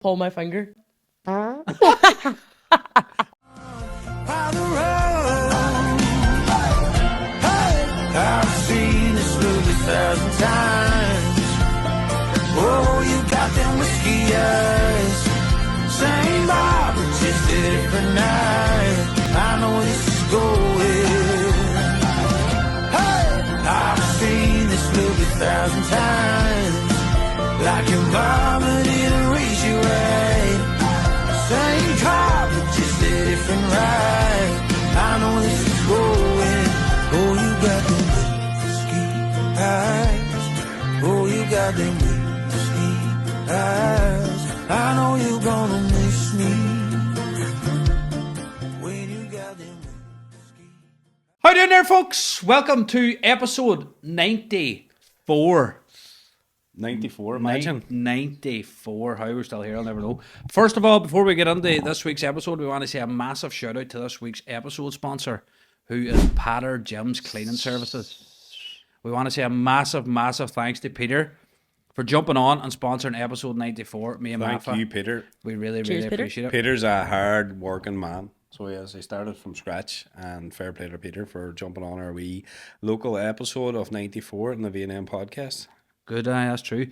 pull my finger. By the road. Hey, I've seen this movie 1,000 times. Oh, you got them whiskey eyes. Same bar, but just a different night. I know this is going. Hey, I've seen this movie 1,000 times. Like your mama didn't raise you right. Same car, but just a different ride. I know this is going. Oh, you got them whiskey eyes. Oh, you got them whiskey eyes. I know you're gonna miss me when you got them whiskey. How doing there, folks? Welcome to episode 94. 94, imagine. 94. How we're still here, I'll never know. First of all, before we get into this week's episode, we want to say a massive shout out to this week's episode sponsor, who is Patter Jim's Cleaning Services. We want to say a massive thanks to Peter for jumping on and sponsoring episode 94. Me and Thank Mafa. you, Peter. We really Cheers, Peter. appreciate it. Peter's a hard working man. So yes, he started from scratch, and fair play to Peter for jumping on our wee local episode of 94 in the V&M podcast. Good, that's true.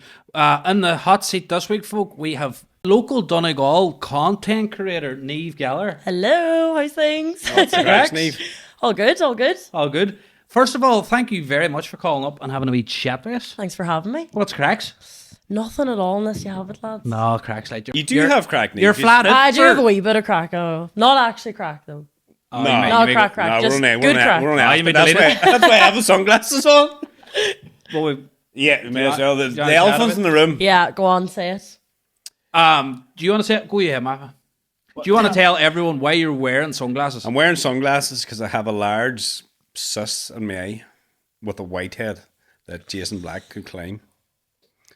In the hot seat this week, folk, we have local Donegal content creator Niamh Gallagher. Hello, how's things? Congrats, Niamh. All good, all good. All good. First of all, thank you very much for calling up and having a wee chat with us. Thanks for having me. What's cracks? Nothing at all unless you have it, lads. No, cracks like You do have crack, Niamh. You're flattered. I do have a wee bit of crack, oh. Not actually crack, though. Oh, No. you make- Not you make crack, it- crack. No, Just we're on good crack. We're on you after. make That's it why I have the sunglasses on. Well, we- Yeah, we may as well. The you want to elephant's chat in the room. Yeah, go on, say it. do you want to say it? Go ahead, Mafa. Do you want to tell everyone why you're wearing sunglasses? I'm wearing sunglasses because I have a large cyst in my eye with a white head that Jason Black could climb.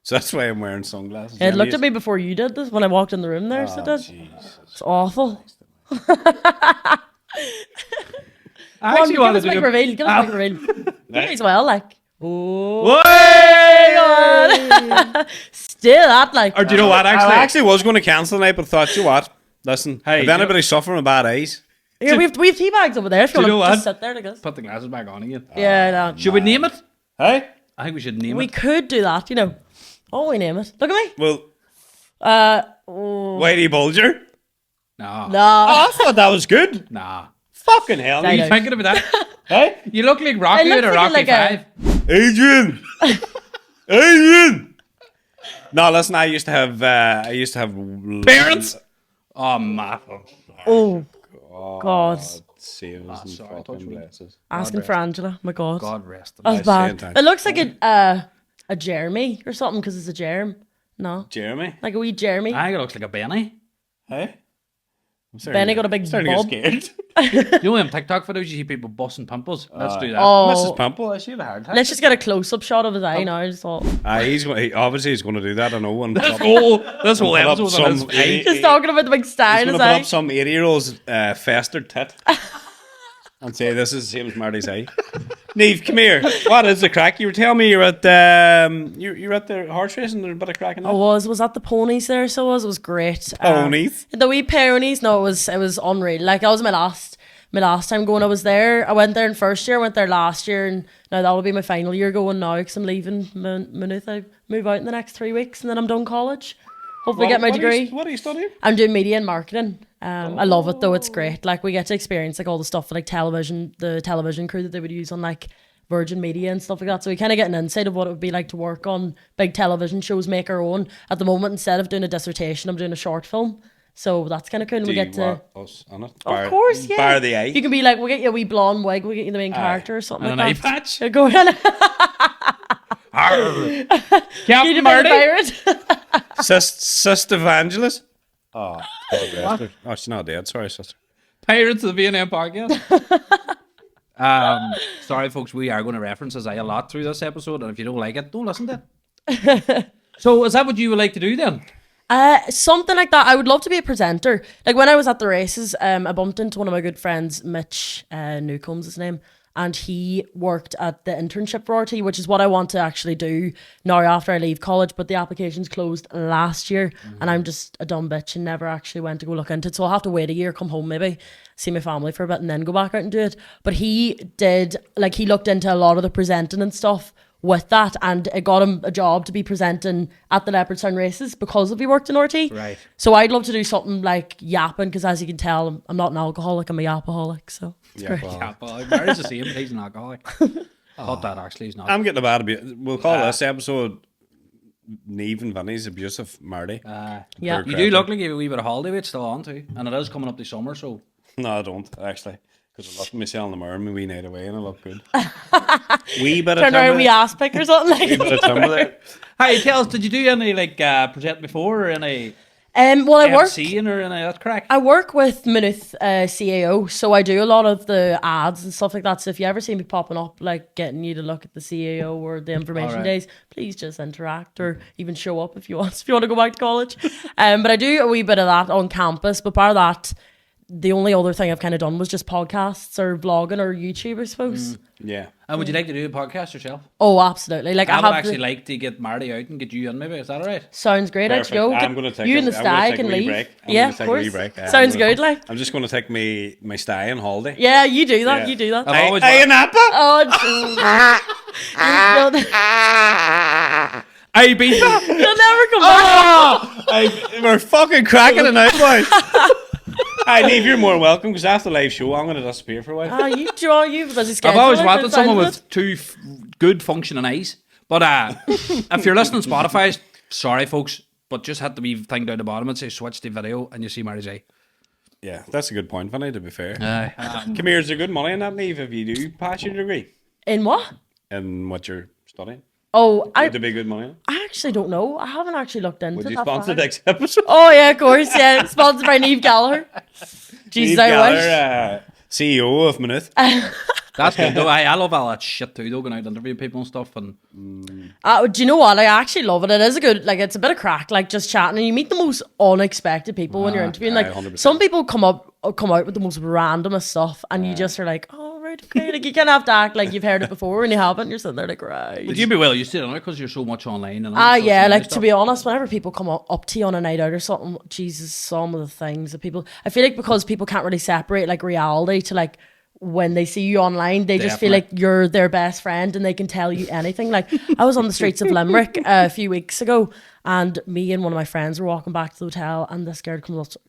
So that's why I'm wearing sunglasses. It looked at me before you did this when I walked in the room there, so it did. Jesus. It's awful. I Come on, give wanted us a big reveal. Give us a big reveal. May as well, like. Oh, Way! still that, like. Or do you know what, I actually? actually was going to cancel tonight, but thought, you what? Listen, Hey, if anybody's suffering with bad eyes, Yeah, we have tea bags over there if you Do you want know to just what? sit there like this. Put the glasses back on again. Yeah, no. Should we name it? hey? I think we should name We it. could do that, you know. Oh, we name it. Look at me. Well, Oh, Whitey Bulger. No. no. I thought that was good. Nah. Fucking hell. Are you Dinos. thinking about that? Hey? You look like Rocky It out looks of Rocky like a- 5. Adrian! Adrian! No, listen, I used to have Parents? Oh, Mafa. Oh, God. Save us and sorry, fucking touch me. bless us. Asking for Angela. My God. God rest him. That's Nice, same bad. time. It looks like a Jeremy or something because it's a germ. No. Jeremy? Like a wee Jeremy. I think it looks like a Benny. Hey? I'm starting Benny to- got a big I'm starting bob. to get scared. You know them TikTok photos you see people busting pimples? Let's do that. Oh. Mrs. Pimple, she had a hard time. Let's just get a close-up shot of his eye now. I just thought. Obviously he's going to do that, I know. And This put up, whole put up episode on his some eye. Just talking about the big star he's in going his to put eye. up some 80-year-old's festered tit and say this is the same as Marty's eye. Niamh, come here. What is the crack? You were telling me you're at you're at the horse race and there's a bit of crack in that. I was at the ponies there, so it was great. Ponies? The wee ponies, no, it was unreal. Like that was my last time going. I was there. I went there in first year, I went there last year, and now that'll be my final year going now because I'm leaving Maynooth. I move out in the next 3 weeks and then I'm done college. Hopefully get my degree. What are you studying? I'm doing media and marketing. I love it though. It's great. Like we get to experience like all the stuff like television, the television crew that they would use on like Virgin Media and stuff like that. So we kind of get an insight of what it would be like to work on big television shows, make our own. At the moment, instead of doing a dissertation, I'm doing a short film. So that's kind of cool. And we get to. Us on it? Of course, yeah. Bar the eye. You can be like, we'll get you a wee blonde wig, we'll get you the main character or something And like an that. eye patch. You're going on. Arr. You're Captain the Marty. pirate. Sister Evangelist. Oh, God rest her. Oh, she's not dead. Sorry, sister. Pirates of the V&M podcast. Sorry, folks, we are going to reference his eye a lot through this episode, and if you don't like it, don't listen to it. So, is that what you would like to do then? Something like that. I would love to be a presenter. Like when I was at the races, I bumped into one of my good friends, Mitch Newcomb's his name, and he worked at the internship for RT, which is what I want to actually do now after I leave college, but the application's closed last year, and I'm just a dumb bitch and never actually went to go look into it, so I'll have to wait a year, come home maybe, see my family for a bit, and then go back out and do it. But he did, like, he looked into a lot of the presenting and stuff with that, and it got him a job to be presenting at the Leopardstown races because of he worked in RT. Right. So I'd love to do something like yapping, because as you can tell, I'm not an alcoholic, I'm a yapaholic, so it's great. Yeah, well, Mary's the same, but he's an alcoholic. Thought that actually he's not. I'm getting a bad abuse. We'll call this episode Niamh and Vinny's abusive Marty. Yeah. You do look like you have a wee bit of holiday weight still on too, and it is coming up the summer, so. No, I don't, actually. Because I look at myself in the mirror, my wee night away, and I look good. Wee bit of Turn around timber wee there. ass pick or something Wee like bit of timber there. Hey, tell us, did you do any like present before or any well, I work MCing or any of that crack? I work with Maynooth CAO, so I do a lot of the ads and stuff like that. So if you ever see me popping up, like getting you to look at the CAO or the information Alright. days, please just interact or even show up if you want. If you want to go back to college, but I do a wee bit of that on campus. But part of that, the only other thing I've kind of done was just podcasts or vlogging or YouTube, I suppose. Yeah. And would you like to do a podcast yourself? Oh, absolutely! Like I I would have actually the- like to get Marty out and get you in maybe. Is that alright? Sounds great. Let's Perfect. go. I'm going to take you and the I'm gonna sty take a can wee leave. break. I'm Yeah, gonna of take a wee course. break. Sounds good. Like, I'm just going to take my sty on holiday. yeah, you do that. Yeah. You do that. I've always Hey, Napa! Oh, Hey, beat that! you'll never come back. Hey, we're fucking cracking it out, boys. Hey, Niamh, you're more welcome, because after the live show, I'm going to disappear for a while. Ah, you draw you because it's I've always wanted someone with two good functioning eyes. But if you're listening to Spotify, sorry folks, but just hit the wee thing down the bottom and say switch the video and you see Mary's eye. Yeah, that's a good point, Vinny, to be fair. Aye. Come here, is there good money in that, Niamh, if you do pass your degree In what? in what you're studying? Oh, Would there be good money in it? I actually don't know. I haven't actually looked into Would you that sponsor far. next episode? Oh yeah, of course, yeah. Sponsored by Niamh Gallagher. Jesus, Niamh I wish. Gallagher, CEO of Maynooth. That's good though. I love all that shit too though, going out interviewing people and stuff. And Do you know what? I actually love it. It is a good, like, it's a bit of crack, like just chatting, and you meet the most unexpected people when you're interviewing. Like, 100%. some people come out with the most randomest stuff, and you just are like, oh right, okay. Like, you kind of have to act like you've heard it before, and you haven't. You're sitting there like, right. would you be well used to it because you're so much online and Yeah, like, to be honest, whenever people come up to you on a night out or something, Jesus, some of the things that people, I feel like because people can't really separate like reality to like when they see you online, they just feel like you're their best friend and they can tell you anything. Like, I was on the streets of Limerick a few weeks ago, and me and one of my friends were walking back to the hotel, and this girl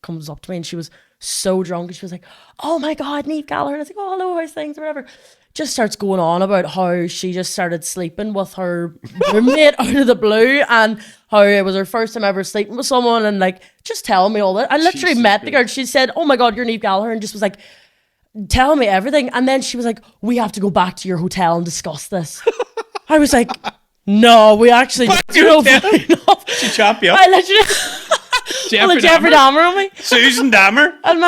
comes up to me, and she was so drunk, and she was like, oh my God, Niamh Gallagher. And I was like, oh, hello, how's things, whatever. Just starts going on about how she just started sleeping with her roommate out of the blue, and how it was her first time ever sleeping with someone, and like just telling me all that. I literally met the girl. She said, oh my God, you're Niamh Gallagher, and just was like telling me everything. And then she was like, we have to go back to your hotel and discuss this. I was like, no, we actually don't. She chop you up. I literally Jeffrey Dahmer on me. Susan Dahmer. And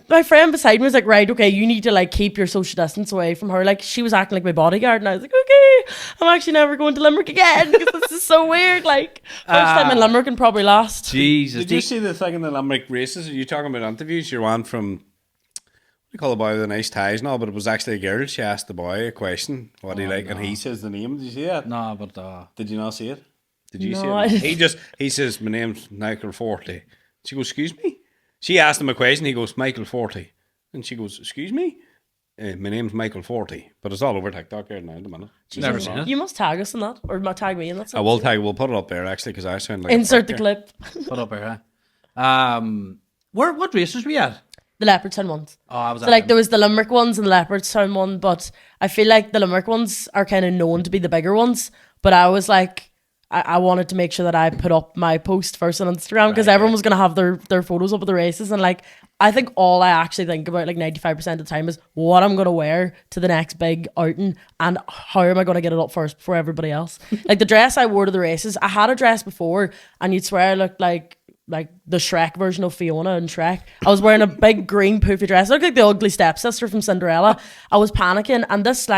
my friend beside me was like, right, okay, you need to like keep your social distance away from her. Like, she was acting like my bodyguard, and I was like, okay, I'm actually never going to Limerick again because this is so weird. Like, first time in Limerick and probably last. Jesus. Did you see the thing in the Limerick races? Are you talking about interviews? You're one from, we call the boy with the nice ties and all, but it was actually a girl. She asked the boy a question, what do you like? And he says the name. Did you see that? No, but Did you not see it? Did you No, see I it? didn't. He says, my name's Michael Forty. She goes, excuse me? She asked him a question. He goes, Michael Forty. And she goes, excuse me? My name's Michael Forty. But it's all over TikTok here now at the minute. never seen it. You must tag us in that, or tag me in that. I will tag, we'll put it up there actually, because I sound like Insert a the prick clip. Put up here. What races were you at? The Leopardstown ones. Oh, I was So like there was the Limerick ones and the Leopardstown one, but I feel like the Limerick ones are kind of known to be the bigger ones. But I was like, I wanted to make sure that I put up my post first on Instagram, because everyone was gonna have their photos up of the races, and like I think all I actually think about like 95% of the time is what I'm gonna wear to the next big outing, and how am I gonna get it up first before everybody else. Like the dress I wore to the races, I had a dress before, and you'd swear I looked like the Shrek version of Fiona and Shrek. I was wearing a big green poofy dress. I looked like the ugly stepsister from Cinderella. I was panicking, and this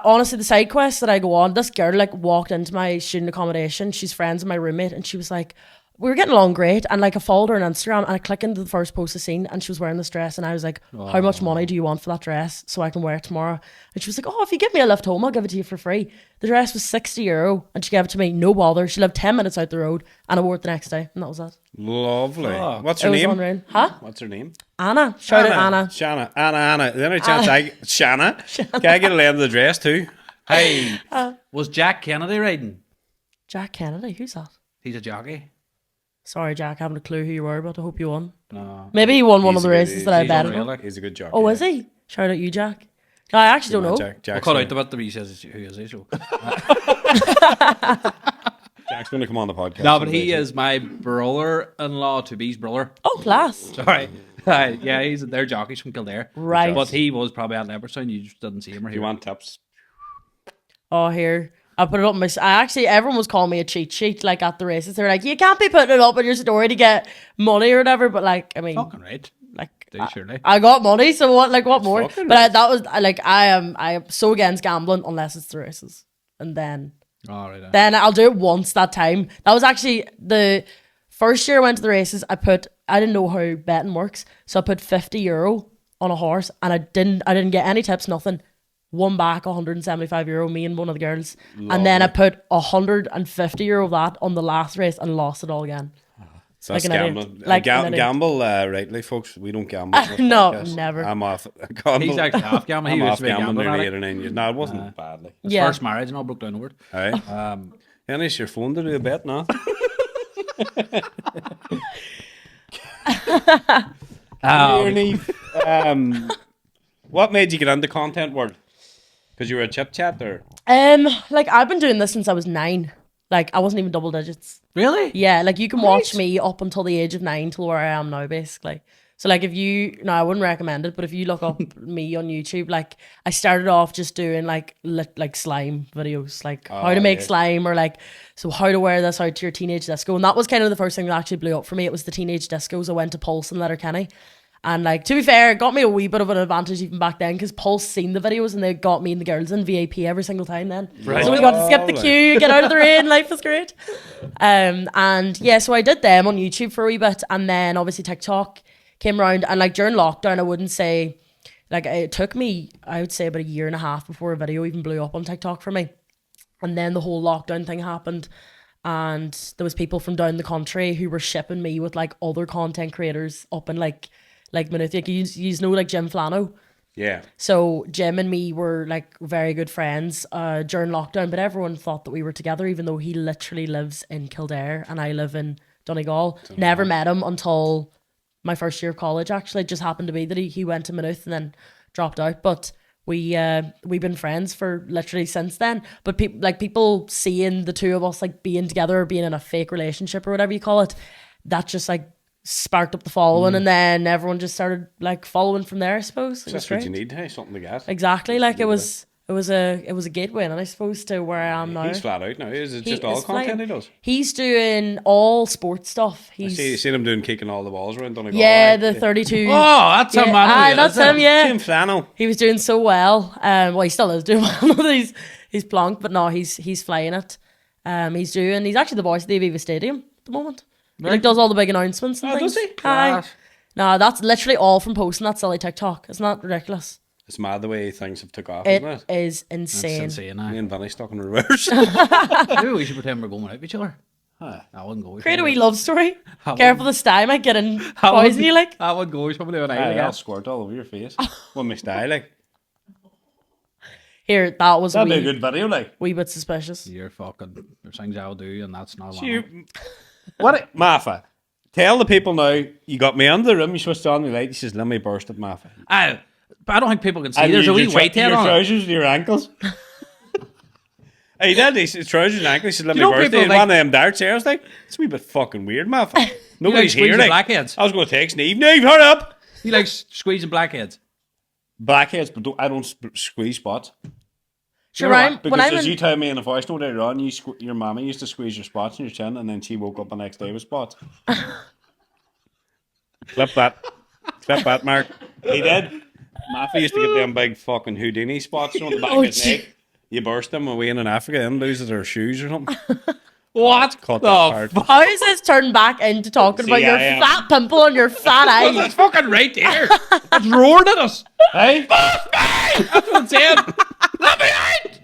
honestly, the side quest that I go on, this girl like walked into my student accommodation. She's friends with my roommate, and she was like, we were getting along great, and like I followed her on Instagram, and I clicked into the first post I seen, and she was wearing this dress, and I was like, how much money do you want for that dress so I can wear it tomorrow? And she was like, oh, if you give me a lift home, I'll give it to you for free. The dress was €60, and she gave it to me, no bother. She lived 10 minutes out the road, and I wore it the next day, and that was it. Lovely. Fuck. What's It her was name? unreal. Huh? What's her name? Anna. Shout out Anna. Shanna. Anna. The only chance Shanna. Can I get a lay of the dress too? Hey, was Jack Kennedy riding? Jack Kennedy, who's that? He's a jockey. Sorry, Jack, I haven't a clue who you were, but I hope you won. No. Maybe he won one of He's the a good- races that I he's bet unreal, on. like. He's a good jockey. Oh, is he? Shout out you, Jack. No, I actually don't know. Jack's We'll cut out the bit that he says who is he, so. Jack's going to come on the podcast. No, but he is my brother-in-law to be's brother. Oh, class. Sorry. Yeah, they're jockeys from Kildare. Right. But he was probably at Leopardstown. You just didn't see him or Do hear you him. want tips? Oh, here. I put it up on my... everyone was calling me a cheat sheet, like, at the races. They were like, you can't be putting it up on your story to get money or whatever, but, like, I mean... Fucking right. Like, Do surely. I got money, so what more? fucking But I am so against gambling unless it's the races. And then All right. Then I'll do it once that time. That was actually the first year I went to the races. I didn't know how betting works, so I put €50 on a horse, and I didn't get any tips, nothing. Won back €175, me and one of the girls, and then I put €150 of that on the last race and lost it all again. So Like that's an idiot. gambling. Like an idiot. Gamble rightly, folks. We don't gamble. on this No, podcast. never. I'm off. Gamble. He's actually half gambling. He I'm used off to be gambling gambling nearly addict. 8 or 9 years. No, it wasn't badly. His Yeah. first marriage and all broke down over it. Aye. And it's your phone to do a bet now. What made you get into content world? Because you were a chip chat or? Like I've been doing this since I was 9. Like I wasn't even double digits. Really? Yeah, like you can watch me up until the age of 9 till where I am now, basically. So like I wouldn't recommend it, but if you look up me on YouTube, like I started off just doing like slime videos, like how to make slime, or like so how to wear this out to your teenage disco, and that was kind of the first thing that actually blew up for me. It was the teenage discos. I went to Pulse in Letterkenny, and like to be fair, it got me a wee bit of an advantage even back then because Pulse seen the videos and they got me and the girls in VIP every single time then. Right. So we got to skip the queue, get out of the rain, life was great. And yeah, so I did them on YouTube for a wee bit, and then obviously TikTok came around, and like during lockdown, I wouldn't say, like it took me, I would say about 1.5 years before a video even blew up on TikTok for me. And then the whole lockdown thing happened, and there was people from down the country who were shipping me with like other content creators up in like Maynooth. Like you know like Jim Flano. Yeah. So Jim and me were like very good friends during lockdown, but everyone thought that we were together, even though he literally lives in Kildare and I live in Donegal. Never met him until my first year of college. Actually, it just happened to be that he went to Maynooth and then dropped out. But we've been friends for literally since then. But people seeing the two of us like being together or being in a fake relationship or whatever you call it, that just like sparked up the following, and then everyone just started like following from there, I suppose. So that's what you need, hey? Something to get. Exactly. Like it was a gateway, and I suppose to where I am now. He's flat out now. Is it just He all is content flying. he does? He's doing all sports stuff. You He's seen him doing kicking all the balls around Donegal. yeah, right? the 32. Oh, that's yeah, him, man. aye, that's him. Yeah, Jim Flannel. he was doing so well. Well, he still is doing well. he's plonked, but no, he's flying it. He's actually the voice of the Aviva Stadium at the moment. He like does all the big announcements and Oh, things. does he? Aye. Class. No, that's literally all from posting that silly TikTok. It's not ridiculous. It's mad the way things have took off, It isn't it? is That's insane. insane. Me Aye. and Vinny stuck in reverse. Maybe we should pretend we're going out with each other. I wouldn't go with Create a somebody. wee love story. How Careful the sty might get in I wouldn't- poison you like. I would go with somebody when I Aye, I'll guess. squirt all over your face. What my style like? Here, that was a That'd be a wee, good video, like. wee bit suspicious. You're fucking. There's things I'll do, and that's not one. You, what, Martha? Tell the people now. You got me under the room. You switched on the light. He says, "Let me burst it, Martha." But I don't think people can see. And There's a you wee just white your tail on it. trousers to your ankles. Hey, dad, his trousers and ankles. He said, "Let me You know burst people it." like- One of them darts here. I was like, "It's a wee bit fucking weird, Martha." Nobody's squeeze here. the Like, blackheads. I was going to text Niamh. Niamh, hurry up. You like squeezing blackheads. Blackheads, but I don't squeeze spots. Sure, You know Ryan, what? when Because I'm as in, you tell me in the voice note later on, your mama used to squeeze your spots in your chin, and then she woke up the next day with spots. Clip that, Mark. He did. Maffy used to get them big fucking Houdini spots on the back Oh, of his gee. neck. You burst them away in Africa and loses her shoes or something. What? Cut the that part. How is this turned back into talking about your I am. fat pimple on your fat eye? It's fucking right there. It's roaring at us. Hey? That's what I'm saying. Let me out.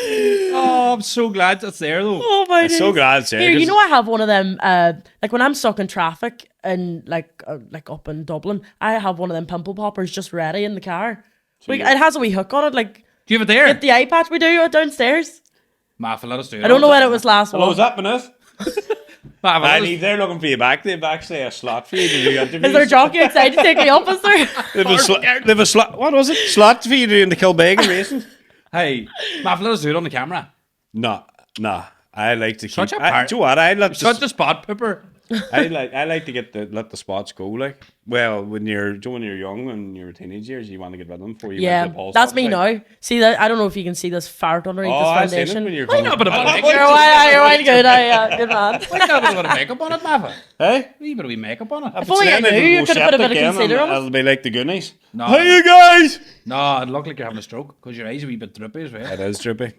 Oh, I'm so glad that's there though. Oh my I'm so days. glad it's there. Here, you 'cause know I have one of them, like when I'm stuck in traffic and like up in Dublin, I have one of them pimple poppers just ready in the car. Like, it has a wee hook on it, like Do you have it there? get the eye patch we do downstairs. Mafa, let us do it. I don't know when it was last Hello, one. is that Manus? Mafa, let us- If they're looking for you back, they've actually a slot for you to do interviews. Is there a jockey outside to take me up, is there? They've a slot. What was it? Slot for you doing the Kilbeggan racing? Hey, Mafa, let us do it on the camera. Nah. I like to keep. Such a Do you know what? Such a spot pooper. I like to let the spots go. Like, well, when you're young and you're teenage years, you want to get rid of them before you Yeah, went to the post that's office, me like. now. See that? I don't know if you can see this fart underneath Oh, I've this seen it foundation. when you're Why not? But You're wide good. Good man. Why not a bit of makeup on it, Mafa? Hey, A wee bit of wee makeup on it. If only I knew, you could have put a bit of concealer on it. It'll be like the Goonies. No. Hey, you guys! No, it'd look like you're having a stroke because your eyes are a wee bit drippy as well. It is drippy.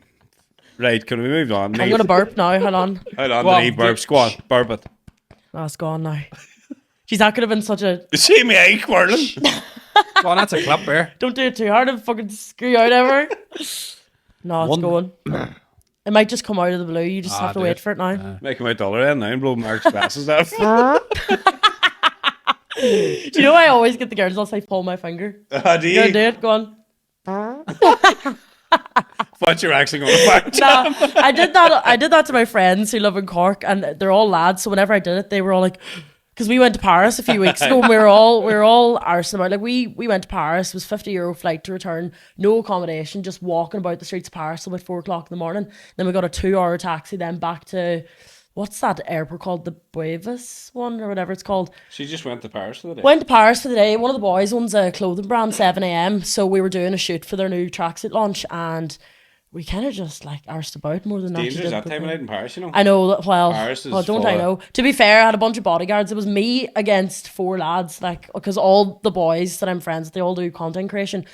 Right, can we move on? I'm gonna burp now. Hold on. Hold on, Well, Neve, burp, squad, burp it. Oh, it's gone now. Jeez, that could have been such a. You see me eye whirling? Well, that's a clip there. Don't do it too hard. It'll fucking screw you out ever. No, it's One- going. It might just come out of the blue. You just have to do wait it. for it now. Make him out the other end now and blow Mark's glasses off. Do you know I always get the girls? I'll say, pull my finger. Do Go do you? it. Go on. What you're actually going to find? Nah, I did that to my friends who live in Cork, and they're all lads. So whenever I did it, they were all like, because we went to Paris a few weeks ago, and we were all arsing about. Like we went to Paris. It was €50 flight to return, no accommodation, just walking about the streets of Paris till about 4:00 in the morning. Then we got a 2-hour taxi then back to what's that airport called, the Buevis one or whatever it's called. She just went to Paris for the day. Went to Paris for the day. One of the boys owns a clothing brand, 7 a.m. So we were doing a shoot for their new tracksuit launch, and we kind of just like arsed about more than Dangerous actually did that time of before. night in Paris, you know. I know that. Well, Paris is well, don't full I of- know? To be fair, I had a bunch of bodyguards. It was me against 4 lads, like because all the boys that I'm friends with, they all do content creation,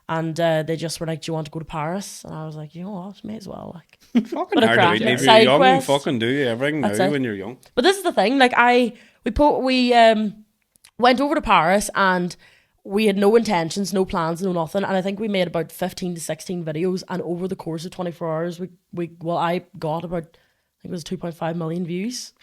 and they just were like, "Do you want to go to Paris?" And I was like, "You know what, may as well." Like, Fucking Bit of hard to crack, beat. yeah. If you're Side young, quest. fucking do everything That's now it. when you're young. but this is the thing. Like, we went over to Paris and we had no intentions, no plans, no nothing. And I think we made about 15 to 16 videos. And over the course of 24 hours, I got about, I think it was 2.5 million views.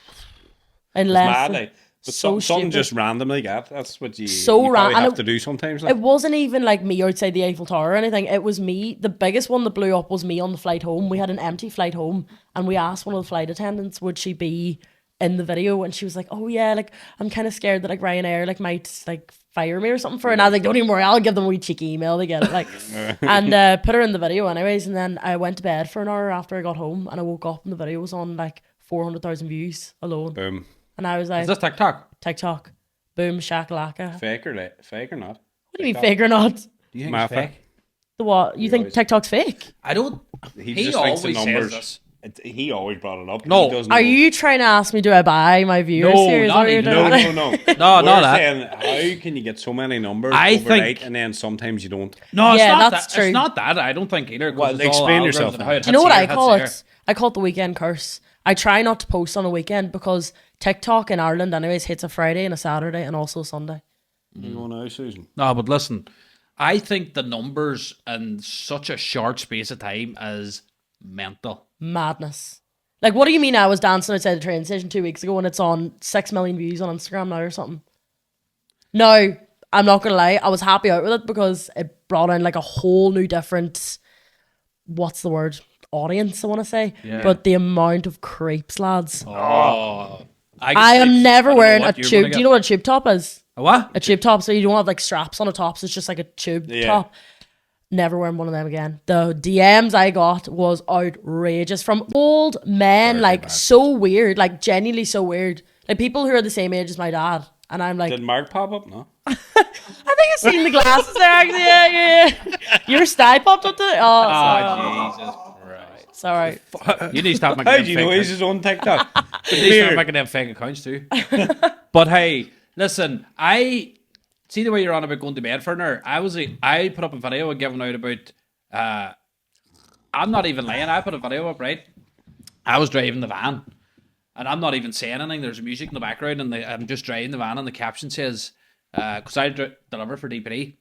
In less Mad, than- like. But so something stupid. just randomly get. That's what you So you ran- probably and have it- to do sometimes. Like. It wasn't even like me outside the Eiffel Tower or anything. It was me. The biggest one that blew up was me on the flight home. We had an empty flight home, and we asked one of the flight attendants, would she be in the video? And she was like, "Oh yeah, like I'm kind of scared that like Ryanair like might like fire me or something for it." And I was like, "Don't even worry, I'll give them a wee cheeky email to get it." Like, and put her in the video anyways. And then I went to bed for an hour after I got home, and I woke up and the video was on like 400,000 views alone. Boom. And I was like, Is this TikTok? TikTok, boom, shakalaka. Fake or not? What do you mean fake or not? Do you think Mafa. it's fake? The what? You think always- TikTok's fake? I don't. He He just thinks the always says numbers. this. He always brought it up. No. He doesn't Are know. you trying to ask me, do I buy my viewers No, here? Is not that what you're even. doing? No. No, We're not that. saying, how can you get so many numbers I overnight think- and then sometimes you don't? No, it's Yeah, not that's that. true. It's not that. I don't think either. 'cause Well, it's all explain algorithms yourself and now. how it Do you know hits what here, I hits call there. it? I call it the weekend curse. I try not to post on a weekend because TikTok in Ireland anyways hits a Friday and a Saturday and also a Sunday. You go now, Susan. No, but listen, I think the numbers in such a short space of time is mental. Madness. Like, what do you mean I was dancing outside the train station 2 weeks ago and it's on 6 million views on Instagram now or something? No, I'm not going to lie. I was happy out with it because it brought in like a whole new different, what's the word? Audience, I want to say. Yeah. But the amount of creeps, lads. Oh, I am never wearing a what you're tube. gonna Do you know what a tube top is? A what? A tube top, so you don't have like straps on the tops. It's just like a tube Yeah. top. Never wearing one of them again. The DMs I got was outrageous from old men, like so weird, like genuinely so weird. Like people who are the same age as my dad. And I'm like, Did Mark pop up? No. I think I've seen the glasses there actually. Yeah. Your style popped up today? Oh, Oh, Jesus Christ. sorry. You need to stop making How them do you know fake he's his own TikTok? You need to start making them fake accounts too. But hey, listen, I see the way you're on about going to bed for an hour. I put up a video and giving out about I'm not even lying, I put a video up, right? I was driving the van, and I'm not even saying anything. There's music in the background, and I'm just driving the van, and the caption says, because I deliver for DPD,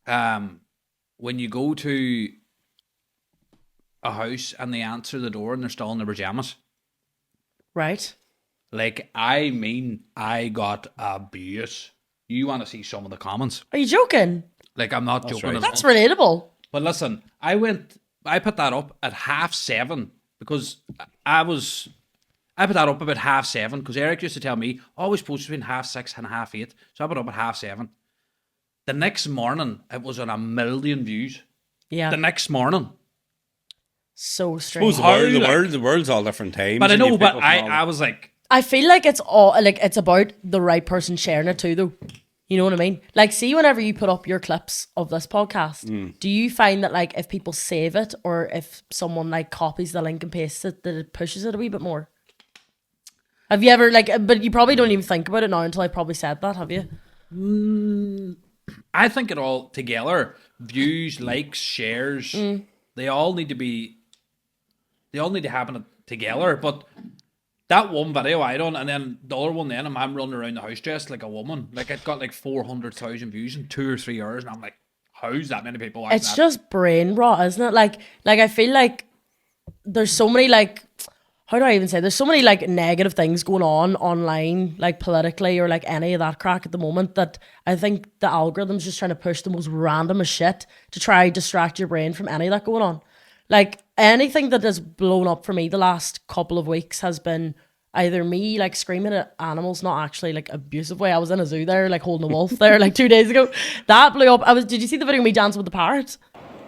when you go to a house and they answer the door and they're still in their pajamas. Right. Like, I mean, I got abuse. You want to see some of the comments? Are you joking? Like, I'm not joking. right. at That's all. relatable. But listen, I put that up at 7:30 because I put that up about 7:30 because Eric used to tell me, always post between 6:30 and 8:30. So I put it up at 7:30. The next morning, it was on 1 million views. Yeah. The next morning. So strange. Suppose the world's all different times. But I and you know, pick but up I and all- I was like, I feel like it's all like it's about the right person sharing it too, though. You know what I mean? Like, see, whenever you put up your clips of this podcast, do you find that like if people save it or if someone like copies the link and pastes it, that it pushes it a wee bit more? Have you ever like? But you probably don't even think about it now until I probably said that. Have you? I think it all together, views, likes, shares, they all need to happen together. But that one video I done, and then the other one, then I'm running around the house dressed like a woman. Like, it got like 400,000 views in 2 or 3 hours, and I'm like, how's that many people watching It's that? just brain rot, isn't it? Like I feel like there's so many like, how do I even say? There's so many like negative things going on online, like politically or like any of that crack at the moment, that I think the algorithm's just trying to push the most random of shit to try distract your brain from any of that going on. Like, anything that has blown up for me the last couple of weeks has been either me like screaming at animals, not actually like abusive way. I was in a zoo there, like holding a wolf there like 2 days ago. That blew up. Did you see the video of me dancing with the parrot?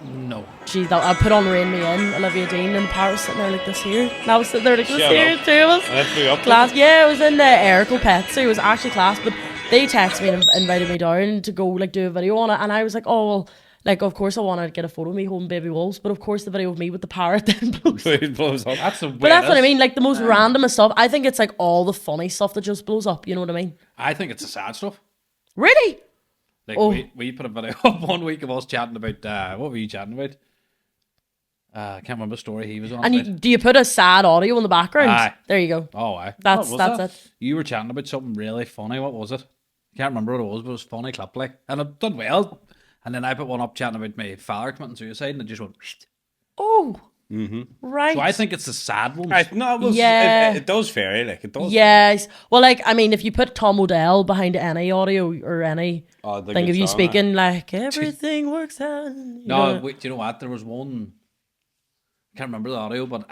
No. Jeez, I put on Rain Me In, Olivia Dean, and the parrot was sitting there like this here. And I was sitting there like this Shut here, up. two of us. And that blew up. Class, yeah, it was in the Erical Pet Zoo. It was actually class, but they texted me and invited me down to go like do a video on it, and I was like, oh well, like of course I want to get a photo of me holding baby wolves, but of course the video of me with the parrot then blows. It blows up. That's the way But that's it what I is. mean, like the most random of stuff. I think it's like all the funny stuff that just blows up. You know what I mean? I think it's the sad stuff. Really? Like, Oh. we put a video up 1 week of us chatting about, what were you chatting about? I can't remember the story he was on. And do you put a sad audio in the background? Aye. There you go. Oh, aye. That's What was that's that? it. You were chatting about something really funny. What was it? Can't remember what it was, but it was funny clip like. And it done well. And then I put one up chatting about my father committing suicide, and it just went. Oh, right. So I think it's the sad ones. No, it was, Yeah. it does vary. Like it does. Yes. Well, like, I mean, if you put Tom Odell behind any audio or any Oh, the thing good of you song, speaking, like, everything works out. you No, know. wait, do you know what? There was one. I can't remember the audio, but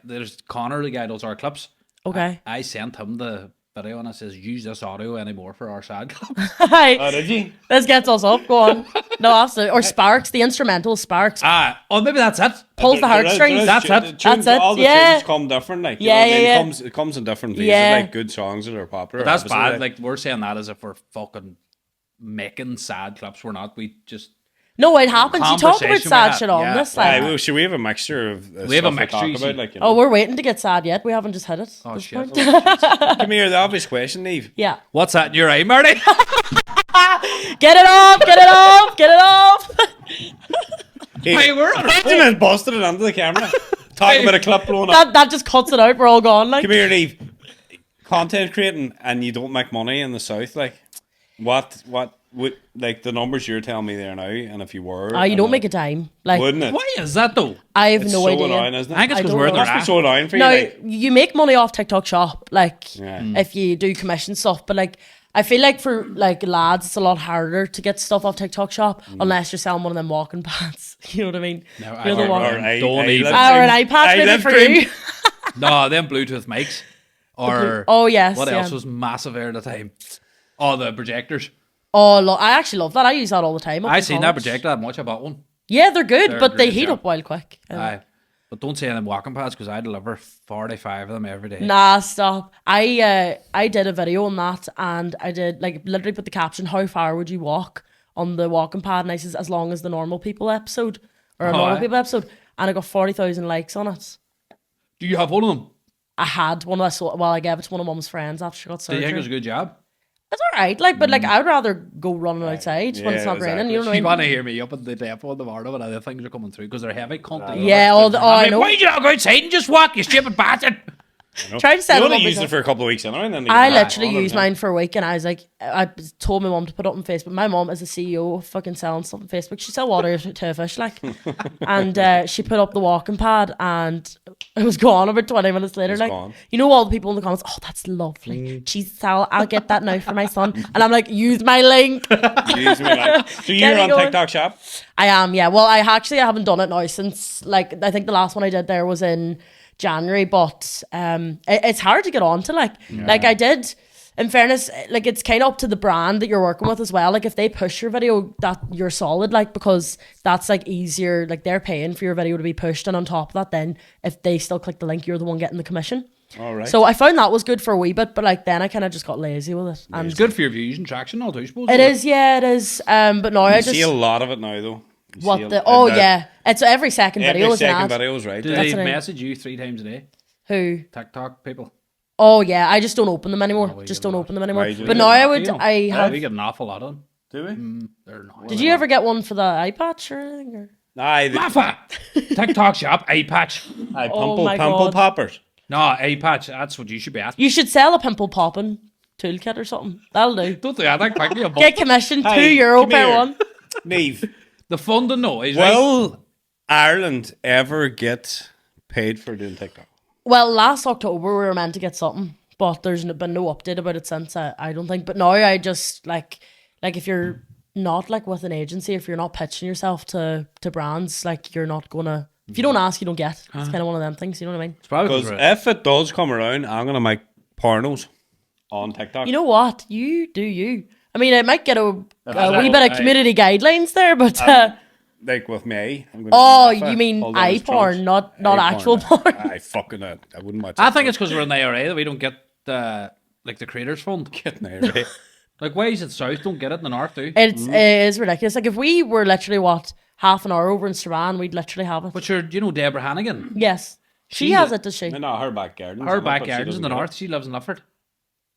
there's Connor, the guy who does our clips. Okay. I sent him the video and I says, use this audio anymore for our sad clips. Hi. Oh, did you? This gets us up. Go on. No, absolutely. Or Sparks, the instrumental Sparks. Oh, maybe that's it. Pulls the There is- heartstrings. That's there it. is tunes- That's it, All the yeah. tunes come different. Like, Yeah, you know what I mean? yeah, It comes in different pieces. Yeah. Like good songs that are popular. That's obviously, bad. Like, we're saying that as if we're fucking making sad clips. We're not. We just. No, it happens. You talk about Conversation we sad had, shit on yeah. this. Aye, Like, well, should we have a mixture of We have a stuff to talk mixture, you see. about? Like, you know? oh, we're waiting to get sad yet. We haven't just hit it. Oh, at this shit. point. Come here, the obvious question, Niamh. Yeah. What's that in your eye, Marty? Get it off. Get it off. Get it off. Hey, we're on Imagine it busted it under the camera. Talking about a clip blowing up. that just cuts it out. We're all gone. Like, Come here, Niamh. Content creating and you don't make money in the south, like what would like the numbers you're telling me there now, and if you were, you don't make a dime. Like, wouldn't it? Why is that though? I have It's no so idea. annoying, isn't it? I think it's I because don't we're in know. their Must be ass. so annoying for you. Now, Like, you make money off TikTok Shop, like, Yeah. if you do commission stuff, but like, I feel like for like lads, it's a lot harder to get stuff off TikTok Shop unless you're selling one of them walking pads. You know what I mean? No, You're the I- one. or- Don't even. Or an iPad maybe for you. No, them Bluetooth mics. Or Oh yes. what yeah. else was massive there at the time? Oh, the projectors. Oh, I actually love that. I use that all the time. up I in seen that college. projector that much. I bought one. Yeah, they're good, They're but they great, heat yeah. up wild quick. Aye. But don't say them walking pads because I deliver 45 of them every day. Nah, stop. I did a video on that, and I did like literally put the caption, "How far would you walk on the walking pad?" And I says, "As long as the normal people episode or a Oh, normal aye. people episode," and I got 40,000 likes on it. Do you have one of them? I had one of that. Well, I gave it to one of Mum's friends after she got Do you surgery. think it was a good job? It's all right, like, but like I'd rather go running outside when it's Yeah, not raining. You know what I You mean? want to hear me up at the depot in the morning when other things are coming through because they're heavy content. Yeah, I know. Why did you not go outside and just walk, you stupid bastard? Try to set You it only up. used it for a couple of weeks anyway. And then I literally used mine for a week, and I was like, I told my mom to put it up on Facebook. My mom is the CEO of fucking selling stuff on Facebook. She sell water to a fish, like, and she put up the walking pad, and it was gone about 20 minutes later. Like, gone. you know, all the people in the comments, oh, that's lovely. Jeez, Sal, I'll get that now for my son. And I'm like, use my link. Use me, like. So you're Get on it going. TikTok Shop? I am, yeah. Well, I haven't done it now since, like, I think the last one I did there was in January, but it's hard to get onto, like I did, in fairness, like, it's kind of up to the brand that you're working with as well. Like, if they push your video, that you're solid, like, because that's like easier, like, they're paying for your video to be pushed, and on top of that, then if they still click the link, you're the one getting the commission. All right. So I found that was good for a wee bit, but like then I kind of just got lazy with it. And It's good for your views and traction, all too, I suppose. it is, yeah, it is. But now I You just see a lot of it now, though. You see what a- the oh that- yeah, it's every second video Every is an second ad. video is right. Do Yeah. they That's what I mean. message you 3 times a day? Who? TikTok people? Oh yeah, I just don't open them anymore. we just get don't a lot. open them anymore. Why do But you now get I a would. lot? I have. We get an awful lot of them. Do we? They're not. Did you ever get one for the eye patch or anything? Or? Aye, the Mafa! TikTok shop, eye patch. pimple my pimple God. poppers. No, eye patch. That's what you should be asking. You should sell a pimple popping toolkit or something. That'll do. Don't do that quickly. Get commission Hey, €2 come per here. one. Niamh, The funding noise, right? will Ireland ever get paid for doing TikTok? Well, last October we were meant to get something, but there's been no update about it since. I don't think. But now I just like if you're not like with an agency, if you're not pitching yourself to brands, like you're not gonna. If you don't ask, you don't get. It's kind of one of them things. You know what I mean? It's probably Because because if it does come around, I'm gonna make pornos on TikTok. You know what? You do you. I mean, it might get a wee right. bit of community guidelines there, but like with me. I'm gonna oh, do that. you mean Hold on, eye it's porn, trunks. not Eye actual porn. I fucking I wouldn't watch. I think it's because we're in the IRA that we don't get the creators fund. getting right. Like, why is it south? Don't get it in the north, too. It is ridiculous. Like if we were literally half an hour over in Strabane, we'd literally have it. But you're, you know, Deborah Hannigan. Yes, she She's has a- it, does she? No, her back garden. Her back garden's in the north. She lives in Lifford.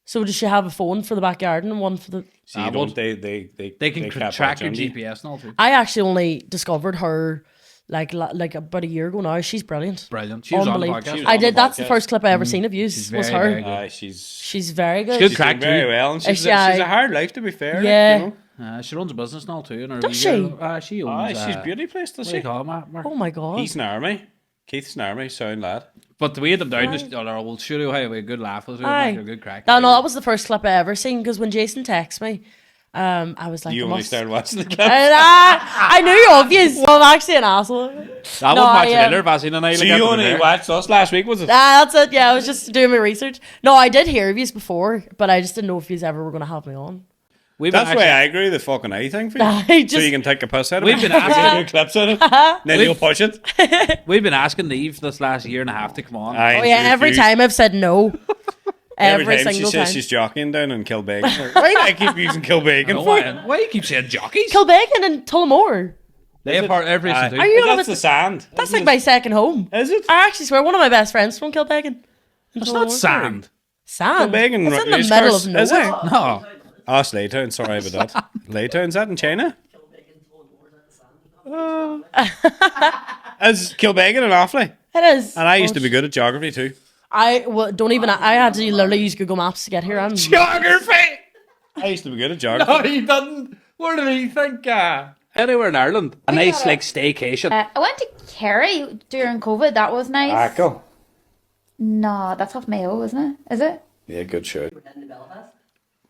So does she have a phone for the back garden and one for the? See, Ah, you well, don't, they They can can't track watch your on you. GPS and all, too. I actually only discovered her like about a year ago now. She's brilliant. Brilliant. She was on the Unbelievable. podcast. She was I on did. the That's the podcast. first clip I ever seen of you. She's Was very, her. very good. Aye, she's She's very good. Good she's crack, doing very too. well, and she's Is she, aye? a hard life to be fair. like, Yeah. you know? She runs a business now, too. And her Does wee she? girl- she owns... Aye, she's beauty place, does What do she? you call him, Mark? Oh my god. He's an army. Keith's an army, sound lad. But we had them down to our old studio. Hey, we had a good laugh. It was Aye. like a good crack. No, that was the first clip I ever seen because when Jason texted me, I was like, You I only must- started watching the clip. And I knew obvious. Well, I'm actually an asshole. I No, wouldn't watch I, it either, Vaseline and I. So like, you after only there. watched us last week, was it? That's it. Yeah, I was just doing my research. No, I did hear reviews before, but I just didn't know if you ever were going to have me on. We've been That's why actually- I agree with the fucking eye thing for you. I So just you can take a piss out of We've it. been You can asking- do clips out of it. Then We've- you'll push it. We've been asking Niamh this last year and a half to come on. Aye, oh yeah, she every refused. time I've said no. Every Every time she single says time. she's jockeying down in Kilbeggan. Why do I keep using Kilbeggan for? Why do you keep saying jockeys? Kilbeggan and Tullamore. They have part every Aye. single Are you on That's with the sand. That's like my second home. Is it? I actually swear one of my best friends from Kilbeggan. It's not sand. Sand. Kilbeggan It's in the race middle course, of is it? nowhere. No. Oh, it's Laytown. Sorry about that. Laytown's that in China? Is Kilbeggan and Offaly? It is. And I used to be good at geography too. don't even. I had to literally use Google Maps to get here. I'm Geography! I used to be good at geography. No, he doesn't. Where did he think? Anywhere in Ireland. A nice, like, staycation. I went to Kerry during COVID. That was nice. cool. No, that's off Mayo, isn't it? Is it? Yeah, good show.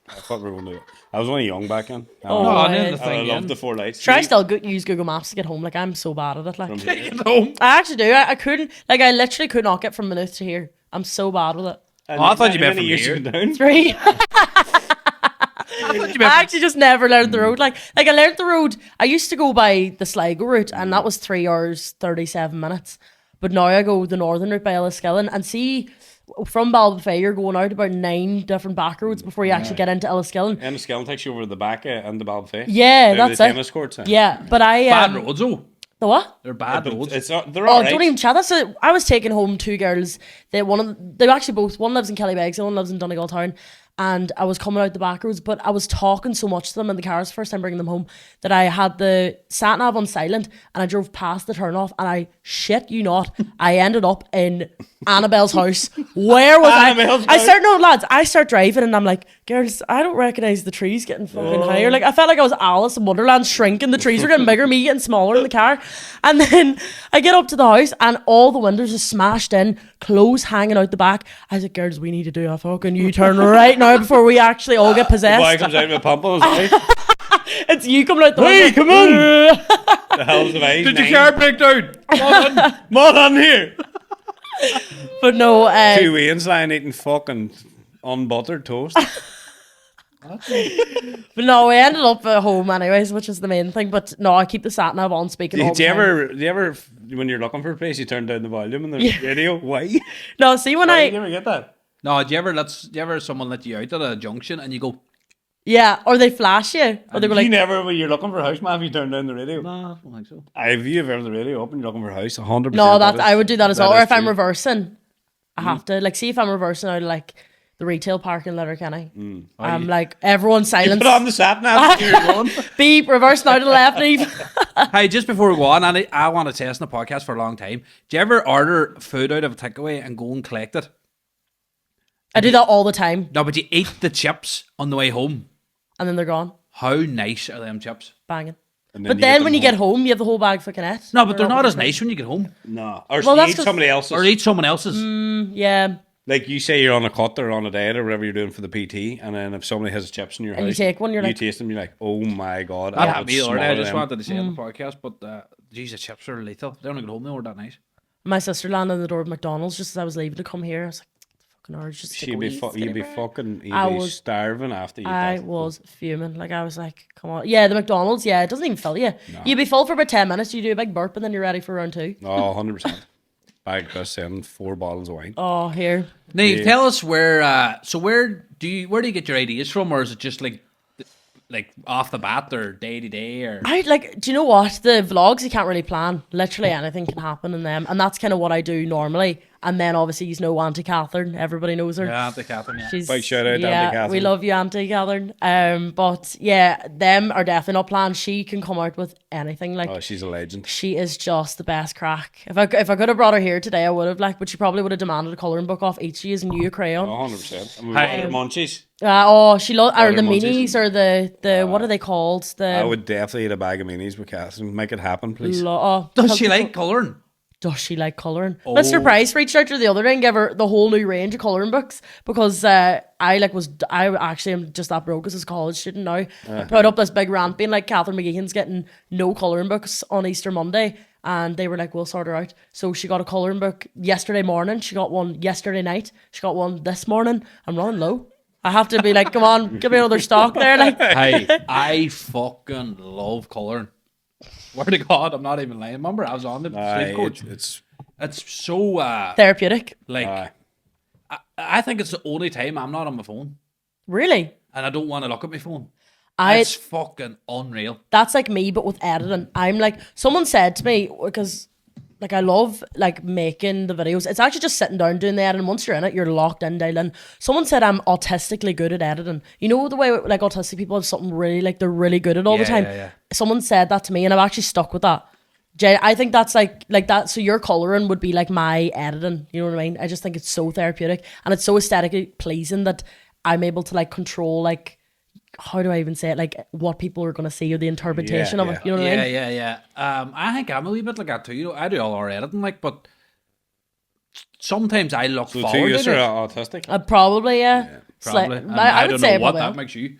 I thought we were going to. I was only young back then. Oh, No, I yeah. didn't I think loved the four lights. Try still use Google Maps to get home. Like I'm so bad at it. Like From here. Get home. I actually do. I couldn't. Like I literally could not get from Maynooth to here. I'm so bad with it. And Oh, I thought you how meant many from years here. you down? 3. I actually just never learned the road. Like I learned the road. I used to go by the Sligo route, and that was 3 hours 37 minutes. But now I go the northern route by Enniskillen, and see from Ballybofey you're going out about 9 different back roads before you actually get into Enniskillen. And the Skellin takes you over the back and the Ballybofey. Yeah, that's the it. tennis courts. Yeah, but I Bad roads, oh. The what? They're bad But roads. it's not, they're Oh, all right. don't even chat. That's it. I was taking home 2 girls. They actually both, one lives in Kellybegs and one lives in Donegal Town, and I was coming out the back roads, but I was talking so much to them in the cars first time bringing them home that I had the sat nav on silent and I drove past the turn off and I shit you not, I ended up in Annabelle's house. Where was Annabelle's I house? start no lads, I start driving and I'm like, girls, I don't recognise the trees getting fucking higher. Like I felt like I was Alice in Wonderland shrinking, the trees were getting bigger, me getting smaller in the car. And then I get up to the house and all the windows are smashed in, clothes hanging out the back. I was like, girls, we need to do a fucking U-turn right now before we actually all get The boy possessed. comes out with a pump on his eye. It's you coming out the Hey, window. come on! The hell's of eyes. Did your nine. car break down? Mod on here. But no, Two Wayne's lying eating fucking unbuttered toast. but no, we ended up at home anyways, which is the main thing. But no, I keep the sat nav on speaking all Do the you time. ever, when you're looking for a place, you turn down the volume in the radio? Why? No, see when Why? I You never get that. No, do you ever someone let you out at a junction and you go, yeah, or they flash you, or they go You like, never, when you're looking for a house, man, you turn down the radio. nah, I don't think so. If you ever have the radio up and you're looking for a house, 100%. no, that I would do that as well. Or is if I'm true. reversing, I have to like see if I'm reversing out of like the retail park in Letterkenny. I'm like everyone silence. Put on the sat nav. You're going. Beep, reversing out to the left, leave. Hey, just before we go on, Andy, I want to test in the podcast for a long time. Do you ever order food out of a takeaway and go and collect it? I do that all the time, No, but you eat the chips on the way home. and then they're gone, How nice are them chips? banging. And But you then get when them you get home. home, you have the whole bag for Connect. No, but they're not as nice when you get home. No. Or Well, you that's eat 'cause- somebody else's. Or eat someone else's. Yeah, Like you say you're on a cut or on a diet or whatever you're doing for the PT, and then if somebody has chips in your And you house, take one, you're you like- taste them, you're like, oh my god, That I happened would me the other day. I smother just them. wanted to say it in the podcast, but geez, the chips are lethal. They don't get home, they weren't that nice. my sister landed on the door of McDonald's just as I was leaving to come here. I was like, fucking urge just to She'd take a be, wee you'd be skinny fucking, you'd I be was- starving after you. I was fuming. Like I was like, come on. Yeah, the McDonald's, yeah, it doesn't even fill you. You'd be full for about 10 minutes, you do a big burp and then you're ready for round 2. Oh, 100%. Bag Chris and 4 bottles of wine. Oh, here. Niamh, Yeah. tell us where. So where do you get your ideas from, or is it just like off the bat or day to day or? I like, do you know what? The vlogs you can't really plan. Literally anything can happen in them. And that's kind of what I do normally. And then obviously you know Auntie Cathrine. Everybody knows her. Yeah, Auntie Cathrine. Yeah. She's, Big shout out to yeah, Auntie Cathrine. we love you, Auntie Cathrine. But yeah, them are definitely not planned. She can come out with anything. Like Oh, she's a legend. she is just the best crack. If I could have brought her here today, I would have. Like, but she probably would have demanded a colouring book off each of you and you a crayon. Oh, 100%. And we've Hi. got munchies. She loves or the the munchies. minis or the what are they called? The I would definitely eat a bag of minis with Catherine. Make it happen, please. Does she like colouring? Does she like colouring? Mr. Price reached out to her the other day and gave her the whole new range of colouring books because I actually am just that broke as a college student now. I put up this big rant being like Catherine McGeehan's getting no colouring books on Easter Monday and they were like, we'll sort her out. So she got a colouring book yesterday morning. She got one yesterday night. She got one this morning. I'm running low. I have to be like, come on, give me another stock there. Like, Hey, I fucking love colouring. Swear to God, I'm not even lying. Remember, I was on the sleep coach. It's so therapeutic. like I think it's the only time I'm not on my phone, Really? and I don't want to look at my phone. I It's fucking unreal. That's like me, but with editing. I'm like, someone said to me, because like I love like making the videos. It's actually just sitting down doing the editing. Once you're in it, you're locked in, dialed in. Someone said I'm autistically good at editing. You know the way like autistic people have something really like they're really good at all the Yeah, time. yeah. Someone said that to me, and I've actually stuck with that. Jay, I think that's like that. So your colouring would be like my editing. You know what I mean? I just think it's so therapeutic and it's so aesthetically pleasing that I'm able to like control like. How do I even say it? Like what people are going to see or the interpretation of it. You know what I mean? Yeah. I think I'm a wee bit like that too. You know, I do all our editing, like, but sometimes I look So forward two years to are it. autistic. Probably, yeah. Probably. Sli- And I I would don't say know what probably. that makes you.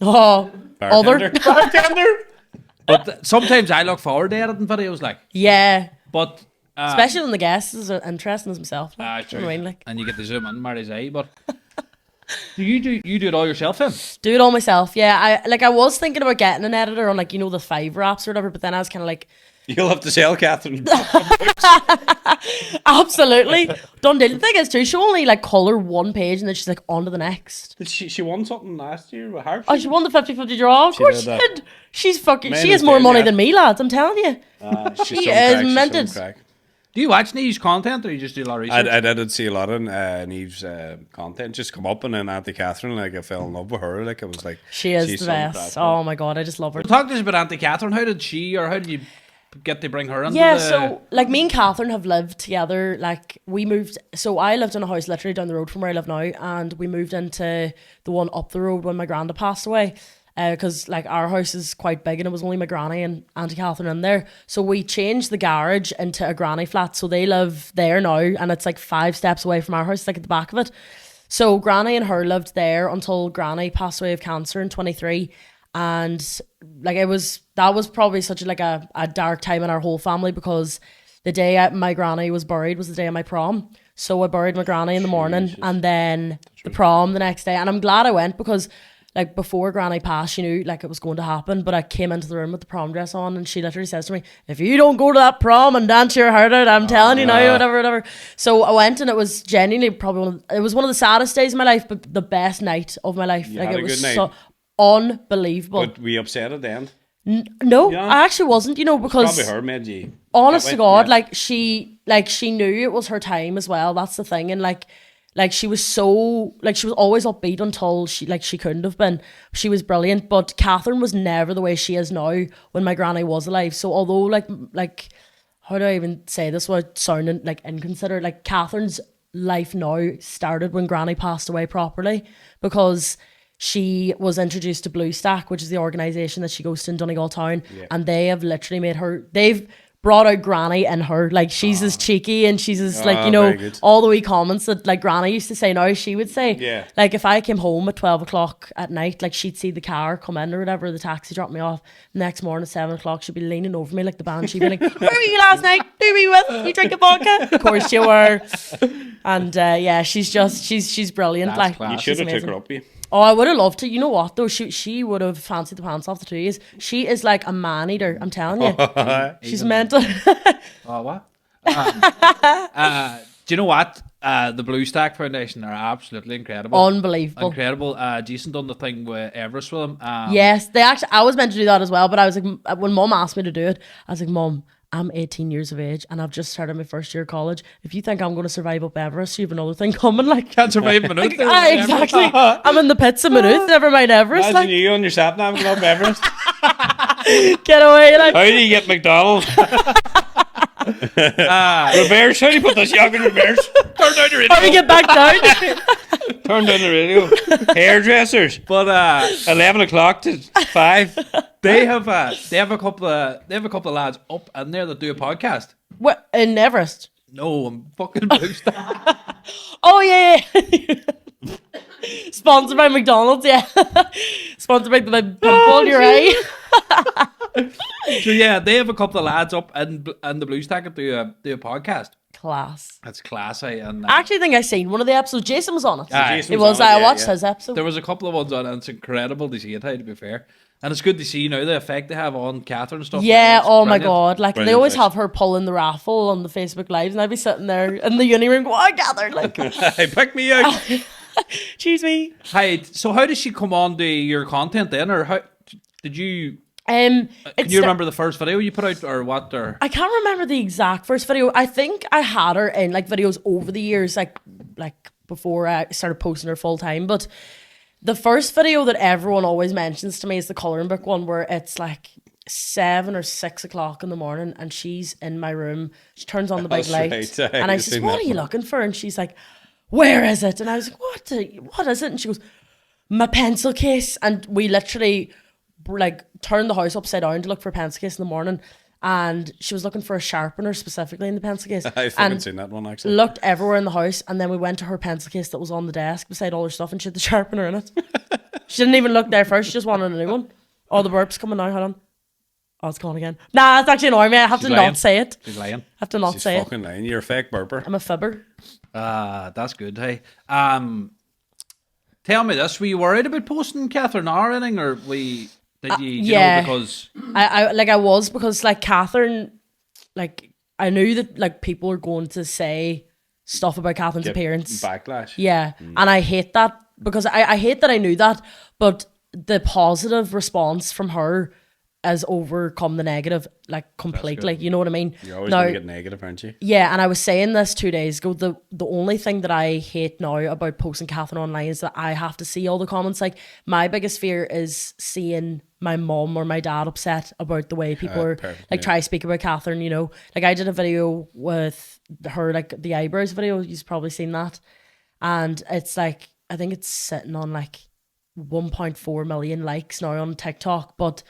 Oh, Bartender. other. Bartender. But sometimes I look forward to editing videos, like. Yeah. But Especially when the guests are interesting as himself. Like, true. you know what I mean? Like, And you get to zoom in Mary's eye, but do you do it all yourself then? do it all myself. Yeah. I was thinking about getting an editor on like, you know, the Fiverr apps or whatever, but then I was kind of like, You'll have to sell Catherine. absolutely. Done deal. The thing is too, she'll only like colour one page and then she's like on to the next. Did she won something last year with her? Oh, she won the 50-50 draw. Of course she did did. She's fucking, Man she has is more dead money yet. than me, lads. I'm telling you. She is minted. Do you watch Niamh's content, or you just do a lot of research? I did see a lot of Niamh's content just come up, and then Auntie Cathrine, like I fell in love with her. Like it was like She is she's the some best. crack. Oh my god, I just love her. Talk to us about Auntie Cathrine. How did you get to bring her into Yeah, the... so like me and Catherine have lived together. Like we moved, so I lived in a house literally down the road from where I live now, and we moved into the one up the road when my granda passed away. Because like our house is quite big and it was only my granny and Auntie Cathrine in there. So we changed the garage into a granny flat. So they live there now and it's like 5 steps away from our house, like at the back of it. So granny and her lived there until granny passed away of cancer in 23. And like that was probably such a dark time in our whole family, because the day my granny was buried was the day of my prom. So I buried my granny in the morning and then the prom the next day. And I'm glad I went, because like before granny passed, she knew like it was going to happen, but I came into the room with the prom dress on and she literally says to me, if you don't go to that prom and dance your heart out, I'm telling you now, whatever. So I went, and it was genuinely probably it was one of the saddest days of my life, but the best night of my life. Like had it a was good night. so unbelievable. But we upset at the end. No, Yeah. I actually wasn't, because Probably her made you. honest That to way, God, yeah. she knew it was her time as well. That's the thing. And like she was so, like she was always upbeat until she couldn't have been. She was brilliant, but Catherine was never the way she is now when my granny was alive. So although like how do I even say this without sounding like inconsiderate? Like Catherine's life now started when granny passed away properly, because she was introduced to Blue Stack, which is the organisation that she goes to in Donegal Town, and they have literally made her, they've brought out granny in her. Like she's as cheeky and she's as like, very good. all the wee comments that like granny used to say now she would say. Yeah. Like if I came home at 12 o'clock at night, like she'd see the car come in or whatever, the taxi dropped me off. Next morning at 7 o'clock, she'd be leaning over me like the band. She'd be like, where were you last night? Who were you with? You drinking vodka? Of course you were. And yeah, she's brilliant. That's like class. You she's should have took amazing. her up with you. Oh, I would have loved to. You know what though? She would have fancied the pants off the 2 years. She is like a man eater. I'm telling you, she's mental. Oh, what? Do you know what? The Blue Stack Foundation are absolutely incredible. Unbelievable. Incredible. Jason done the thing with Everest with them. Yes, they actually. I was meant to do that as well, but I was like, when Mum asked me to do it, I was like, Mum, I'm 18 years of age and I've just started my first year of college. If you think I'm going to survive up Everest, you have another thing coming. Like, Can't survive minutes. exactly. I'm in the pits of Maynooth, never mind Everest. Imagine Like, you on your sat nav going up Everest. get away. Like, How do you get McDonald's? Reverse. How do you put this young in reverse? Turn down the radio. how do we get back down? Turn down the radio. Hairdressers. But 11 o'clock to 5. they have a couple of lads up in there that do a podcast. What, in Everest? No, I'm fucking Blue Stack. Oh yeah. Sponsored by McDonald's, yeah. Sponsored by the pimple in your eye. So yeah, they have a couple of lads up in the Blue Stack that do a podcast. Class. That's classy. And I actually think I seen one of the episodes. Jason was on it. Jason It was was. on it, I yeah, watched yeah. his episode. there was a couple of ones on it, and it's incredible to see it, to be fair. And it's good to see, the effect they have on Catherine and stuff. Yeah, It's oh my brilliant. god. Like they Brilliant always fish. have her pulling the raffle on the Facebook Lives, and I'd be sitting there in the uni room going, I gathered, like, Hey, pick me out. choose me. Hi, so how did she come on to your content then? Or how did you... Can Can you remember the first video you put out, or what? Or I can't remember the exact first video. I think I had her in like videos over the years, like before I started posting her full time. But the first video that everyone always mentions to me is the colouring book one, where it's like 7 or 6 o'clock in the morning and she's in my room. She turns on the big That's light right, and I I've says, seen what that are you one. looking for? And she's like, where is it? And I was like, what is it? And she goes, my pencil case. And we literally like turned the house upside down to look for a pencil case in the morning, and she was looking for a sharpener specifically in the pencil case. I've fucking seen that one actually. Looked everywhere in the house, and then we went to her pencil case that was on the desk beside all her stuff, and she had the sharpener in it. She didn't even look there first, she just wanted a new one. Oh, the burp's coming now, hold on. Oh, it's gone again. Nah, it's actually annoying me. I have She's to lying. not say it. she's lying. I have to not She's say it. fucking lying. You're a fake burper. I'm a fibber. That's good. Hey, tell me this: were you worried about posting Catherine or anything, or did you? Yeah. Because I was, because like Catherine, like I knew that like people were going to say stuff about Catherine's Get appearance. Backlash. Yeah, and I hate that, because I hate that I knew that, but the positive response from her has overcome the negative like completely. You know what I mean? You're always Now, going to get negative, aren't you? yeah, and I was saying this 2 days ago. The only thing that I hate now about posting Catherine online is that I have to see all the comments. Like, my biggest fear is seeing my mom or my dad upset about the way people are try to speak about Catherine, you know. Like, I did a video with her, like the eyebrows video, you've probably seen that. And it's like, I think it's sitting on like 1.4 million likes now on TikTok, but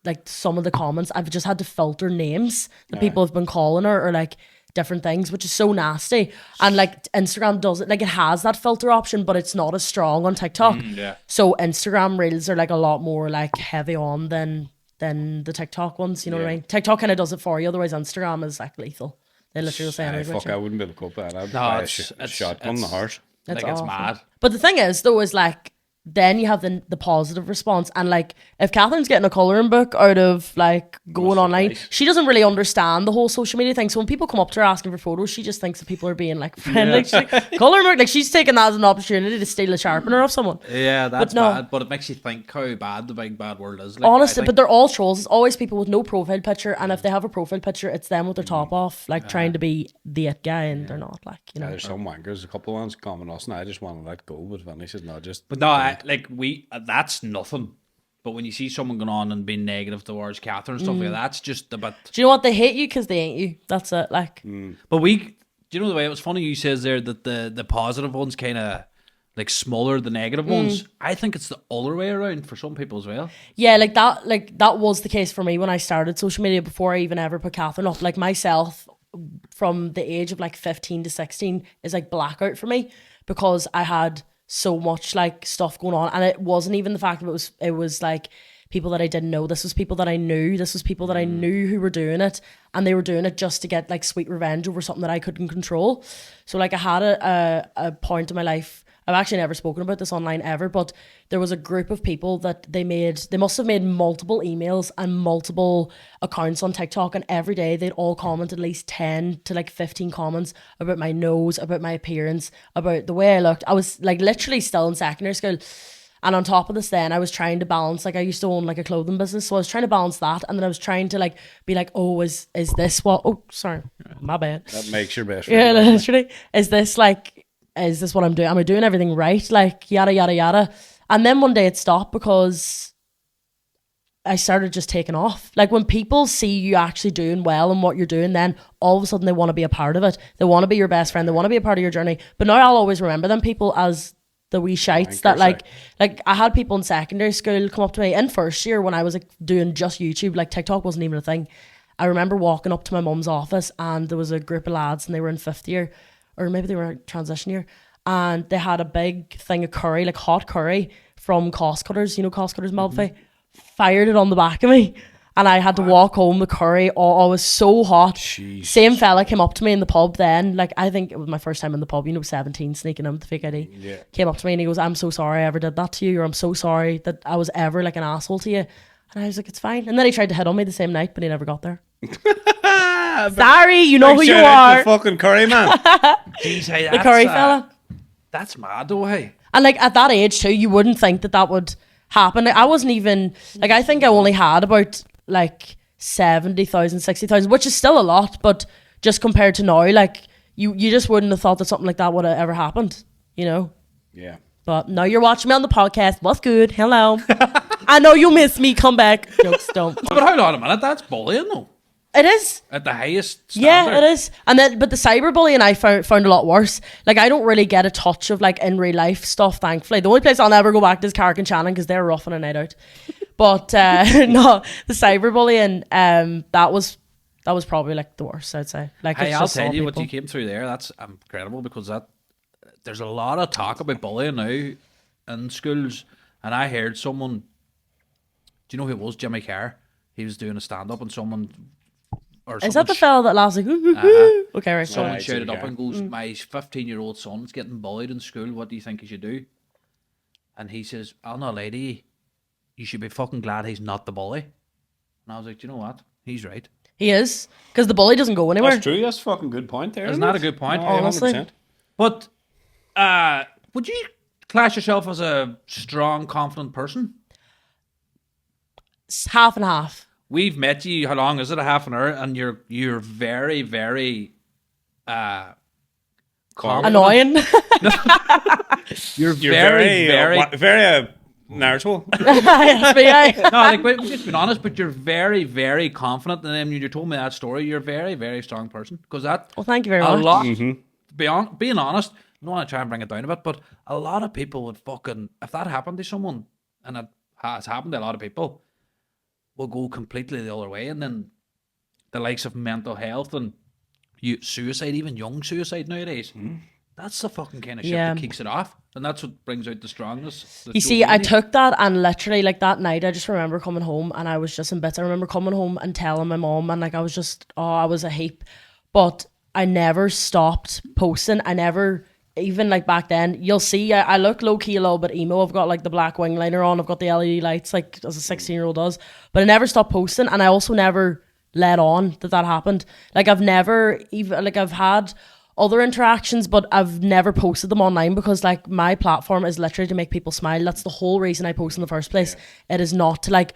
like some of the comments, I've just had to filter names that people have been calling her or like different things, which is so nasty. And like Instagram does it, like it has that filter option, but it's not as strong on TikTok. So Instagram reels are like a lot more like heavy on than the TikTok ones, you know what I mean? TikTok kind of does it for you, otherwise Instagram is like lethal. They literally will say anything. Fuck, I wouldn't be able to cope with that. I'd buy a shotgun in the heart. Like, it's mad. But the thing is, though, is like, then you have the positive response. And like, if Catherine's getting a colouring book out of like going online, she doesn't really understand the whole social media thing. So when people come up to her asking for photos, she just thinks that people are being like friendly. She's like, colouring book, like she's taking that as an opportunity to steal a sharpener off someone. Yeah, that's bad. But it makes you think how bad the big bad world is. Like, honestly, but they're all trolls. It's always people with no profile picture, and if they have a profile picture, it's them with their top off, like trying to be the it guy, and they're not. Like, you know, There's some wankers, a couple of ones comment us, and I just want to let go. But Vinny says no, just. But no, that's nothing. But when you see someone going on and being negative towards Catherine and stuff like that, that's just a bit. Do you know what? They hate you because they ain't you. That's it. Like, but do you know the way it was funny? You says there that the positive ones kind of like smaller the negative ones. I think it's the other way around for some people as well. Yeah, like that was the case for me when I started social media before I even ever put Catherine up. Like myself, from the age of like 15 to 16 is like blackout for me because I had so much like stuff going on, and it wasn't even the fact that it was like people that I didn't know. This was people that I knew. This was people that I knew who were doing it, and they were doing it just to get like sweet revenge over something that I couldn't control. So like I had a point in my life. I've actually never spoken about this online ever, but there was a group of people that they must have made multiple emails and multiple accounts on TikTok, and every day they'd all comment at least 10 to like 15 comments about my nose, about my appearance, about the way I looked. I was like literally still in secondary school. And on top of this, then I was trying to balance, like I used to own like a clothing business. So I was trying to balance that. And then I was trying to like be like, oh, is this what, oh, sorry, my bad. That makes your best friend. Yeah, literally. Is this what I'm doing? Am I doing everything right? Like, yada, yada, yada. And then one day it stopped because I started just taking off. Like, when people see you actually doing well and what you're doing, then all of a sudden they want to be a part of it. They want to be your best friend. They want to be a part of your journey. But now I'll always remember them people as the wee shites that like I had people in secondary school come up to me in first year when I was like doing just YouTube. Like, TikTok wasn't even a thing. I remember walking up to my mum's office and there was a group of lads and they were in fifth year, or maybe they were in transition year, and they had a big thing of curry, like hot curry from Cost Cutters, you know, Cost Cutters Malbay, fired it on the back of me, and I had to walk home the curry. Oh, it was so hot. Jesus. Same fella came up to me in the pub then, like I think it was my first time in the pub, you know, 17, sneaking in with the fake ID. Yeah. Came up to me and he goes, I'm so sorry I ever did that to you, or I'm so sorry that I was ever like an asshole to you. And I was like, it's fine. And then he tried to hit on me the same night, but he never got there. Sorry, you know who you are. The fucking curry man. Jeez, hey, The curry fella. That's mad though, hey. And like at that age too, you wouldn't think that would happen. Like, I wasn't even, like I think I only had about like 70,000, 60,000, which is still a lot, but just compared to now, like you just wouldn't have thought that something like that would have ever happened, you know? Yeah. But now you're watching me on the podcast. What's good? Hello. I know you miss me. Come back. Jokes don't. But hold on a minute, that's bullying though. It is. At the highest standard. Yeah, it is. And then, but the cyberbullying I found a lot worse. Like, I don't really get a touch of like in real life stuff, thankfully. The only place I'll never go back to is Carrick and Shannon because they're rough on a night out. But no, the cyberbullying, that was probably like the worst, I'd say. Like, hey, it's I'll just tell all you what people. you came through there. That's incredible because there's a lot of talk about bullying now in schools. And I heard someone, do you know who it was? Jimmy Carr. He was doing a stand up and someone. Is that the fella that laughs like, okay, right. Someone Right, shouted Jimmy up Carr. and goes, my 15-year-old son's getting bullied in school. What do you think he should do? And he says, I'll not lie to you. You should be fucking glad he's not the bully. And I was like, do you know what? He's right. He is. Because the bully doesn't go anywhere. That's true. That's a fucking good point there. Isn't that a good point? No, Honestly. 100%. But would you class yourself as a strong, confident person? It's half and half. we've met you. How long is it? A half an hour, and you're very, very Annoying. You're You're very narrative. Yes, me, aye. no, like we've just been honest, but you're very, very confident. And then when you told me that story, you're a very, very strong person. Because that Well, thank you very a much. lot. Being honest, I don't want to try and bring it down a bit, but a lot of people would fucking, if that happened to someone, and it has happened to a lot of people, will go completely the other way, and then the likes of mental health and suicide, even young suicide nowadays. That's the fucking kind of shit that kicks it off, and that's what brings out the strongness. You see, I took that, and literally, like, that night, I just remember coming home, and I was just in bits. I remember coming home and telling my mom, and like, I was just, I was a heap. But I never stopped posting. I never, even like back then, you'll see, I look low-key a little bit emo. I've got like the black wing liner on. I've got the LED lights, like as a 16-year-old does. But I never stopped posting, and I also never let on that happened. Like, I've never even, like, I've had other interactions, but I've never posted them online because, like, my platform is literally to make people smile. That's the whole reason I post in the first place. It is not to, like,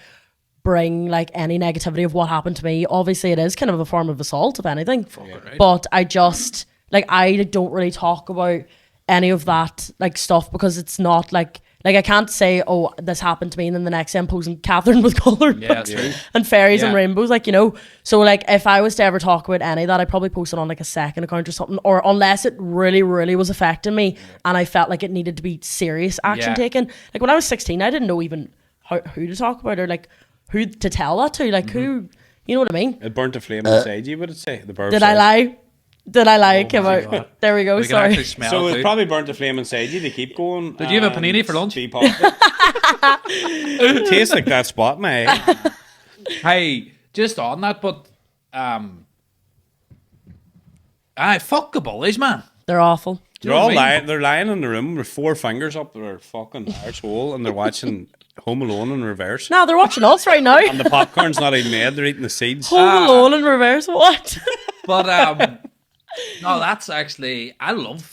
bring, like, any negativity of what happened to me. Obviously, it is kind of a form of assault, if anything. Right. But I just, like, I don't really talk about any of that, like, stuff because it's not, like, I can't say, oh, this happened to me, and then the next day I'm posting Cathrine with coloured and fairies and rainbows, like, you know. So, like, if I was to ever talk about any of that, I'd probably post it on, like, a second account or something, or unless it really, really was affecting me and I felt like it needed to be serious action taken. Like, when I was 16, I didn't know even who to talk about or, like, who to tell that to, like, who, you know what I mean? It burnt a flame inside you, would it say? The bird Did I lie? Did I lie? It came my out. God. There we go, We can sorry. actually smell So it it too. probably burnt a flame inside you to keep going. Did you have a panini for lunch? Be positive. It tastes like that spot, mate. Hey, just on that, but fuck the bullies, man. They're awful. Do you They're know all what I mean? lying. They're lying in the room with 4 fingers up their fucking arsehole, and they're watching Home Alone in reverse. No, they're watching us right now. And the popcorn's not even made. They're eating the seeds. Home Alone in reverse, what? But no, that's actually I don't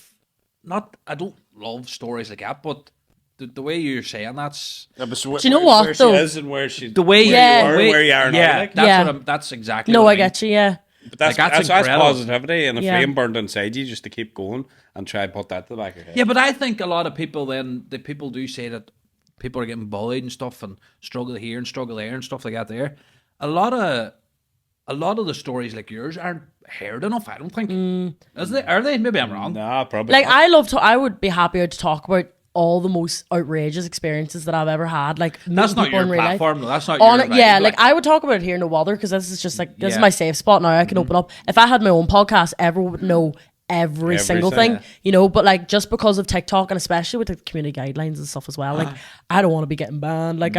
love stories like that, but the way you're saying that's Yeah, but Do you know what, where though? she is and where she the way Yeah. you are, where you are now, yeah, like. that's Yeah. what that's exactly. No, what I mean. get you, yeah. But that's Like, that's incredible. positivity, and a Yeah. flame burned inside you just to keep going and try and put that to the back of your head. Yeah, but I think a lot of people the people do say that people are getting bullied and stuff and struggle here and struggle there and stuff like that there. A lot of the stories like yours aren't heard enough, I don't think. Are they? Maybe I'm wrong. Nah, probably. Like, not. I would be happier to talk about all the most outrageous experiences that I've ever had. Like, That's meeting not people your in real life. platform, though. That's not On your it, yeah, vibe, like, I would talk about it here, no bother, because this is just like, this is Yeah. my safe spot now. I can open up. If I had my own podcast, everyone would know every single thing, Everything. you know. But, like, just because of TikTok, and especially with the community guidelines and stuff as well, like, I don't want to be getting banned. Like,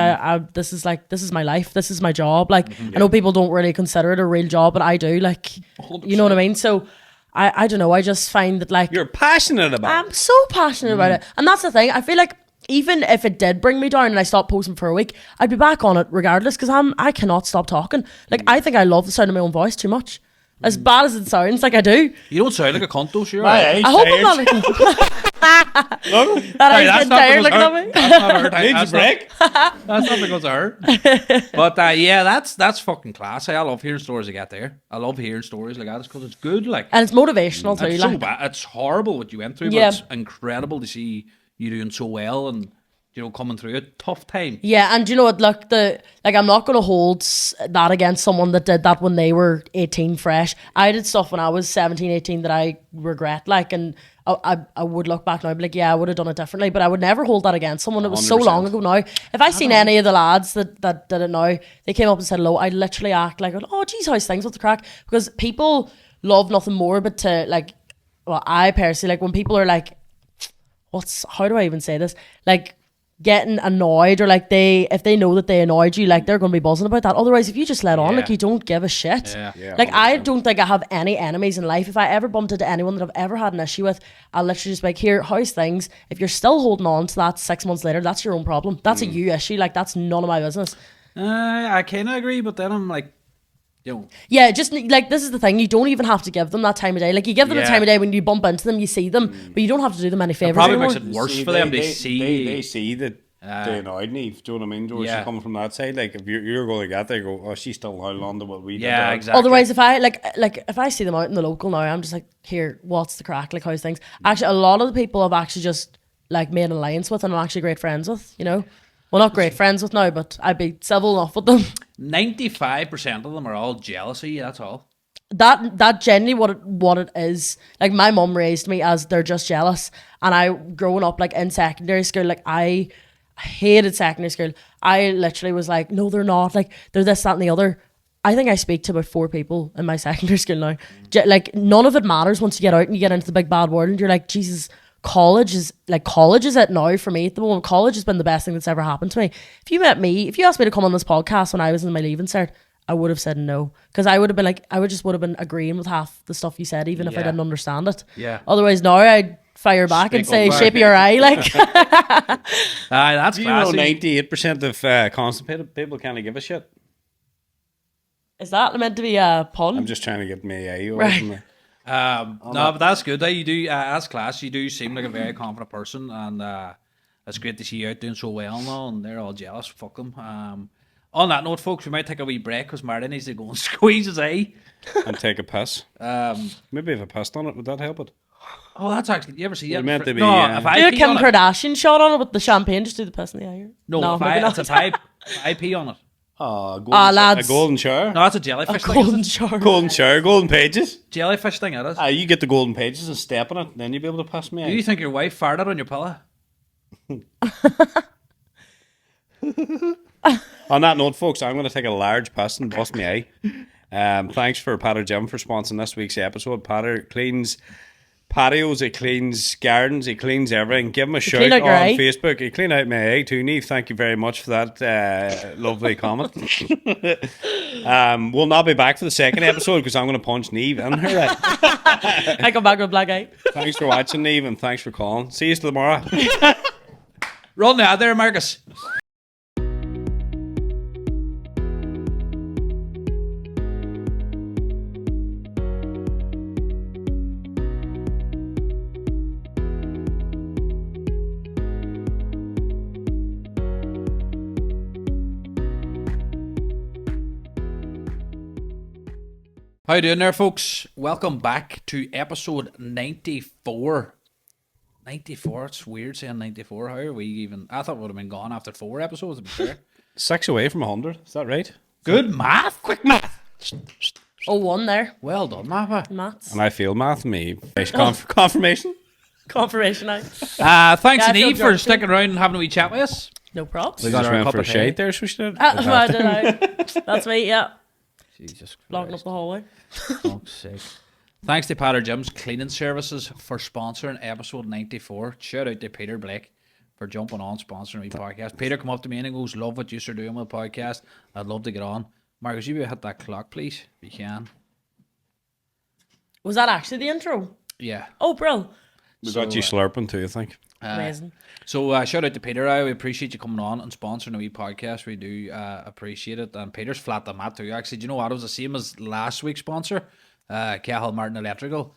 this is my life, this is my job. Like, I know people don't really consider it a real job, but I do. Like, you know what I mean? So I don't know, I just find that, like, You're passionate about I'm it. so passionate about it. And that's the thing. I feel like even if it did bring me down and I stopped posting for a week, I'd be back on it regardless because I cannot stop talking. Like, I think I love the sound of my own voice too much. As bad as it sounds, like, I do. You don't sound like a cunt, though, sure. Aye, I hope I'm not like Look, that. Sorry, I'm tired looking at me. That's not her. needs a break. That's not because of her. But yeah, that's fucking class. I love hearing stories like that there. I love hearing stories like that because it's good. Like, And it's motivational too. it's so Like, bad. It's horrible what you went through, Yeah. but it's incredible to see you doing so well and, you know, coming through a tough time. yeah, and you know what? Look, I'm not going to hold that against someone that did that when they were 18 fresh. I did stuff when I was 17, 18 that I regret, like, and I would look back now and be like, yeah, I would have done it differently, but I would never hold that against someone. It was so 100%. long ago now. If I seen any of the lads that did it now, they came up and said hello, I'd literally act like, oh, geez, how's things with the crack? Because people love nothing more but to, like, well, I personally, like, when people are like, how do I even say this? Like, getting annoyed, or like, if they know that they annoyed you, like, they're going to be buzzing about that. Otherwise, if you just let on, like, Yeah. you don't give a shit. Yeah. Like, I don't think I have any enemies in life. If I ever bumped into anyone that I've ever had an issue with, I'll literally just be like, here, how's things? If you're still holding on to that 6 months later, that's your own problem. That's a you issue. Like, that's none of my business. I kind of agree, but then I'm like, you know, Yeah, just like, this is the thing. You don't even have to give them that time of day. Like, you give them the Yeah. time of day when you bump into them, you see them, but you don't have to do them any favors probably anymore. makes it worse for them. They see They see that They annoyed Niamh. Do you know what I mean? George, Yeah. coming from that side, like if you're going to get there, go, oh, she's still held on to what we did. Yeah, there. exactly. Otherwise, if I like if I see them out in the local now, I'm just like, here, what's the crack? Like, how's things? Actually, a lot of the people I've actually just like made an alliance with, and I'm actually great friends with. You know, well, not great friends with now, but I'd be civil enough with them. 95% of them are all jealous of you. That's all. That generally what it is. Like, my mum raised me as they're just jealous, and I growing up like in secondary school, like I hated secondary school. I literally was like, no, they're not. Like, they're this, that, and the other. I think I speak to about 4 people in my secondary school now. Like, none of it matters once you get out and you get into the big bad world. And you're like, Jesus, college is it now for me at the moment. College has been the best thing that's ever happened to me. If you asked me to come on this podcast when I was in my leaving cert, I would have said no, because I would have been like, would have been agreeing with half the stuff you said, even if I Yeah. didn't understand it. Yeah. Otherwise, now I'd fire back and Speak up say, back. shape your eye, like. That's Do you know classy. 98% of constipated people can't give a shit? Is that meant to be a pun? I'm just trying to get my eye away Right. from it. No, but that's good. You do, as class, you do seem like a very confident person, and it's great to see you out doing so well now, and they're all jealous. Fuck them. On that note, folks, we might take a wee break because Marty needs to go and squeeze his eye. And take a piss. Maybe if I pissed on it, would that help it? Oh, that's actually. You ever see They're it? meant to be, No, yeah. if do I a pee Kim on it. Kardashian shot on it with the champagne, just do the piss in the eye. No, if maybe not. if I pee on it. Lads. A golden shower. No, that's a jellyfish thing. Golden Isn't it? shower. Golden shower, golden pages. Jellyfish thing, it is. You get the golden pages and step on it, then you'll be able to pass me Do you out. think your wife farted on your pillow? On that note, folks, I'm going to take a large piss and bust my eye. Thanks for Patter Gym for sponsoring this week's episode. Patter cleans patios, he cleans gardens, he cleans everything. Give him a shout clean on out your eye. Facebook. He cleaned out my eye too, Niamh. Thank you very much for that lovely comment. We'll not be back for the second episode because I'm going to punch Niamh in her eye. I come back with a black eye. Thanks for watching, Niamh, and thanks for calling. See you tomorrow. Run out there, Marcus. How you doing there, folks? Welcome back to episode 94. 94, it's weird saying 94. How are we even? I thought we would have been gone after 4 episodes, to be fair. 6 away from 100. Is that right? Good math, quick math. Oh, one there. Well done, Mappa. Maths. And I failed math. Me confirmation. Confirmation eye. Thanks, Yeah, I feel Niamh, for drunk sticking around and having a wee chat with us. No props. We got Just her a went cup for a of tea. shade there, so she did. I don't know. That's me, yeah. Jesus Blocking up the hallway. fuck's sake. Thanks to Patter Gym's cleaning services for sponsoring episode 94. Shout out to Peter Blake for jumping on sponsoring the podcast. Peter come up to me and he goes, love what you're doing with the podcast. I'd love to get on. Marcus, you better hit that clock, please, if you can. Was that actually the intro? Yeah. Oh, brill. We got you slurping too, I think. Amazing. So shout out to Peter. We appreciate you coming on and sponsoring a wee podcast. We do appreciate it. And Peter's flat the mat too. Actually, do you know what? It was the same as last week's sponsor, Cahill Martin Electrical.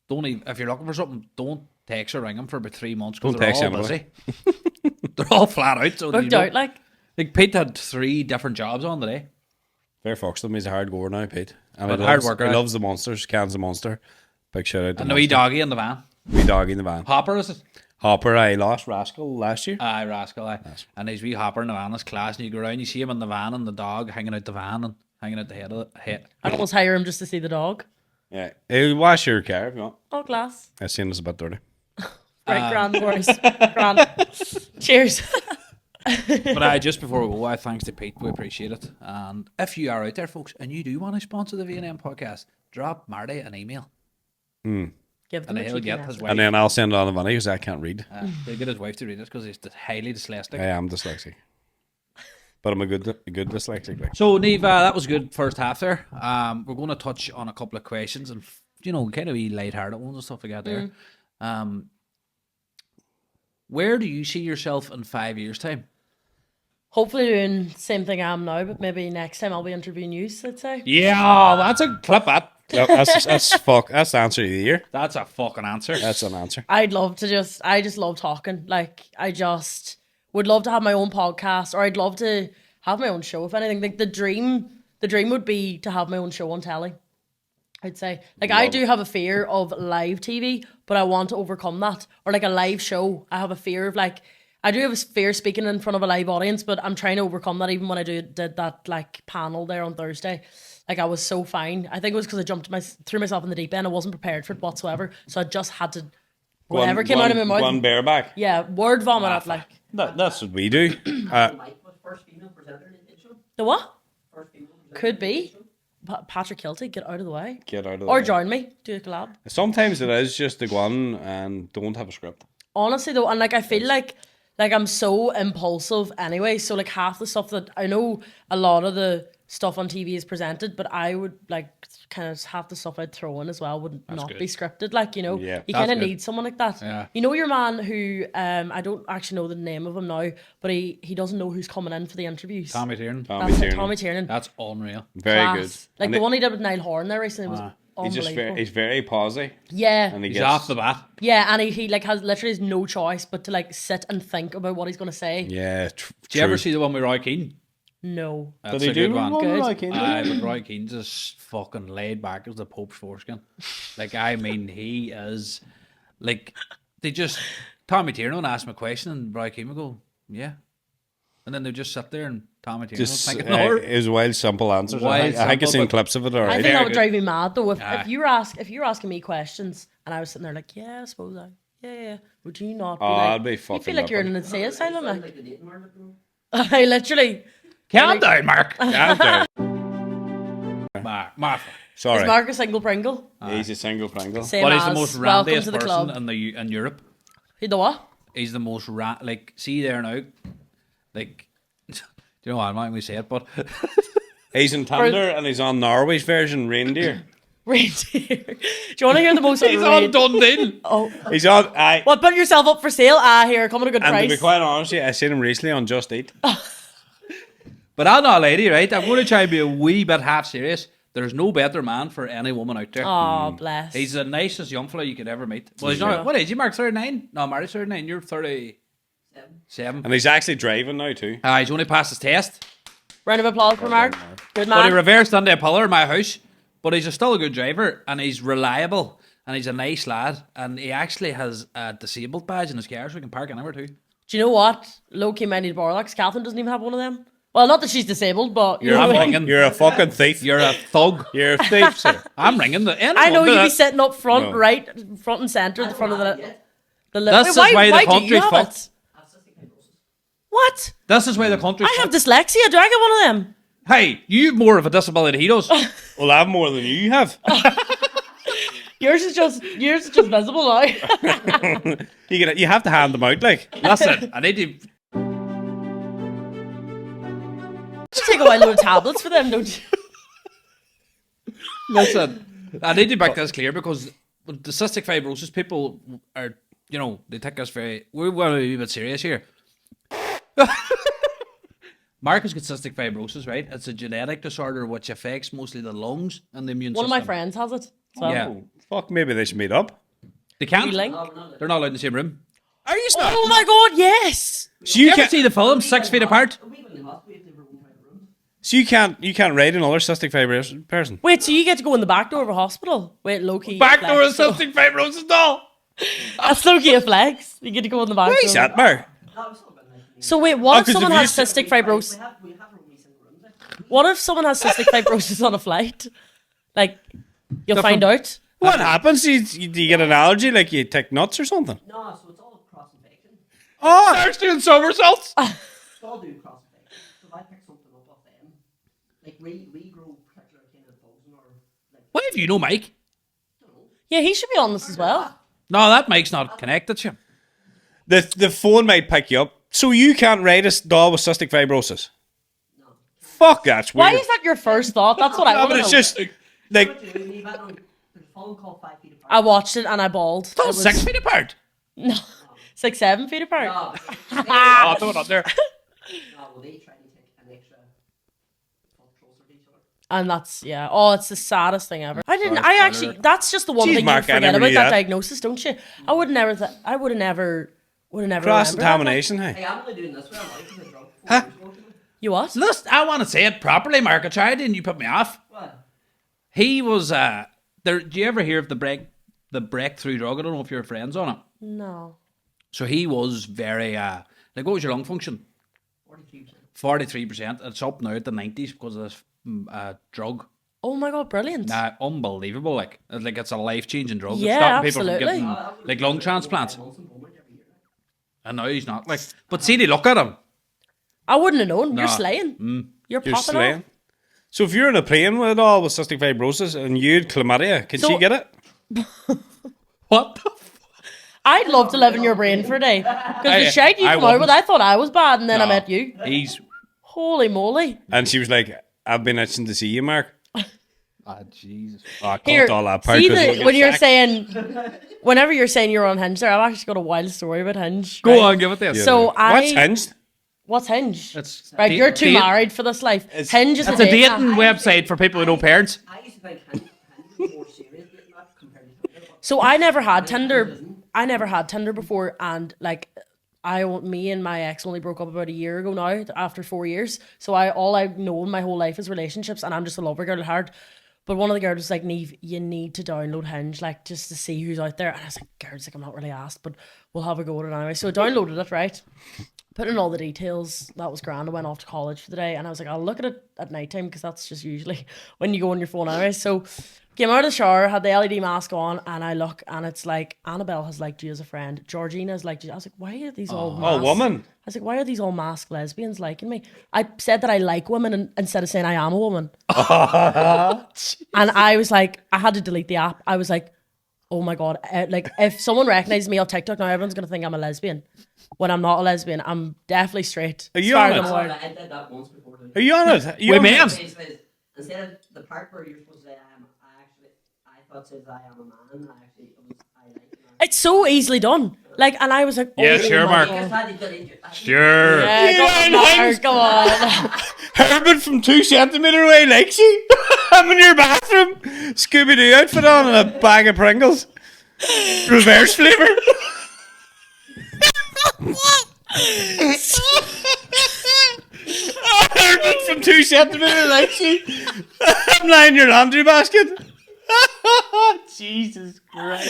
Don't even, if you're looking for something, don't text or ring them for about 3 months because Don't they're text all anybody. busy. They're all flat out. So Booked out, like. Pete had 3 different jobs on today. Fair fucks to him. He's a hard goer now, Pete. And But he hard loves, worker, he eh? loves the monsters. Can's the monster. Big shout out to And the wee Monster. doggy in the van. Wee doggy in the van. Hopper, is it? Hopper, I lost Rascal last year. Aye, Rascal, aye. And he's wee Hopper in the van, his class, and you go around, you see him in the van and the dog hanging out the van and hanging out the head of the head. I'd almost hire him just to see the dog. Yeah. He'll wash your car if you want. Oh, glass. I seen it's a bit dirty. Right, grand, boys. Grand. Cheers. But just before we go, thanks to Pete, we appreciate it. And if you are out there, folks, and you do want to sponsor the V&M podcast, drop Marty an email, Give them and a he'll cheeky get message. his wife. And then I'll send it on the money because I can't read. He'll get his wife to read it because he's highly dyslexic. I am dyslexic. But I'm a good dyslexic. Like. So, Niamh, that was a good first half there. We're going to touch on a couple of questions and, kind of be lighthearted ones and stuff like that there. Where do you see yourself in 5 years' time? Hopefully doing the same thing I am now, but maybe next time I'll be interviewing you, I'd say. Yeah, that's a clip that. Yep, that's the answer of the year. That's a fucking answer. That's an answer. I just love talking. Like, would love to have my own podcast, or I'd love to have my own show. If anything, like the dream would be to have my own show on telly. I'd say, like, I do have a fear of live TV, but I want to overcome that. Or like a live show, I have a fear of like, I do have a fear speaking in front of a live audience, but I'm trying to overcome that. Even when I did that like panel there on Thursday, like I was so fine. I think it was because I threw myself in the deep end. I wasn't prepared for it whatsoever, so I just had to whatever came out of my mouth. One bareback. Yeah, word vomit at like. That's what we do. The what? Could be. Patrick Kilty, get out of the way. Get out of the Or way. join me, do a collab. Sometimes it is just to go on and don't have a script. Honestly though, and like I feel like I'm so impulsive anyway, so like half the stuff that I know, a lot of the stuff on TV is presented, but I would like kind of half the stuff I'd throw in as well would not good. be scripted, like, you know. Yeah. You That's kind of good. need someone like that. Yeah. You know your man who I don't actually know the name of him now, but he doesn't know who's coming in for the interviews. Tommy Tiernan. That's it, Tiernan. Tommy Tiernan. That's unreal. Very Class. good. Like And the one he did with Niall Horan there recently was unbelievable. he's very posy. Yeah. And he He's gets off the bat. Yeah, and he like has literally no choice but to like sit and think about what he's gonna say. Yeah. Did you ever see the one with Roy Keane? No. That's Did a he do good one. one? Good. Like, But Roy Keane's just fucking laid back as the Pope's foreskin. Like, I mean, he is like Tommy Tiernan asked him a question and Roy Keane would go, yeah. And then they just sit there and Tommy Tiernan would just think another. his wild simple answers. Wild I think I've simple, seen but- clips of it I already. think that would good. drive me mad though. If Aye. you were asking me questions and I was sitting there like, yeah, I suppose yeah. Would you not be Oh, like, I'd be you fucking feel like you're in livid. an insane asylum? Like, I literally. Calm down, Mark. Calm down. Martha. Sorry. Is Mark a single Pringle? He's a single Pringle. Same But he's the as most welcome randiest to the person club. in Europe. He the what? He's the most like, see there now, like, do you know what, I'm not going to say it, but He's in Tinder and he's on Norway's version, Reindeer. Reindeer. Do you want to hear the most he's on Dundee. Oh, He's on. what? Put yourself up for sale? Here, come at a good And to be price. quite honest, I seen him recently on Just Eat. But I'm not a lady, right? I'm going to try and be a wee bit half serious. There's no better man for any woman out there. Oh, bless. He's the nicest young fella you could ever meet. Well, he's not. What age? You Mark 39? No, Mary's 39. You're 37. And he's actually driving now too. He's only passed his test. Round of applause for Mark. Good But he man. reversed into a pillar in my house. But he's still a good driver and he's reliable and he's a nice lad. And he actually has a disabled badge in his car so he can park anywhere too. Do you know what? Low key might need to borrow that 'cause Catherine doesn't even have one of them. Well, not that she's disabled, but you You're know what I mean? ringing. You're a fucking thief. You're a thug. You're a thief, sir. I'm ringing the end. I know you'd be sitting up front, No. right, front and centre, at the front of the This is why the country's have fucked. it? What? This is why the country's I have fucked. dyslexia. Do I get one of them? Hey, you've more of a disability than he does. Well, I have more than you have. Yours is just visible now. You have to hand them out, like. Listen, I need to. You take a while load of tablets for them, don't you? Listen, I need to make this clear because with the cystic fibrosis, people are, you know, they take us very. We want to be a bit serious here. Mark has got cystic fibrosis, right? It's a genetic disorder which affects mostly the lungs and the immune One of system. my friends has it. So. Yeah. Oh, fuck, maybe they should meet up. They can't. We link. They're not allowed in the same room. Are you not? Oh my god, yes! So You you ever can't. see the film 6 Feet Apart? So you can't rate another cystic fibrosis person. Wait, so you get to go in the back door of a hospital? Wait, low-key Back door of flex. cystic fibrosis, no. That's low-key a flex. You get to go in the back Where's door. that, Mar? So wait, what if 'cause someone if you has cystic fibrosis? What if someone has cystic fibrosis on a flight? Like, you'll find out. What happens? Do you get an allergy, like you take nuts or something? No, so it's all cross infection. Oh, Starts doing somersaults. It's all doing cross infection. So if I pick something up off them, like we grow particular kind of bugs or like What if you know Mike? Yeah, he should be on this as well. No, that Mike's not connected to him. the phone might pick you up. So you can't rate a doll with cystic fibrosis? No. Fuck, that's weird. Why is that your first thought? That's what I No, want but to it's know. just like there's a phone call 5 feet apart. I watched it and I bawled. It That's was 6 feet apart. it's like 7 feet apart. No, Oh, throw it up there. well, they try to take an extra foot closer to each other. And that's, yeah. Oh, it's the saddest thing ever. That's just the one Jeez, thing Mark, you I forget never about knew that that. diagnosis, don't you? I would have never Would have never remembered that, like. Cross-contamination, hey. Hey, I'm only doing this way. I'm like, because I drunk 4 years ago. You what? Listen, I want to say it properly, Mark. I tried and you put me off. What? He was there. Do you ever hear of the breakthrough drug? I don't know if you're friends on it. No. So he was very like, what was your lung function? 43%. 43%. It's up now at the 90s because of this drug. Oh my God, brilliant. Nah, unbelievable. Like it's a life-changing drug. Yeah, it's stopping people absolutely. from getting like lung transplants. Once in Beaumont every year. And now he's not. Like, but see, they look at him. I wouldn't have known. You're Nah. slaying. You're You're popping slaying. off. So if you're in a plane with cystic fibrosis and you had chlamydia, can So- she get it? What the I'd love to live in your brain for a day. Because the shite you I come out with, wouldn't. I thought I was bad, and then I No. met you. He's... Holy moly. And she was like, I've been itching to see you, Mark. Ah, Jesus. Oh, I Here, cut all that part see 'cause we'll get when you're sacked. saying, whenever you're saying you're on Hinge there, I've actually got a wild story about Hinge. Go right? on, give it this. So What's I... hinged? What's Hinge? It's Right, you're too date- married for this life. Hinge is It's a dating app. website for people with no parents. I used to think Hinge was more serious than that compared to Tinder. but So I never had Tinder. isn't. I never had Tinder before, and like, me and my ex only broke up about a year ago now. After 4 years, so all I know in my whole life is relationships, and I'm just a lover girl at heart. But one of the girls was like, Niamh, you need to download Hinge, like, just to see who's out there. And I was like, girls, like, I'm not really asked, but we'll have a go at it anyway. So I downloaded it, right? Put in all the details. That was grand. I went off to college for the day, and I was like, I'll look at it at night time because that's just usually when you go on your phone anyway. So came out of the shower, had the LED mask on, and I look, and it's like, Annabelle has liked you as a friend. Georgina has liked you. I was like, why are these all Oh, masked? woman. I was like, why are these all masked lesbians liking me? I said that I like women instead of saying I am a woman. And I was like, I had to delete the app. I was like, oh my God. Like, if someone recognizes me on TikTok now, everyone's going to think I'm a lesbian. When I'm not a lesbian, I'm definitely straight. Are you As far on as I'm it? aware. I did that once before. Are you on it? Are you Wait, on ma'am. it? Instead of the part where you're supposed to say I thought it says I am a man. I like it. It's so easily done. Like, and I was like, oh Yeah, sure, my Mark. God. Sure. Yeah, go on, Mark, go on. Herbert from 2 centimetre away likes you. I'm in your bathroom. Scooby-Doo outfit on and a bag of Pringles. Reverse flavour. Herbert from 2 centimetre likes you. I'm lying in your laundry basket. Jesus Christ.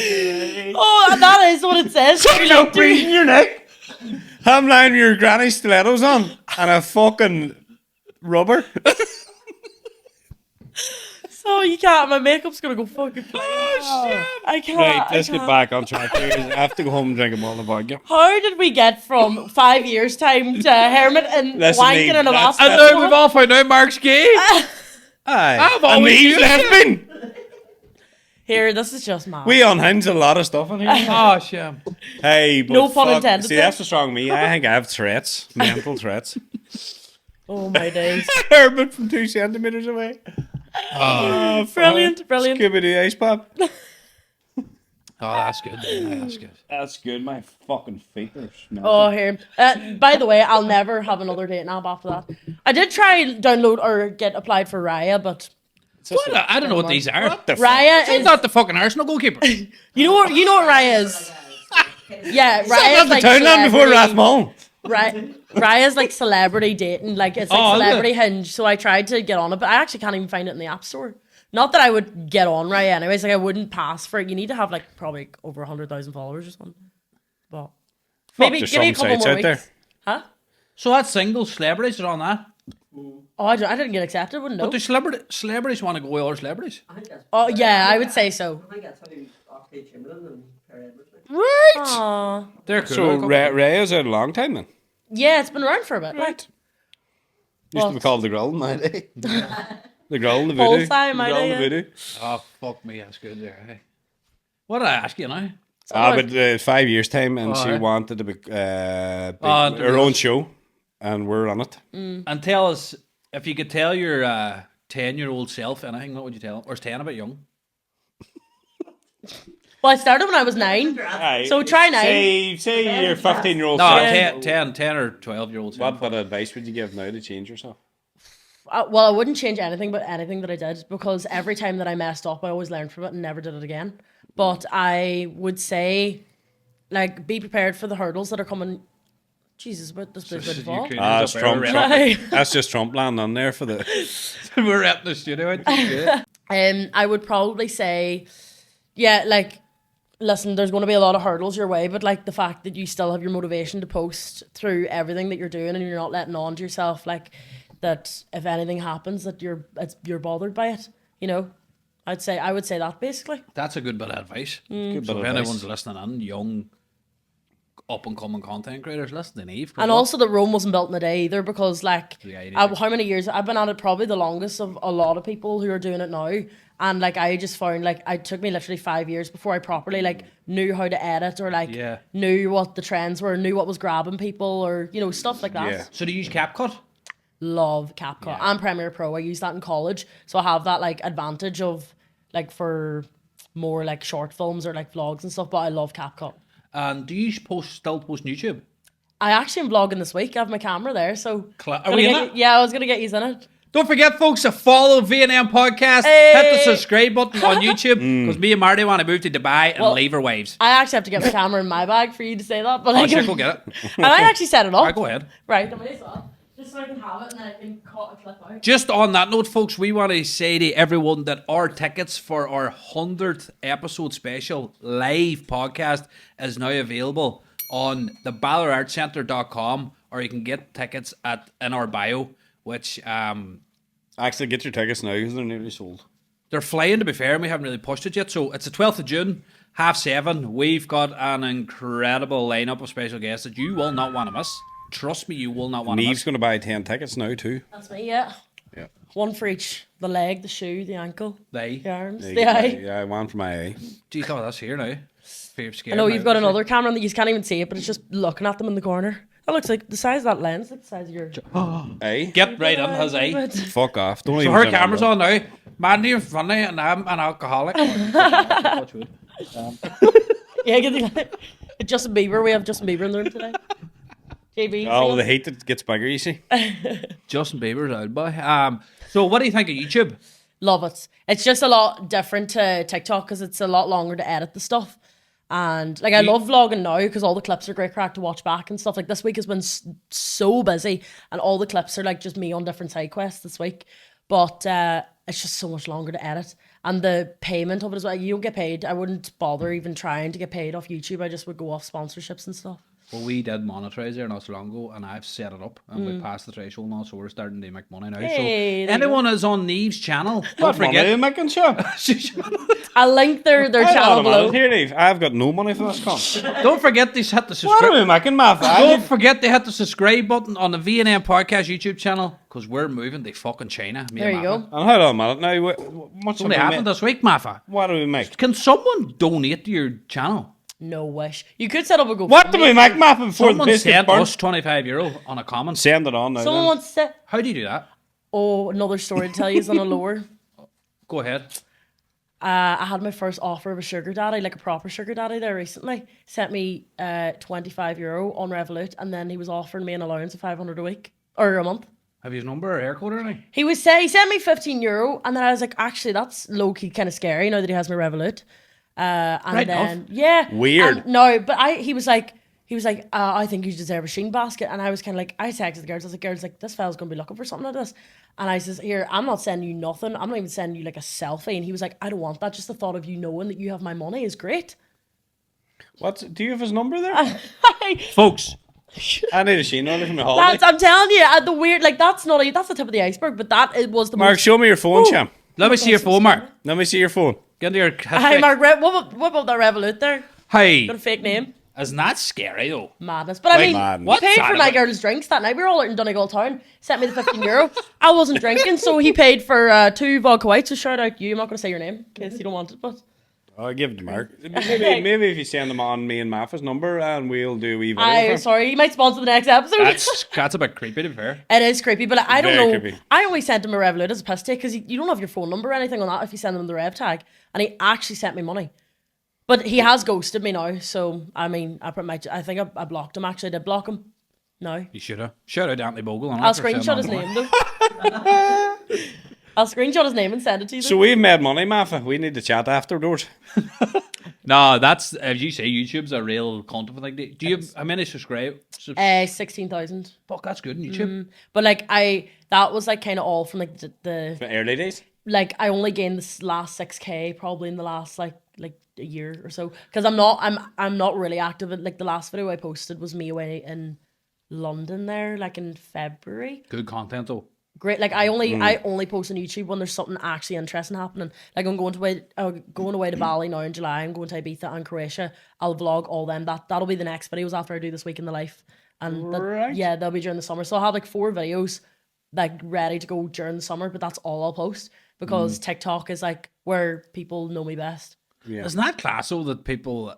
Oh, and that is what it says. Stop breathing your neck. I'm lying with your granny stilettos on and a fucking rubber. So you can't. My makeup's gonna go fucking fly. I can't. Right, I let's get can't. back on track here. I have to go home and drink a bottle of vodka. How did we get from 5 years time to Hermit and Listen, wanking Niamh, in a that's- And bathroom? now we've all found out Mark's gay. Aye. I've And always he's used it. lesbian. Here, this is just mad. We unhinged a lot of stuff in here. Oh, shit. Hey, but No pun fuck. intended See, there. that's what's wrong with me. I think I have threats, mental threats. Oh my days. Herbert from 2 centimetres away. Brilliant, brilliant. Scooby-Doo ice pop. Oh, that's good. Yeah, that's good. That's good. My fucking feet are smelting. Oh, here. By the way, I'll never have another dating app after that. I did try download or get applied for Raya, but What? I don't know what these are. What the fuck? Raya Is is. that the fucking Arsenal goalkeeper? You know what Raya is? Yeah, Raya Not is the like Townland before Rathmullen. Raya's like celebrity dating, like it's like Oh, is it? celebrity Hinge. So I tried to get on it, but I actually can't even find it in the app store. Not that I would get on Raya anyways. Like I wouldn't pass for it. You need to have like probably over 100,000 followers or something. But maybe there's give me a some couple sites more out there. weeks. Huh? So that's single celebrities are on that. Oh, I didn't get accepted. Wouldn't know. But do celebrities want to go with other celebrities? I think that's. Oh yeah, I would say so. I think that's how Oxlade Chamberlain and Perry Edwards. Right. Aw. They're cool. So Raya's out a long time then. Yeah, it's been around for a bit. Right. Used to be called the Grill in my day. The Grill, the Full Voodoo. time, the my Grill, day, the yeah. Voodoo. Oh, fuck me. That's good there. Hey. What did I ask you now? But 5 years time, and she Alright. wanted to be and her own show, and we're on it. And tell us, if you could tell your 10-year-old self anything, what would you tell him? Or is 10 a bit young? Well, I started when I was 9. So try 9. Say your 15-year-old No, self. 10 or 12-year-old self. What advice would you give now to change yourself? Well, I wouldn't change anything but anything that I did, because every time that I messed up, I always learned from it and never did it again. But I would say like be prepared for the hurdles that are coming. Jesus, what this place would fall. It's Trump. Right. That's just Trump land on there for the. We're at the studio. I would probably say, yeah, like, listen, there's going to be a lot of hurdles your way, but like the fact that you still have your motivation to post through everything that you're doing and you're not letting on to yourself, like that if anything happens, that you're bothered by it. You know, I would say that basically. That's a good bit of advice. Good So bit if of advice. anyone's listening in, young, up and coming content creators, listen to Niamh. And also that Rome wasn't built in a day either, because like Yeah, how many years I've been at it, probably the longest of a lot of people who are doing it now. And like I just found like it took me literally 5 years before I properly like knew how to edit or like knew what the trends were, knew what was grabbing people, or you know, stuff like that. Yeah. So do you use CapCut? Love CapCut and Premiere Pro. I used that in college, so I have that like advantage of like for more like short films or like vlogs and stuff. But I love CapCut. And do you still post on YouTube? I actually am vlogging this week. I have my camera there, so Are we in it? yeah, I was gonna get you in it. Don't forget, folks, to follow V&M Podcast. Hey! Hit the subscribe button on YouTube, because me and Marty want to move to Dubai and leave our wives. I actually have to get my camera in my bag for you to say that, but Oh, like, sure, go get it. and I actually set it up. All right, go ahead. Right, I may as well. Just so I can have it and then I can cut a clip out. Just on that note, folks, we want to say to everyone that our tickets for our 100th episode special live podcast is now available on the BallarArtCentre.com, or you can get tickets in our bio, which Actually, get your tickets now because they're nearly sold. they're flying, to be fair, and we haven't really pushed it yet. So it's the 12th of June, 7:30. We've got an incredible lineup of special guests that you will not want to miss. Trust me, you will not want to Niamh's miss. going to buy 10 tickets now too. That's me, yeah. Yeah. One for each. The leg, the shoe, the ankle, They. the arms, Yeah, the eye. yeah, one for my eye. Geez, look at this here now. I know you've got another camera that you can't even see it, but it's just looking at them in the corner. That looks like the size of that lens, like the size of your. Aye? Get right in his eye. Fuck off. Don't So even her say camera's that. on now. Mandy and funny, and I'm an alcoholic. Yeah, get the Justin Bieber. We have Justin Bieber in the room today. JB. Oh, sing the us. heat that gets bigger, you see. Justin Bieber's out, boy. So what do you think of YouTube? Love it. It's just a lot different to TikTok because it's a lot longer to edit the stuff. And like I love vlogging now because all the clips are great crack to watch back and stuff. Like this week has been so busy, and all the clips are like just me on different side quests this week. But it's just so much longer to edit, and the payment of it as well. You don't get paid. I wouldn't bother even trying to get paid off YouTube. I just would go off sponsorships and stuff. Well, we did monetize there not so long ago, and I've set it up, and we passed the threshold now, so we're starting to make money now. Hey, So there you anyone is on Niamh's channel, don't Money forget. making sure. I'll link their channel below. Here, Niamh. I've got no money for this cunt. Don't forget to hit the What are subscribe. we making, Matt? Don't forget to hit the subscribe button on the V&M Podcast YouTube channel, because we're moving to fucking China. Me There and you Mafa. go. And hold on a minute now. What's It's only happened this week, Mafa. What do we make? Can someone donate to your channel? No wish. You could set up a GoFundMe. What do we make, Matt, before the Someone place gets sent burnt? us €25 on a comment. Send it on now. Someone then. wants to. How do you do that? Oh, another story to tell you is on a lower. Go ahead. I had my first offer of a sugar daddy, like a proper sugar daddy there recently. Sent me €25 on Revolut, and then he was offering me an allowance of 500 a week or a month. Have you his number or hair code or anything? He sent me €15, and then I was like, actually, that's low key kind of scary now that he has my Revolut. And Right then enough. yeah, Weird. And no, but he was like, I think you deserve a sheen basket, and I was kind of like, I texted the girls, I was like, girls, like this fella's gonna be looking for something like this, and I says, here, I'm not sending you nothing, I'm not even sending you like a selfie, and he was like, I don't want that, just the thought of you knowing that you have my money is great. Do you have his number there? Folks, I need a sheen on it from my holiday. I'm telling you, the weird, like that's the tip of the iceberg, but was the Mark, most. show me your phone, champ. let me see your phone, Mark. Let me see your phone. Get into your Hi, history. Mark, whip up that Revolut there. Hey, Got a fake name. isn't that scary though? Madness. But I mean, madness. What's he paid that for my about? girl's drinks that night. We were all out in Donegal town. Sent me the €15. I wasn't drinking, so he paid for 2 vodka whites. So shout out you. I'm not going to say your name in case you don't want it, but I'll give it to Mark. Maybe if you send them on me and Mafa's number, and we'll do a wee video. sorry, you might sponsor the next episode. That's a bit creepy to be fair. It is creepy, but I don't Very know. creepy. I always sent him a Revolut as a piss take because you don't have your phone number or anything on that if you send them the Rev tag. And he actually sent me money. But he has ghosted me now, so I mean, I think I blocked him. Actually, I did block him. No, You should have. Shout out to Auntie Bogle. I'll screenshot his name though. I'll screenshot his name and send it to you. So we've made money, Mafa. We need to chat afterwards. No, that's as you say, YouTube's a real content thing. Do you have how many subscribe? 16,000. Fuck, that's good on YouTube. But like that was like kind of all from like the The early days. like I only gained this last 6K probably in the last like a year or so, because I'm not really active. Like the last video I posted was me away in London there, like in February. Good content though. Great. Like I only post on YouTube when there's something actually interesting happening. Like I'm going away to Bali now in July. I'm going to Ibiza and Croatia. I'll vlog all them. That'll be the next videos after I do this week in the life. And yeah, they'll be during the summer. So I'll have like 4 videos like ready to go during the summer, but that's all I'll post because TikTok is like where people know me best. Yeah. Isn't that class though that people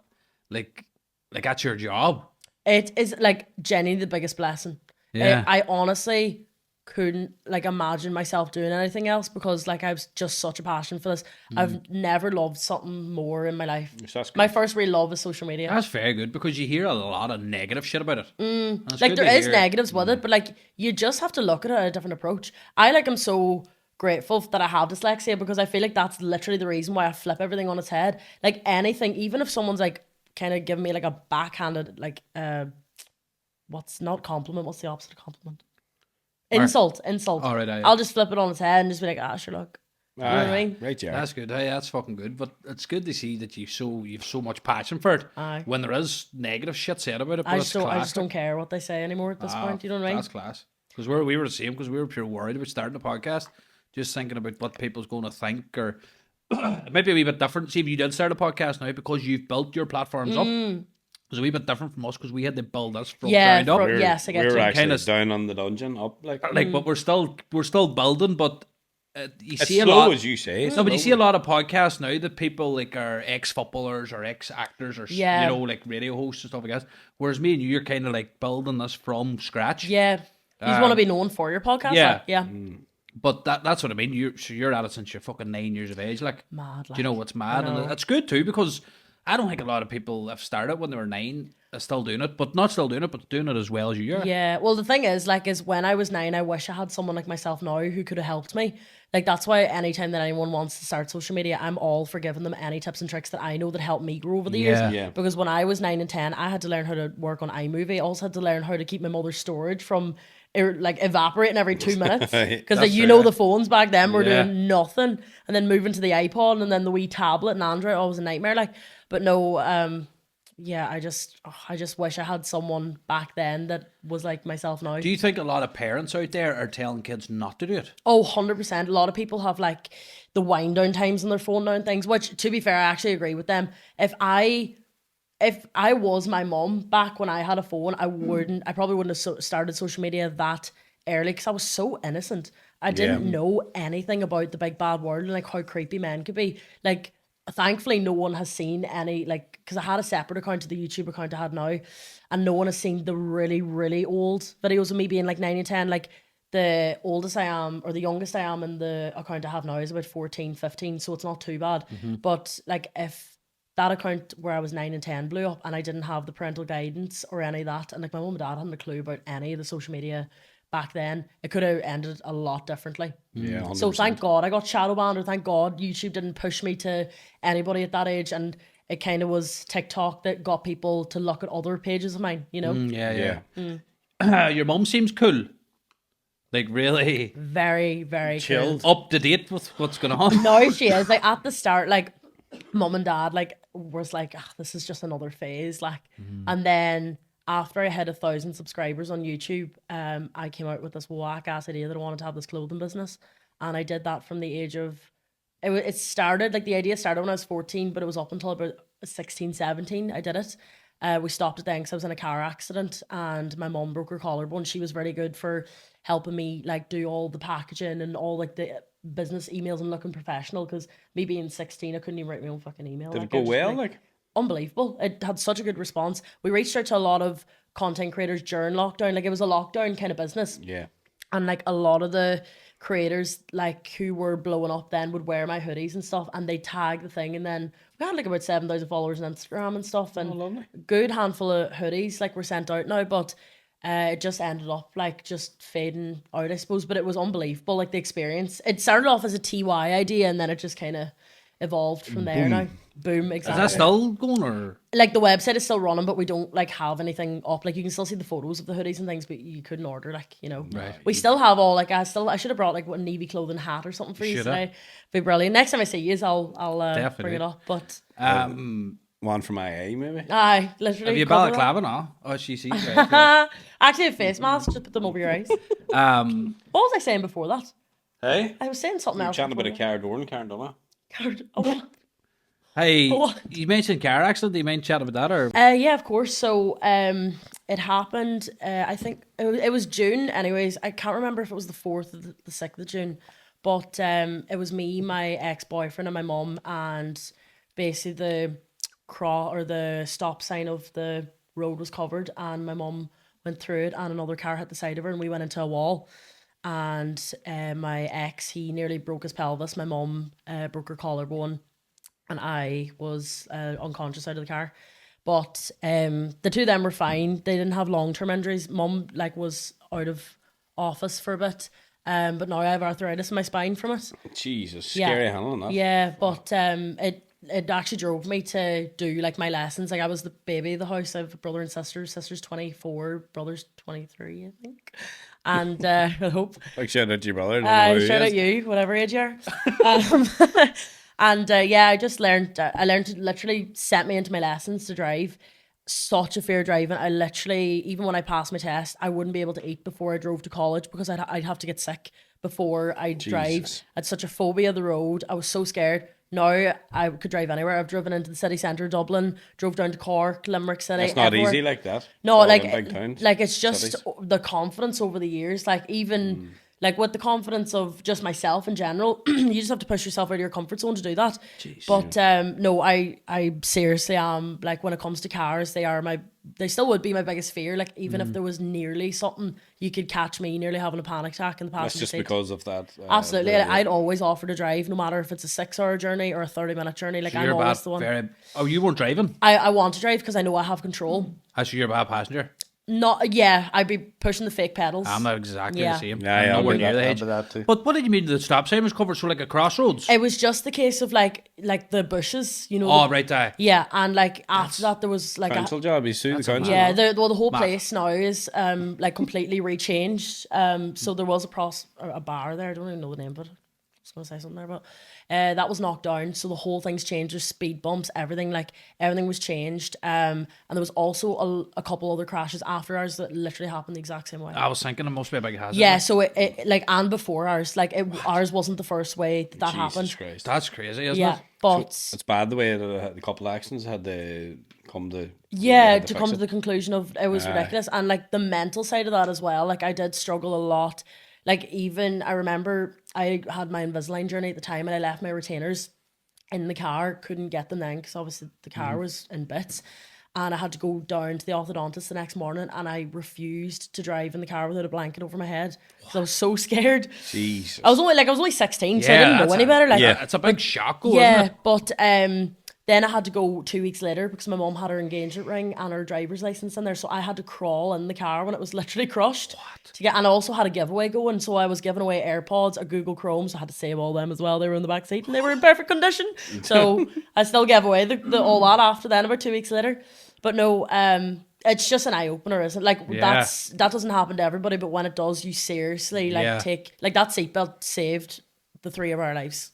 like that's your job? It is like genuinely the biggest blessing. Yeah. I honestly couldn't like imagine myself doing anything else because like I was just such a passion for this. I've never loved something more in my life. That's good. My first real love is social media. That's very good because you hear a lot of negative shit about it. Like there is negatives with it, but like you just have to look at it a different approach. I'm so grateful that I have dyslexia because I feel like that's literally the reason why I flip everything on its head. Like anything, even if someone's like kind of giving me like a backhanded like what's not compliment, what's the opposite of compliment? Insult. All right, I'll just flip it on its head and just be like, sure, look. You know what I mean? Right, yeah. That's good. Hey, that's fucking good. But it's good to see that you've so much passion for it. Aye. When there is negative shit said about it, but I it's just don't care what they say anymore at this point. You know what I mean? That's class. Because we were the same. Because we were pure worried about starting a podcast, just thinking about what people's going to think, or it might be a wee bit different. See if you did start a podcast now because you've built your platforms up. It's a wee bit different from us because we had to build this from ground up. Yes, I get we were you. actually Kinda down on the dungeon, up like But we're still building. But you it's see a slow lot. as you say. No, but you see a lot of podcasts now that people like are ex-footballers or ex-actors or Yeah. like radio hosts and stuff like that. Whereas me and you're kind of like building this from scratch. Yeah. You just want to be known for your podcast. yeah. Like, yeah. But that's what I mean. You're at it since you're fucking 9 years of age. Like, Mad. do you know what's mad? know. And it's good too because I don't think a lot of people have started when they were 9 are still doing it, but not still doing it, but doing it as well as you are. Yeah, well, the thing is when I was 9, I wish I had someone like myself now who could have helped me. Like, that's why anytime that anyone wants to start social media, I'm all for giving them any tips and tricks that I know that helped me grow over the years. Yeah. Because when I was 9 and 10, I had to learn how to work on iMovie. I also had to learn how to keep my mother's storage from like evaporating every 2 minutes. Because like, the phones back then were doing nothing. And then moving to the iPod and then the wee tablet and Android, always a nightmare. Like, but no, yeah, I just wish I had someone back then that was like myself now. Do you think a lot of parents out there are telling kids not to do it? Oh, 100%. A lot of people have like the wind down times on their phone now and things, which to be fair, I actually agree with them. If I was my mum back when I had a phone, I probably wouldn't have started social media that early because I was so innocent. I didn't know anything about the big bad world and like how creepy men could be. Like, thankfully, no one has seen any, like, because I had a separate account to the YouTube account I had now, and no one has seen the really, really old videos of me being like 9 and 10. Like, the oldest I am, or the youngest I am in the account I have now is about 14, 15, so it's not too bad. But, like, if that account where I was 9 and 10 blew up and I didn't have the parental guidance or any of that, and, like, my mum and dad hadn't a clue about any of the social media back then, it could have ended a lot differently. Yeah, 100%. So thank God I got shadow banned, or thank God YouTube didn't push me to anybody at that age, and it kind of was TikTok that got people to look at other pages of mine, you know? Yeah. Your mum seems cool. Like, really Very, very Chilled. up to date with what's going on. No, she is. Like, at the start, like, mum and dad, like, was like, this is just another phase, like. And then after I had 1,000 subscribers on YouTube, I came out with this whack ass idea that I wanted to have this clothing business, and I did that from the age of, it started, like, the idea started when I was 14, but it was up until about 16, 17 I did it. We stopped it then because I was in a car accident and my mum broke her collarbone. She was very good for helping me like do all the packaging and all like the business emails and looking professional, because me being 16 I couldn't even write my own fucking email. Did Like, it go I was just, well? Like, unbelievable. It had such a good response. We reached out to a lot of content creators during lockdown. Like, it was a lockdown kind of business. yeah. And like a lot of the creators like who were blowing up then would wear my hoodies and stuff, and they tag the thing, and then we had like about 7,000 followers on Instagram and stuff, and good handful of hoodies like were sent out now, but it just ended up like just fading out, I suppose. But it was unbelievable, like the experience. It started off as a TY idea, and then it just kind of evolved from there now. Boom, Is exactly. that still going or? Like the website is still running, but we don't like have anything up. Like you can still see the photos of the hoodies and things, but you couldn't order. Like Right. we still have all like I should have brought like a Navy clothing hat or something for you Shoulda. today. Be brilliant. Next time I see you, I'll bring Definitely. it up. But One for my eye, maybe. aye, literally. Have you cover that. balaclava now? Oh, she sees. Right, yeah. Actually, a face mask. Just put them over your eyes. What was I saying before that? Hey? I was saying something You're else. chatting about a before car door and Karen Donna. that. Oh, Hey, What? you mentioned car accident. Do you mind chatting about that or? yeah, of course. So, it happened. I think it was June. Anyways, I can't remember if it was the 4th or the 6th of June, but it was me, my ex-boyfriend, and my mum, and basically the the stop sign of the road was covered, and my mum went through it, and another car hit the side of her, and we went into a wall. And my ex, he nearly broke his pelvis. My mum broke her collarbone. And I was unconscious out of the car. But the two of them were fine. They didn't have long-term injuries. Mum was out of office for a bit. But now I have arthritis in my spine from it. Jesus, Yeah. scary handling that. Yeah, but it actually drove me to do like my lessons. Like I was the baby of the house. I have a brother and sister. Sister's 24, brother's 23, I think. And I hope. Like shout out to your brother. I don't know who he Shout is. out you, whatever age you are. And yeah, I just learned. I learned to literally set me into my lessons to drive. Such a fear driving. I literally, even when I passed my test, I wouldn't be able to eat before I drove to college because I'd have to get sick before I drive. Jesus. I had such a phobia of the road. I was so scared. Now I could drive anywhere. I've driven into the city centre of Dublin, drove down to Cork, Limerick City. It's not everywhere. easy like that. No, All like in big towns, it's just cities. the confidence over the years. Like even like with the confidence of just myself in general, you just have to push yourself out of your comfort zone to do that. But no, I seriously am like when it comes to cars, they still would be my biggest fear. Like even if there was nearly something, you could catch me nearly having a panic attack in the That's passenger just seat. because of that. Absolutely, the- I'd always offer to drive, no matter if it's a 6-hour journey or a 30-minute journey. Like I'm You're always bad, the one. Oh, you weren't driving. I want to drive because I know I have control. Actually, you're a bad passenger. Not yeah, I'd be pushing the fake pedals. I'm exactly Yeah. the same. Yeah, I'm I'll nowhere do near that- the I'll edge. do that too. But what did you mean the stop sign was covered? So like a crossroads? It was just the case of like the bushes, you know. Oh, right, aye. Yeah, and like after that there was like Council job, you sue the council. yeah, the whole Mad. place now is like completely rechanged. So there was a bar there. I don't even know the name, but I was gonna say something there, but that was knocked down. So the whole thing's changed. There's speed bumps, everything was changed. And there was also a couple other crashes after ours that literally happened the exact same way. I was thinking it must be a big hazard. Yeah, so it like and before ours, like ours wasn't the first way that Jesus happened. Christ. That's crazy, isn't Yeah, it? but It's bad the way the couple accidents had to come to. yeah, to to fix come it. to the conclusion of it was ridiculous, and like the mental side of that as well. Like I did struggle a lot. Like even I remember I had my Invisalign journey at the time, and I left my retainers in the car. Couldn't get them then because obviously the car was in bits, and I had to go down to the orthodontist the next morning, and I refused to drive in the car without a blanket over my head because I was so scared. Jesus. I was only 16, so I didn't know that's any better. Like Yeah. It's a big shock, isn't yeah, it? but then I had to go 2 weeks later because my mum had her engagement ring and her driver's license in there, so I had to crawl in the car when it was literally crushed. To get, and I also had a giveaway going, so I was giving away AirPods, a Google Chrome, so I had to save all them as well. They were in the back seat and they were in perfect condition, so I still gave away the all that after then about 2 weeks later. But no, it's just an eye opener, isn't it? Like Yeah. that doesn't happen to everybody, but when it does, you seriously Yeah. take like that seatbelt saved the 3 of our lives.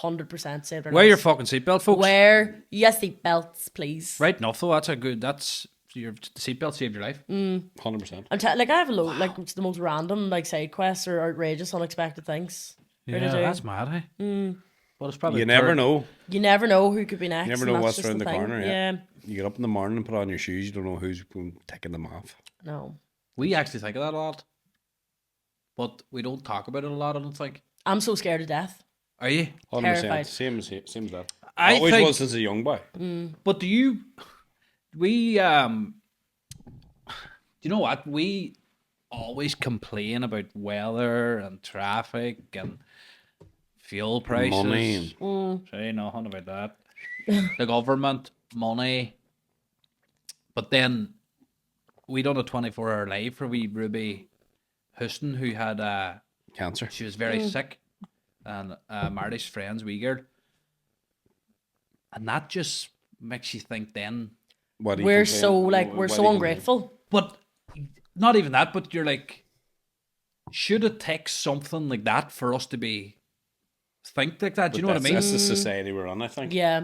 100% saved our Wear your lives. fucking seatbelt, folks. Wear your seatbelts, please. Right enough, though. That's your seatbelt saved your life. 100%. Like I have a load, like it's the most random like side quests or outrageous, unexpected things. Yeah, Really do. that's mad, eh? But it's probably You never third- know. You never know who could be next. You never and know that's what's just around the thing. corner. Yeah. You get up in the morning and put on your shoes. You don't know who's taking them off. No, We actually think of that a lot, but we don't talk about it a lot. I don't think. I'm so scared to death. Are you? 100%. Terrified. Same as that. I Always think- was since a young boy. But do you? We do you know what? We always complain about weather and traffic and fuel prices. Money. Say nothing about that. The government, money. But then we done a 24-hour live for wee Ruby Houston, who had Cancer. she was very sick, and Marty's friends, wee girl. And that just makes you think then. What do you We're complain- so what- like what we're do so you complain? ungrateful. But not even that, but you're like, should it take something like that for us to be think like that? Do you know what I mean? That's the society we're on, I think. Yeah.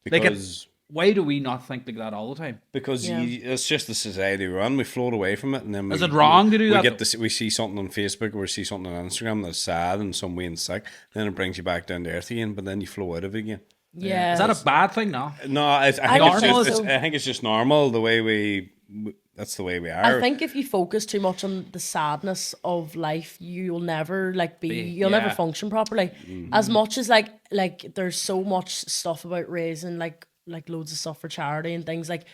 Like Because why do we not think like that all the time? because it's just the society we're on. We float away from it, and then Is it wrong to do we that, Get though? we see something on Facebook or we see something on Instagram that's sad and some way and sick. Then it brings you back down to earth again, but then you flow out of it again. Yeah. Is that a bad thing? No. No, I don't think think it's just so. I think it's just normal the way that's the way we are. I think if you focus too much on the sadness of life, you'll never you'll never yeah. function properly. As much as like there's so much stuff about raising like loads of stuff for charity and things, like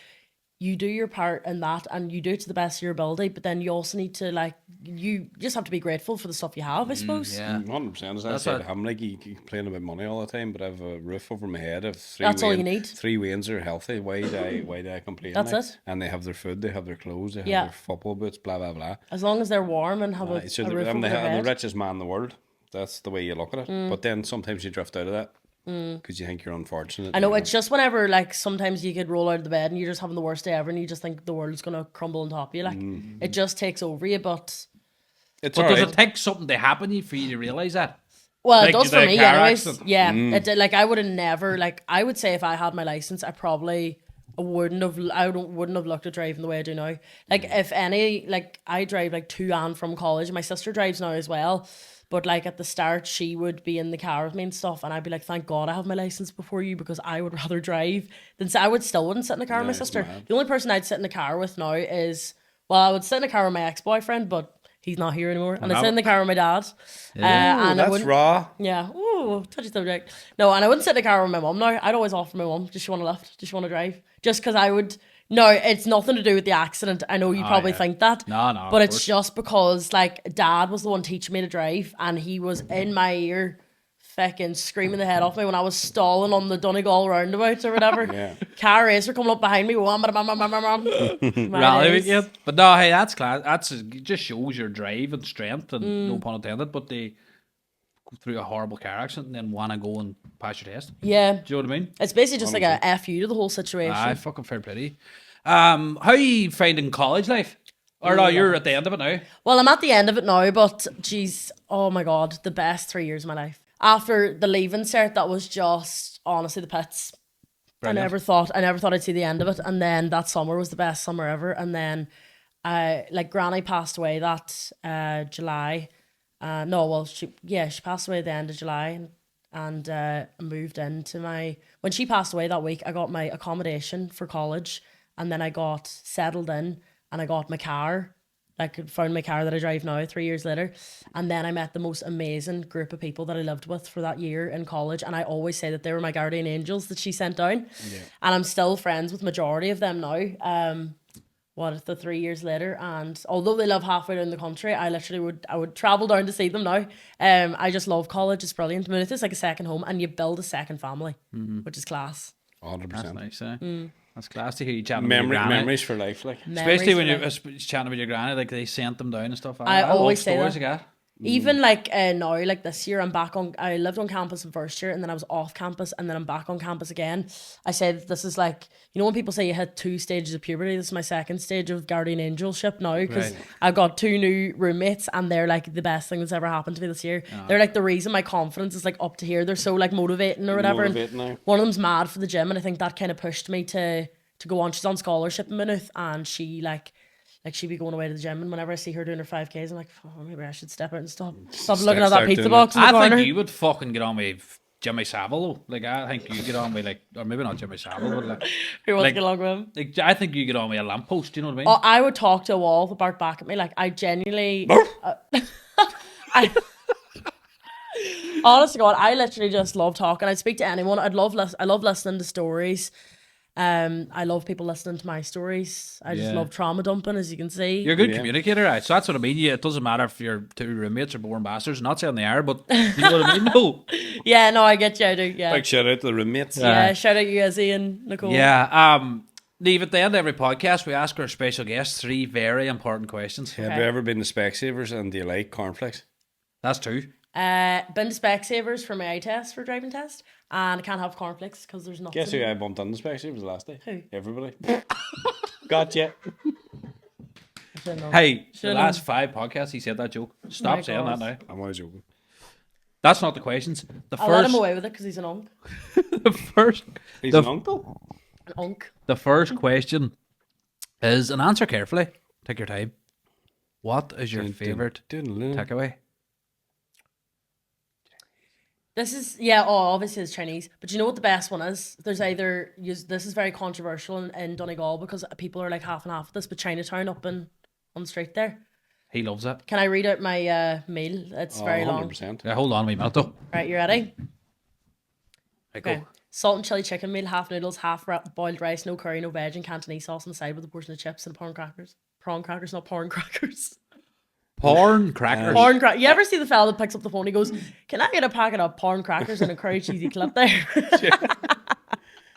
you do your part in that and you do it to the best of your ability, but then you also need to you just have to be grateful for the stuff you have, I suppose. Yeah. 100%. As I That's said what- to him, like you complain about money all the time, but I have a roof over my head. I have three. That's all you need. 3 wains are healthy. Why do I complain? That's like? it. And they have their food, they have their clothes, they have Yeah. their football boots, blah blah blah. As long as they're warm and have So a roof over I'm their the head. richest man in the world. That's the way you look at it. But then sometimes you drift out of that because you think you're unfortunate. I know, you it's just whenever sometimes you could roll out of the bed and you're just having the worst day ever and you just think the world's gonna crumble on top of you. It just takes over you, but It's But all does right. it take something to happen for you to realize that? well, Like, it does the for me, car anyways. accident. Yeah, it did. I would have never I would say if I had my license, I probably wouldn't have looked at driving the way I do now. If any, I drive to and from college. My sister drives now as well. But at the start, she would be in the car with me and stuff, and I'd be like, "Thank God I have my license before you, because I would rather drive than I wouldn't sit in the car with my sister." The only person I'd sit in the car with now is, well, I would sit in the car with my ex-boyfriend, but he's not here anymore, and I'd sit in the car with my dad. Ooh, and I that's wouldn't. raw. Yeah. Ooh, touchy subject. No, and I wouldn't sit in the car with my mum now. I'd always offer my mum, does she want to lift? Does she want to drive? Just because I would. No, it's nothing to do with the accident. I know you probably think that. No, of But it's course. just because, Dad was the one teaching me to drive, and he was in my ear fucking screaming the head off me when I was stalling on the Donegal roundabout or whatever. Yeah. Car racer coming up behind me. Wham, bam, bam, bam, bam, bam. My Rally days. weekend. But no, hey, that's class. It just shows your drive and strength, and no pun intended. But they go through a horrible car accident and then want to go and pass your test. Yeah. Do you know what I mean? It's basically just like a F you to the whole situation. Aye, fucking fair play. How are you finding college life? Or no, you're at the end of it now. Well, I'm at the end of it now, but geez, oh my God, the best 3 years of my life. After the leaving cert, that was just honestly the pits. Brilliant. I never thought I'd see the end of it. And then that summer was the best summer ever. And then Granny passed away that July. She passed away at the end of July, and moved into when she passed away that week, I got my accommodation for college, and then I got settled in, and I got my car, found my car that I drive now 3 years later. And then I met the most amazing group of people that I lived with for that year in college, and I always say that they were my guardian angels that she sent down. And I'm still friends with majority of them now. 3 years later, and although they live halfway down the country, I would travel down to see them now. I just love college. It's brilliant. I mean, it's like a second home, and you build a second family, which is class. 100%. That's nice, eh? That's class to hear you chatting about your granny. Memories for life, like. Especially when Memories you're chatting about your granny, they sent them down and stuff. I always love say stories that. like that. Even now, this year, I lived on campus in first year, and then I was off campus, and then I'm back on campus again. I said this is when people say you hit 2 stages of puberty, this is my second stage of guardian angelship now, because Right. I've got 2 new roommates, and they're the best thing that's ever happened to me this year. They're the reason my confidence is up to here. They're so motivating or whatever. And Motivating now. one of them's mad for the gym, and I think that kind of pushed me to go on. She's on scholarship in Maynooth, and she she'd be going away to the gym, and whenever I see her doing her 5Ks, I'm like, oh, maybe I should step out and stop looking at that start pizza doing box in the I corner. think you would fucking get on with Jimmy Savile. I think you get on with or maybe not Jimmy Savile, but Who wants like- to get along with him? I think you get on with a lamppost. Do you know what I mean? Oh, I would talk to a wall that barked back at me. I genuinely... I honest to God, I literally just love talking. I'd speak to anyone. I love listening to stories. I love people listening to my stories. I just Yeah. love trauma dumping, as you can see. You're a good communicator, right? So that's what I mean. It doesn't matter if your 2 roommates are born bastards. Not saying they are, but you know what I mean? No. Yeah, no, I get you. I do. Yeah, Big shout out to the roommates. yeah. Shout out you, Izzy and Nicole. Yeah. Niamh, at the end of every podcast, we ask our special guests 3 very important questions. Have you ever been to Specsavers and do you like cornflakes? That's 2. Been to Specsavers for my eye test for driving test, and I can't have cornflakes because there's nothing. Guess who I bumped on the Specsavers last day? Who? Everybody. Gotcha. Hey, the Should've- last 5 podcasts he said that joke. Stop My saying God. that now. I'm always joking. That's not the questions. The I'll let him first, away with it because he's an unk. the first, He's The- an uncle. An unk. the first question is, and answer carefully. Take your time. What is your favorite takeaway? This is obviously it's Chinese, but you know what the best one is? There's either this is very controversial in Donegal because people are like half and half of this, but Chinatown up on the street there. He loves it. Can I read out my meal? It's very long. 100%. Yeah, hold on a wee minute though. Right, you ready? Right, go. Okay. Salt and chili chicken meal, half noodles, half boiled rice, no curry, no veg, and Cantonese sauce on the side with a portion of chips and prawn crackers. Prawn crackers, not porn crackers. Porn crackers. Porn crackers. You ever see the fella that picks up the phone? He goes, "Can I get a packet of porn crackers and a curry cheesy clip there?"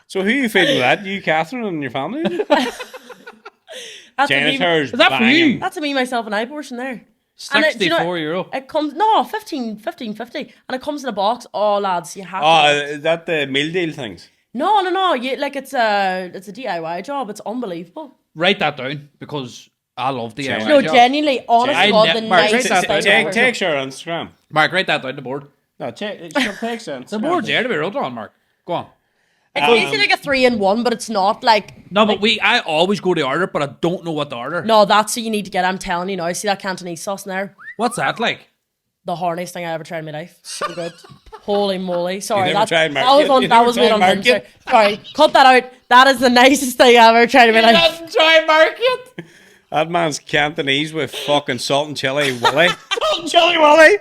So who are you feeding that? You, Catherine, and your family? That's a me, Janitors. Is that for you? banging. that's a me, myself, and I portion there. And it, do you know, €64. it comes 15.50, and it comes in a box. Oh, lads, you have. Oh, to. is that the meal deal things? No. You like it's a DIY job. It's unbelievable. Write that down because I love the Right, No, job. genuinely, honest I to God, ne- the Mark, nicest write that thing down. ever. Take your Instagram. Mark, write that down the board. No, take sense. The board's there to be wrote on, Mark. Go on. It's basically like a 3-in-1, but it's not like. No, but I always go to order, but I don't know what to order. No, that's what you need to get. I'm telling you now. See that Cantonese sauce in there? What's that like? The horniest thing I ever tried in my life. So good. Holy moly. Sorry. never tried that was market? one. You That never was weird tried on him. market? Sorry. Cut that out. That is the nicest thing I ever tried in my life. Try market. That man's Cantonese with fucking salt and chili willy. Salt and chili willy.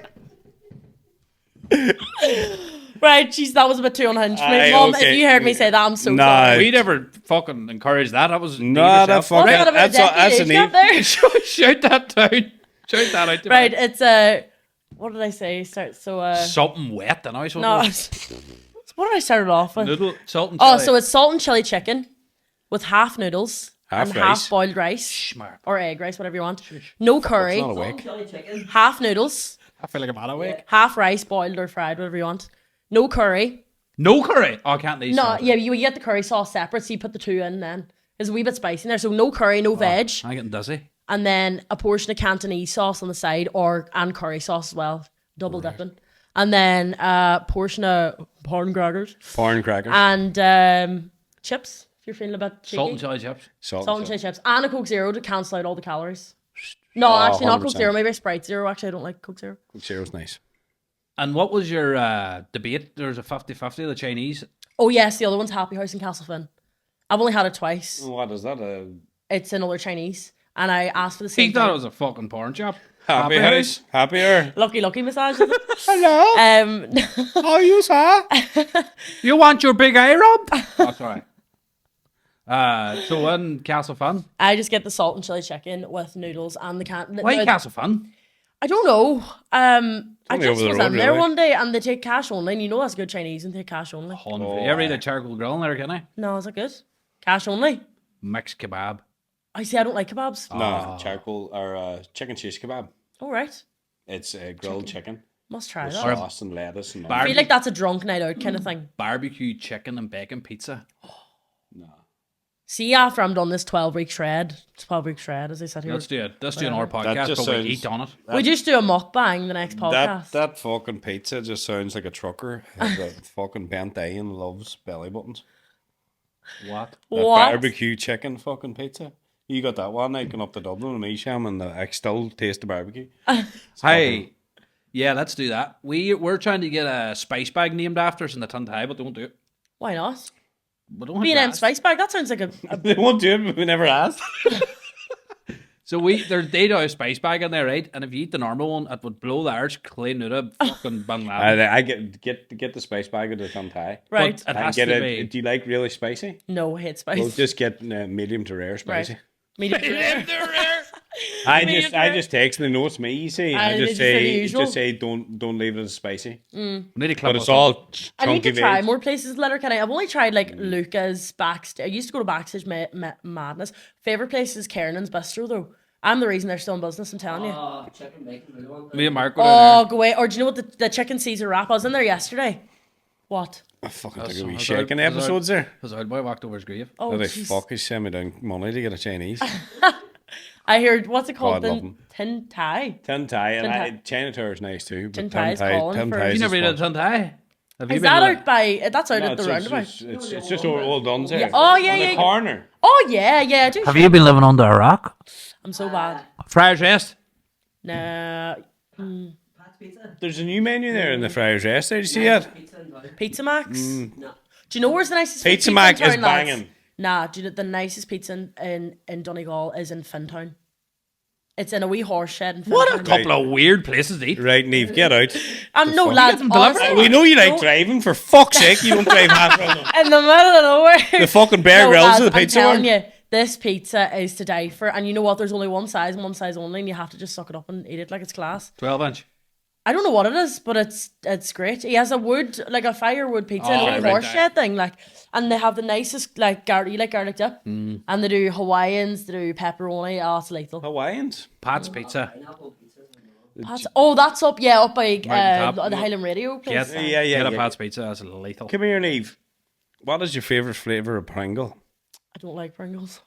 Right, jeez, that was a bit too unhinged for me. Aye, Mom, okay. if you heard me say that, I'm so No. sorry. We never fucking encouraged that. That was No, that fucking. What's that about That's a an decade there? Shout that down. Shout that out. To Right, me. it's what did I say? Something wet, and I was no. What did I start it off with? noodle salt and Oh, chili. so it's salt and chili chicken with half noodles Half and rice. half boiled rice Schmarp. or egg rice, whatever you want. No curry, Not awake. Chili chicken. half noodles, I feel like I'm out awake. half rice, boiled or fried, whatever you want. No curry. No curry. Oh, I can't leave. No, yeah, you get the curry sauce separate, so you put the two in then. There's a wee bit spicy in there, so no curry, no veg, I'm getting dizzy. and then a portion of Cantonese sauce on the side, and curry sauce as well, double dipping, and then a portion of porn crackers Porn crackers. and chips if you're feeling a bit cheeky. Salt and chili chips. Salt Salt and chili chips, and a Coke Zero to cancel out all the calories. No, Oh, actually not Coke 100%. Zero, maybe a Sprite Zero. Actually, I don't like Coke Zero. Zero's nice. And what was your debate? There's a 50-50, the Chinese. Oh yes, the other one's Happy House in Castlefin. I've only had it twice. What is that? It's another Chinese, and I asked for the He same thought it thing. was a fucking porn shop. Happy house. Happier. Lucky massage. Is it? Hello. How are you, sir? You want your big eye rubbed? That's right. So in Castle Fun. I just get the salt and chili chicken with noodles and the can. Why Castle Fun? I don't know. I only just over the was road, in there really. one day and they take cash only. And you know that's good Chinese and take cash only. You ever eat a charcoal grill in there, can I? No, is that good? Cash only. Mixed kebab. I see. I don't like kebabs. No, charcoal or chicken cheese kebab. All right, It's grilled chicken must try with that. sauce and lettuce and I feel like that's a drunk night out kind of thing. Barbecue chicken and bacon pizza. See, after I'm done this 12-week shred, as I said here, Let's do it. Let's do another podcast, just but we sounds- eat on it. we just do a mukbang the next podcast. that fucking pizza just sounds like a trucker has a fucking bent eye and loves belly buttons. What? That What? barbecue chicken fucking pizza. You got that one night going up to Dublin with me, Sham, and I still taste the barbecue. Hey, yeah, let's do that. We're trying to get a spice bag named after us in the Tantai, but they won't do it. Why not? We don't have B&M grass. spice bag. That sounds like a They won't do it, but we never asked. So they do a spice bag in there, right? And if you eat the normal one, it would blow the arch clean out of fucking Bin Laden. I get the spice bag of the Tantai. right. But it And has get to it. be. Do you like really spicy? No, I hate spice. We'll just get medium to rare spicy. Right. Medium rare. I just text and they know it's me. You see, I they just just say the say usual. don't leave it as spicy. We need to clip But it's us up. all I need chunky to try veg. more places, Letterkenny. I've only tried like Luca's Backstage. I used to go to Backstage Madness. Favorite place is Kernan's Bistro though. I'm the reason they're still in business, I'm telling you. Oh, chicken bacon, really want Me and Mark go Oh, down go away. Or do you know what the chicken Caesar wrap? I was in there yesterday. What? I fucking there. took a wee shaking episodes there. Because old boy walked over his grave. Oh, How the jeez. fuck is send me down money to get a Chinese? I heard, what's it called? God, love 'em. Tin Thai. Tin Thai, and Tin Thai. Chinatown is nice too. But Tin Thai is calling Tin for- Thai You You is never just eat a fun. Tuntai? Have you Is been that to out by, that's out No, at the roundabout? it's just over Old Duns there. Oh, yeah, On the yeah. corner. Oh, yeah, yeah. I do. Have you been living under a rock? I'm so bad. Friars Rest? Nah. Pat's Pizza? There's a new menu there in the Friars Rest. Did you see that? Pizza and down. Pizza Max? No. Do you know where's the nicest Pizza in Mac is town, lads? banging. Nah, do you know the nicest pizza in Donegal is in Fintown? It's in a wee horse shed in Fintown. What a couple of weird places to eat. Right, Neve, get out. No, fuck? lads, You get them delivered? honestly, We know you like no, driving. For fuck's sake, you don't drive half around them. in the middle of nowhere. The fucking Bear Grylls lads, of the pizza I'm telling one. you, this pizza is to die for. And you know what? There's only one size and one size only, and you have to just suck it up and eat it like it's class. 12-inch. I don't know what it is, but it's great. He has a wood, like a firewood pizza, Oh, and a right, horse right. shed thing, like, and they have the nicest like you like garlic dip, and they do Hawaiians, they do pepperoni. Oh, it's lethal. Hawaiians. Pat's Pizza. Pineapple pizzas and all. That's up, yeah, up by Top. the Highland Radio place. Get, Yeah, get a yeah. Pat's Pizza. That's lethal. Come here, Neve. What is your favourite flavour of Pringle? I don't like Pringles.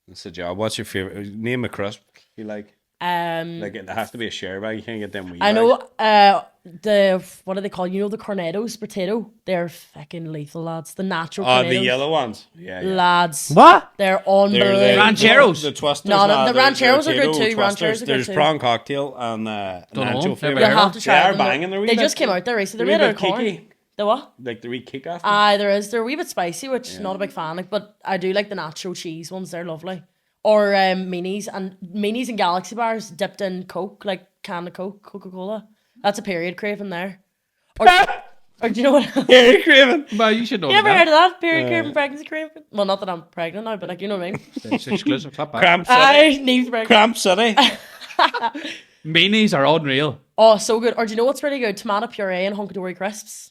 That's the job. What's your favourite? Name a crisp you like. Like it has to be a share bag. You can't get them wee I bags. know the what do they call? You know the Cornettos potato? They're fucking lethal, lads. The natural. Oh, Cornettos. the yellow ones. Yeah, yeah. Lads. What? They're unbelievable. They're Rancheros? The twisters. No, nah, the they're rancheros are good potato too. twisters. Rancheros are good There's too. prawn cocktail and Dunno, nacho never flavour. You'll heard have to try They are them. banging. They're wee They bit- just came out there recently. they're They're wee made out of bit corn. kicky. The what? Like the wee kick off. There is. They're a wee bit spicy, which not a big fan of, but I do like the nacho cheese ones. They're lovely. Or minis and Galaxy bars dipped in Coke, like can of Coke, Coca-Cola. That's a period craving there. Or do you know what? Harry Craven. Well, you should know You ever that. heard of that? Period craving, pregnancy craving? Well, not that I'm pregnant now, but like, you know what I mean? It's exclusive. Clap back. Cramp City. I need pregnant. Cramp City. Minis are unreal. Oh, so good. Or do you know what's really good? Tomato puree and hunky-dory crisps.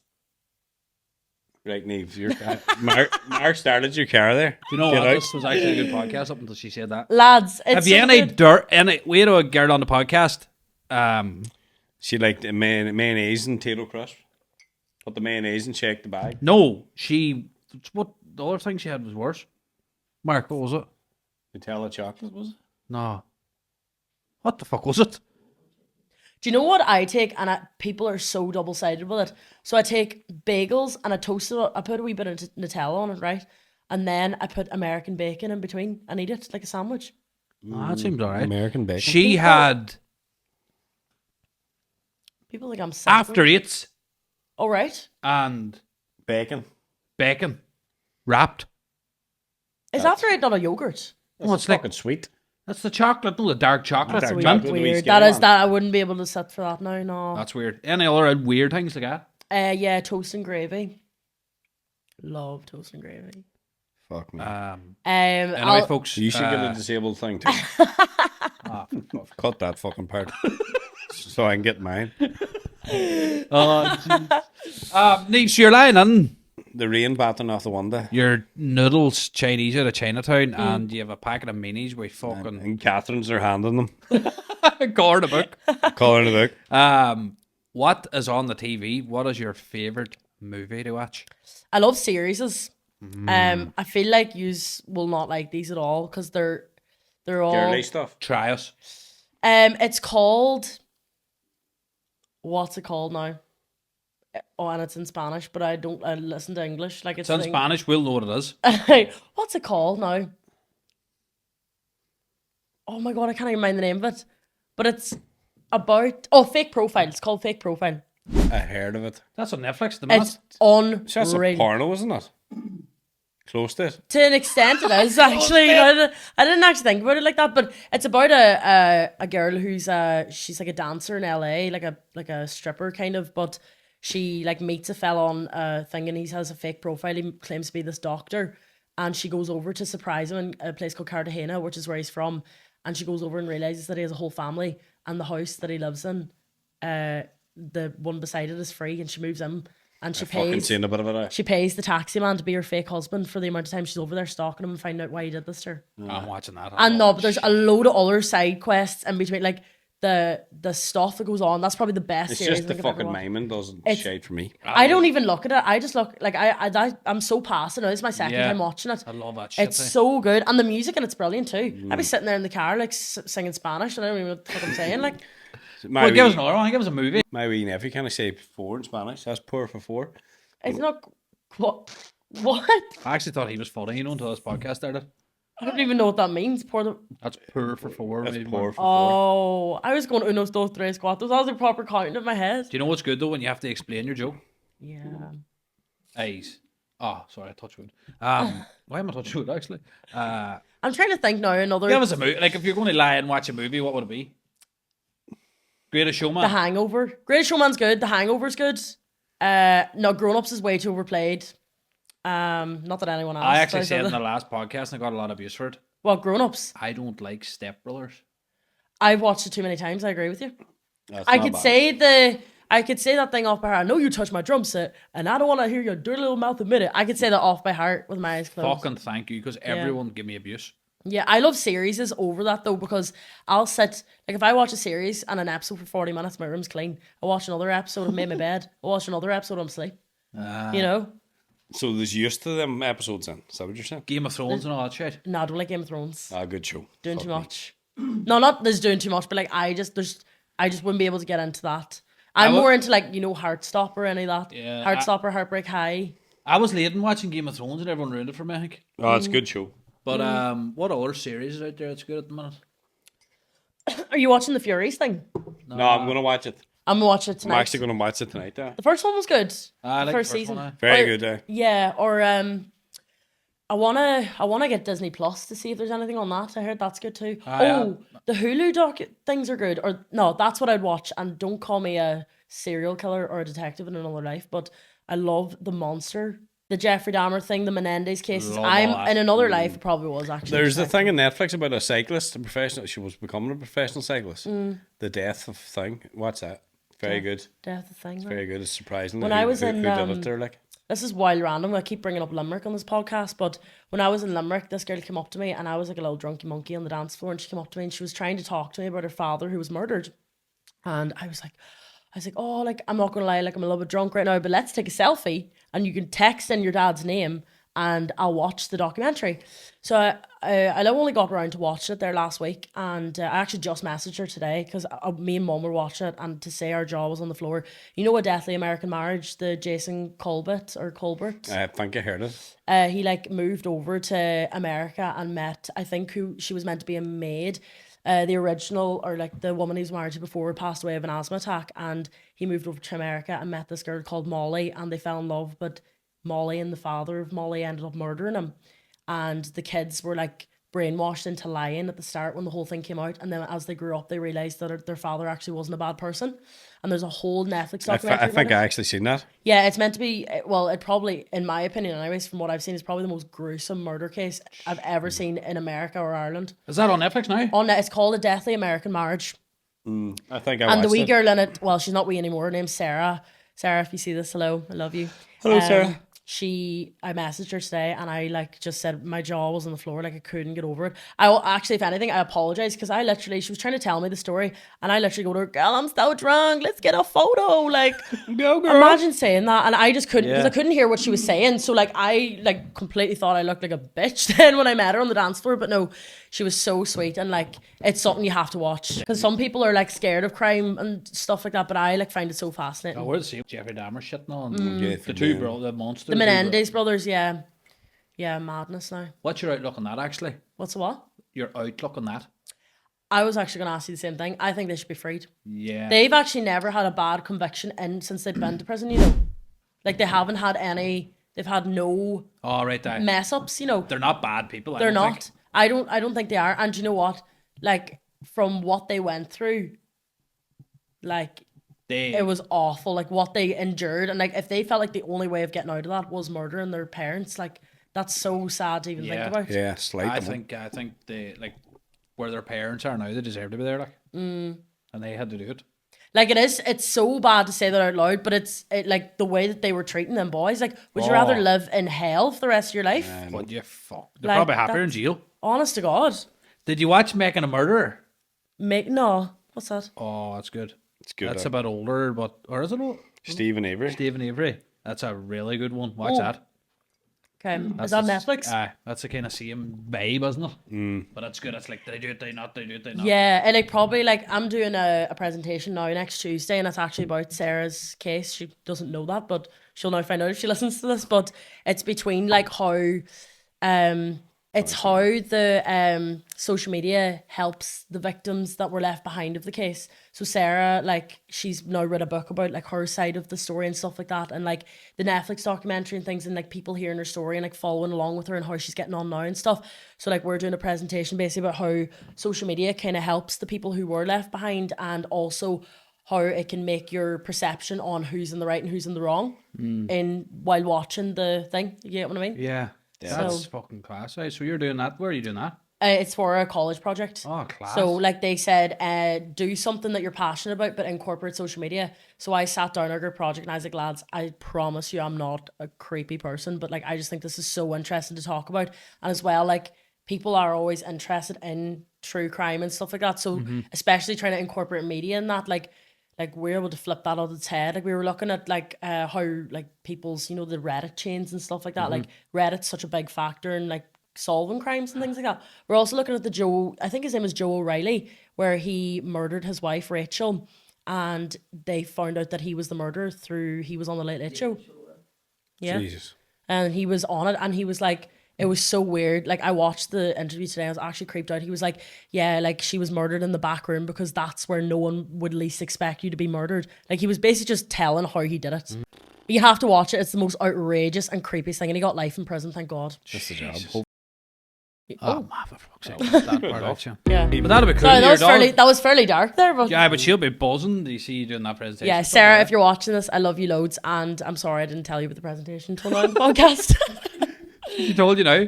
Right, Neve. Mark started your car there. Do you know Get what? out. This was actually a good podcast up until she said that. Lads, it's Have you so any good. we had a girl on the podcast. She liked the mayonnaise and potato crisp. Put the mayonnaise and shake the bag. No, what the other thing she had was worse. Mark, what was it? Nutella chocolate, was it? No. What the fuck was it? Do you know what I take? And people are so double-sided with it. So I take bagels and I toast it. I put a wee bit of Nutella on it, right? And then I put American bacon in between and eat it like a sandwich. Oh, that seems alright. American bacon. She had People think I'm sick. after eights Oh, right. and Bacon. bacon wrapped. Is after eight not a yogurt? Oh, it's like Fucking sweet. that's the chocolate, no, the dark chocolate. Dark mint. chocolate. the wee Weird. skinny That is one. that. I wouldn't be able to sit for that now. No. That's weird. Any other weird things like that? Yeah, toast and gravy. Love toast and gravy. Fuck me. Anyway, I'll- folks, You should get a disabled thing too. Cut that fucking part. So I can get mine. Niamh, so you're lying in The rain battering off the window. your noodles Chinese out of Chinatown, and you have a packet of minis with fucking And Catherine's are handing them. guard a book. Calling the book. What is on the TV? What is your favorite movie to watch? I love series. I feel like yous will not like these at all because they're all. Girly stuff. Try us. It's called. What's it called now? Oh, and it's in Spanish, but I don't. I listen to English. Like It's in thing. Spanish. We'll know what it is. What's it called now? Oh my god, I can't even mind the name of it. But it's about Fake Profile. It's called Fake Profile. I heard of it. That's on Netflix. The It's It's just a unreal. porno, isn't it? Close to it. To an extent, it is actually. I didn't actually think about it like that, but it's about a girl who's she's like a dancer in LA, like a stripper kind of, but she like meets a fella on a thing and he has a fake profile. He claims to be this doctor, and she goes over to surprise him in a place called Cartagena, which is where he's from, and she goes over and realizes that he has a whole family, and the house that he lives in, the one beside it is free, and she moves in. and she I've fucking pays. seen a bit of it. She pays the taxi man to be her fake husband for the amount of time she's over there stalking him and finding out why he did this to her. I'm watching that. And no, but there's a load of other side quests in between, like the stuff that goes on. That's probably the best It's series. just the I think I've ever fucking watched. miming doesn't It's- shade for me. I don't even look at it. I just look like I'm so past it now. This is my second Yeah. time watching it. I love that shit. It's so good, and the music and it's brilliant too. I'd be sitting there in the car like singing Spanish, and I don't even know what I'm saying. Like, My Well, give us wee, another one. Give us a movie. my wee nephew can I say 4 in Spanish? That's poor for 4. it's not what. I actually thought he was funny, until this podcast started. I don't even know what that means. That's poor for 4. That's maybe poor more. for 4. Oh, I was going unos, dos, tres, cuatros. That was a proper counting in my head. Do you know what's good though when you have to explain your joke? Yeah. Eyes. Oh, sorry, I touched wood. Why am I touching wood actually? I'm trying to think now. Another. Give us a movie. Like if you're going to lie and watch a movie, what would it be? Greatest Showman. The Hangover. Greatest Showman's good. The Hangover's good. No, Grown Ups is way too overplayed. Not that anyone else. I actually does, said does in it? the last podcast, and I got a lot of abuse for it. Well, Grown Ups. I don't like Step Brothers. I've watched it too many times. I agree with you. That's I not could bad. say I could say that thing off by heart. I know you touched my drum set, and I don't want to hear your dirty little mouth admit it. I could say that off by heart with my eyes closed. Fucking thank you, because everyone give me abuse. Yeah, I love series over that though, because I'll sit like if I watch a series and an episode for 40 minutes, my room's clean. I watch another episode, I've made my bed. I watch another episode, I'm asleep. You know? So there's used to them episodes then. Is that what you're saying? Game of Thrones and all that shit. No, I don't like Game of Thrones. Ah, good show. Doing Fuck too me. much. No, not there's doing too much, but like I just wouldn't be able to get into that. I'm more into like, Heartstopper, any of that. Yeah, Heartstopper, Heartbreak High. I was late in watching Game of Thrones and everyone ruined it for me, I think. Oh, it's a good show. But what other series is out there that's good at the minute? Are you watching the Furies thing? No, I'm going to watch it. I'm gonna watch it I'm tonight. actually going to watch it tonight. The first one was good. I like the the first first season. one, Very Or- good. Yeah, or I wanna get Disney Plus to see if there's anything on that. I heard that's good too. yeah. The Hulu things are good. Or no, that's what I'd watch. And don't call me a serial killer or a detective in another life, but I love the monster, the Jeffrey Dahmer thing, the Menendez cases. Love all I'm that. in another life. It probably was actually. There's a detective. thing on Netflix about a cyclist, a professional. She was becoming a professional cyclist. The death of thing. What's that? Very good. Death of thing. Very good. It's surprising. When I was in, who did it there, like. This is wild random. I keep bringing up Limerick on this podcast, but when I was in Limerick, this girl came up to me and I was like a little drunky monkey on the dance floor, and she came up to me and she was trying to talk to me about her father who was murdered. And I was like, oh, like, I'm not gonna lie, like I'm a little bit drunk right now, but let's take a selfie and you can text in your dad's name and I'll watch the documentary. So I only got around to watching it there last week, and I actually just messaged her today because me and Mum were watching it, and to say our jaw was on the floor. You know, A Deathly American Marriage, the Jason Colbert. I think I heard it. He like moved over to America and met, I think, who she was meant to be a maid. The original, or like the woman he was married to before, passed away of an asthma attack, and he moved over to America and met this girl called Molly, and they fell in love, but Molly and the father of Molly ended up murdering him, and the kids were like brainwashed into lying at the start when the whole thing came out, and then as they grew up they realised that their father actually wasn't a bad person, and there's a whole Netflix documentary I think about I it. actually seen that. Yeah, it's meant to be, well, it probably, in my opinion anyways, from what I've seen, is probably the most gruesome murder case I've ever seen in America or Ireland. Is that on Netflix now? It's called A Deathly American Marriage. I think I And watched the wee it. girl in it, well, she's not wee anymore, her name's Sarah. Sarah, if you see this, hello, I love you. Hello, Sarah. I messaged her today and I like just said my jaw was on the floor, like I couldn't get over it. I will actually, if anything, I apologize because she was trying to tell me the story and I literally go to her, girl, I'm so drunk, let's get a photo. Like, Go, girl. imagine saying that, and I just couldn't because Yeah. I couldn't hear what she was saying. So like I like completely thought I looked like a bitch then when I met her on the dance floor. But no, she was so sweet, and like it's something you have to watch because some people are like scared of crime and stuff like that, but I like find it so fascinating. I would see Jeffrey Dahmer shitting on Yeah, the two bro, the monster. The Menendez brothers, yeah, madness now. What's your outlook on that? Actually, What's the what? your outlook on that? I was actually going to ask you the same thing. I think they should be freed. Yeah, They've actually never had a bad conviction since they've been to prison. Like they haven't had any. They've had no all right, that mess ups. they're not bad people. They're I don't not. think. I don't think they are. And you know what? Like from what they went through, like it was awful. Like what they endured, and like if they felt like the only way of getting out of that was murdering their parents, like that's so sad to even think about. Yeah, slight. I think they like where their parents are now. They deserve to be there, like, and they had to do it. Like it's so bad to say that out loud, but like the way that they were treating them boys. Like, would you rather live in hell for the rest of your life? What you fuck? They're Like, probably happier in that's- jail. Honest to God. Did you watch Making a Murderer? No. What's that? Oh, that's good. It's good. That's a bit older, but or is it old? Stephen Avery. Stephen Avery. That's a really good one. Watch Oh. that. Okay. Is That's that the- Netflix? Aye, that's the kind of same vibe, isn't it? But it's good. It's like, did they do it? Did they not? Did they do it? Did they not? Yeah, and like probably like I'm doing a presentation now next Tuesday, and it's actually about Sarah's case. She doesn't know that, but she'll now find out if she listens to this. But it's between like how it's how the social media helps the victims that were left behind of the case. So Sarah, like, she's now read a book about like her side of the story and stuff like that, and like the Netflix documentary and things, and like people hearing her story and like following along with her and how she's getting on now and stuff. So like we're doing a presentation basically about how social media kind of helps the people who were left behind, and also how it can make your perception on who's in the right and who's in the wrong in while watching the thing. You get what I mean? Yeah. That's So- fucking class. Right? So you're doing that. Where are you doing that? It's for a college project. Oh, class. So like they said, do something that you're passionate about, but incorporate social media. So I sat down our group project and I was like, lads, I promise you I'm not a creepy person, but like I just think this is so interesting to talk about. And as well, like people are always interested in true crime and stuff like that. So especially trying to incorporate media in that, like we're able to flip that on its head. Like we were looking at like how like people's, you know, the Reddit chains and stuff like that. Like Reddit's such a big factor in like solving crimes and things like that. We're also looking at I think his name is Joe O'Reilly, where he murdered his wife Rachel, and they found out that he was the murderer he was on the Late Late Show. Yeah. Jesus. And he was on it, and he was like, it was so weird. Like I watched the interview today, I was actually creeped out. He was like, yeah, like she was murdered in the back room because that's where no one would least expect you to be murdered. Like he was basically just telling how he did it. You have to watch it. It's the most outrageous and creepiest thing, and he got life in prison, thank God. That's the job. Oh, man, for fuck's sake. That part out, yeah. Yeah. But that'll be cool. Sorry, Your dog- that was fairly dark there, but Yeah, but she'll be buzzing. Do you see you doing that presentation? yeah, Sarah, if you're watching this, I love you loads, and I'm sorry I didn't tell you about the presentation until now on the podcast. She told you now.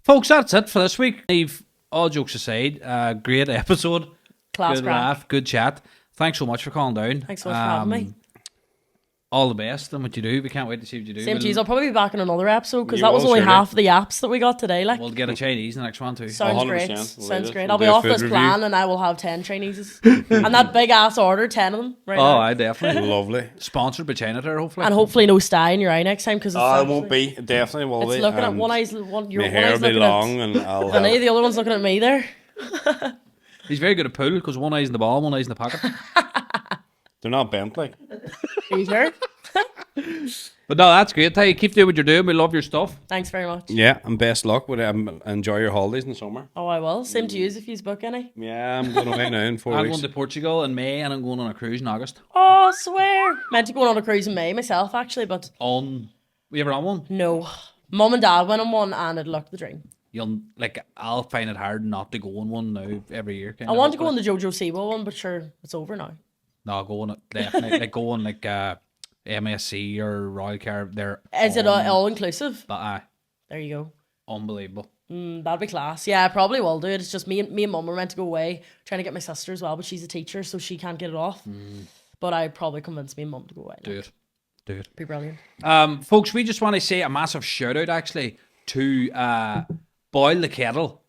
Folks, that's it for this week. Niamh, all jokes aside, great episode. Class Good crack. laugh, good chat. Thanks so much for calling down. Thanks so much for having me. All the best in what you do. We can't wait to see what you do. Same to you. I'll probably be back in another episode because You that was will, only surely. half of the apps that we got today. Like, We'll get a Chinese in the next one too. sounds 100%. great. We'll Sounds do it. great. We'll I'll be do a off food this review. plan and I will have 10 Chineses. And that big ass order, 10 of them. Right Oh, now. I definitely. Lovely. Sponsored by China there, hopefully. And hopefully no sty in your eye next time because Oh, it won't be. It definitely will It's be. looking at and one eye's your My one hair eye's will be looking long, at and I'll and have. the other one's looking at me there. He's very good at pool because one eye's in the ball, one eye's in the pocket. They're not bent like. Are you sure? But no, that's great. Hey, keep doing what you're doing. We love your stuff. Thanks very much. Yeah, and best luck with it. Enjoy your holidays in the summer. Oh, I will. Same to you if you book any. Yeah, I'm going away now in 4 I'm weeks. going to Portugal in May and I'm going on a cruise in August. Oh, I swear. Meant to go on a cruise in May myself, actually, but We ever on one? no. Mum and Dad went on one and it looked the dream. I'll find it hard not to go on one now every year. I want to go on the Jojo Siwa one, but sure, it's over now. No, go on it definitely. Go on MSC or Royal Caribbean. They're Is it all inclusive? There you go. unbelievable. That'd be class. Yeah, I probably will do it. It's just me and Mum were meant to go away, trying to get my sister as well, but she's a teacher, so she can't get it off. But I'd probably convince me and Mum to go away. Do it. Be brilliant. Folks, we just want to say a massive shout out actually to Boil the Kettle.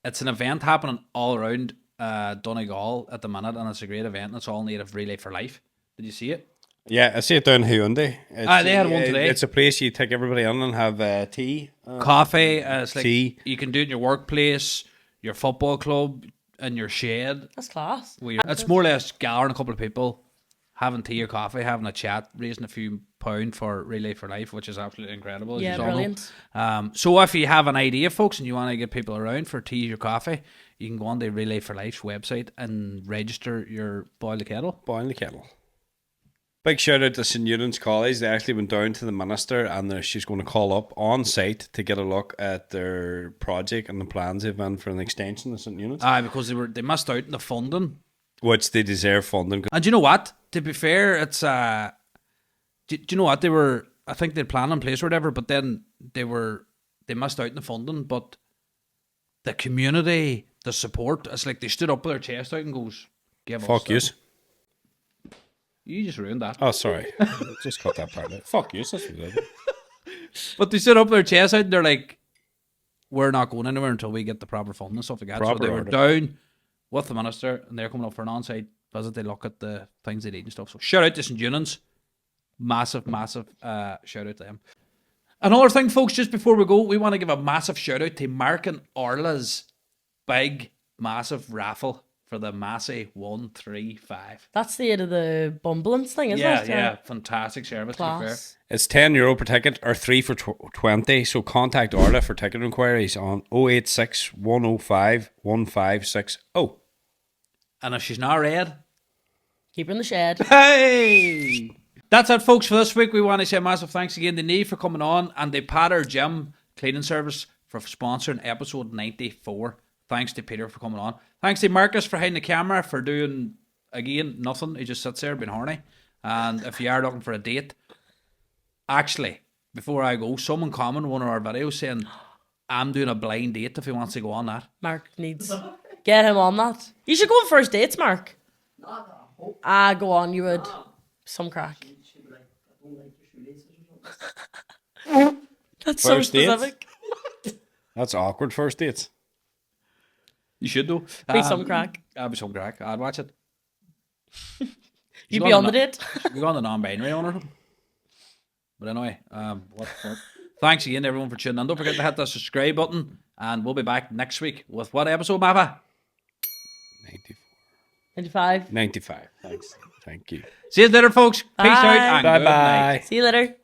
It's an event happening all around Donegal at the minute, and it's a great event. And it's all native Relay for Life. Did you see it? Yeah, I see it down Hyundai. They had one today. It's a place you take everybody in and have tea. Coffee. It's like Tea. you can do it in your workplace, your football club, in your shed. That's class. It's more or less gathering a couple of people, having tea or coffee, having a chat, raising a few £1 for Relay for Life, which is absolutely incredible. as Yeah, you all know. brilliant. So if you have an idea, folks, and you want to get people around for tea or coffee, you can go on the Relay for Life's website and register your Boil the Kettle. Boil the kettle. Big shout out to St. Newton's College. They actually went down to the minister and she's going to call up on site to get a look at their project and the plans they've done for an extension of St. Newton's. Because they missed out on the funding. Which they deserve funding. And do you know what? To be fair, it's do you know what? I think they had plan in place or whatever, but then they missed out on the funding, but the community, the support, it's like they stood up with their chest out and goes, Give Fuck us yous. You just ruined that. Oh, sorry. Just cut that part out. Fuck yous. That's what it is. But they stood up their chest out and they're like, we're not going anywhere until we get the proper funding and stuff like that. So Proper they were order. down with the minister and they're coming up for an on-site visit. They look at the things they need and stuff. So shout out to St. Junans. Massive, massive shout out to them. Another thing, folks, just before we go, we want to give a massive shout out to Mark and Orla's big, massive raffle for the Massey 135. That's the end of the Bumbulance thing, isn't it? Yeah, fantastic service. To be fair. Class. It's €10 per ticket or 3 for 20. So contact Orla for ticket inquiries on 086 105 1560. And if she's not red, Keep her in the shed. hey! That's it, folks, for this week. We want to say a massive thanks again to Niamh for coming on and the Patter Gym Cleaning Service for sponsoring episode 94. Thanks to Peter for coming on. Thanks to Marcus for hiding the camera, for doing, again, nothing. He just sits there being horny. And if you are looking for a date, actually, before I go, someone commented on one of our videos saying, I'm doing a blind date if he wants to go on that. Mark needs... Get him on that. You should go on first dates, Mark. Go on, you would. Some crack. She'd be like, I don't like your shoelaces or something. That's First so dates? specific. That's awkward first dates. You should do. Be some crack. I'd be some crack. I'd watch it. You'd be on the date. You go on the non-binary one or something. But anyway, what the fuck. Thanks again, everyone, for tuning in. Don't forget to hit the subscribe button, and we'll be back next week with what episode, Mappa? 94. 95. 95. Thanks. Thank you. See you later, folks. Peace Bye. out and good night. Bye-bye. See you later.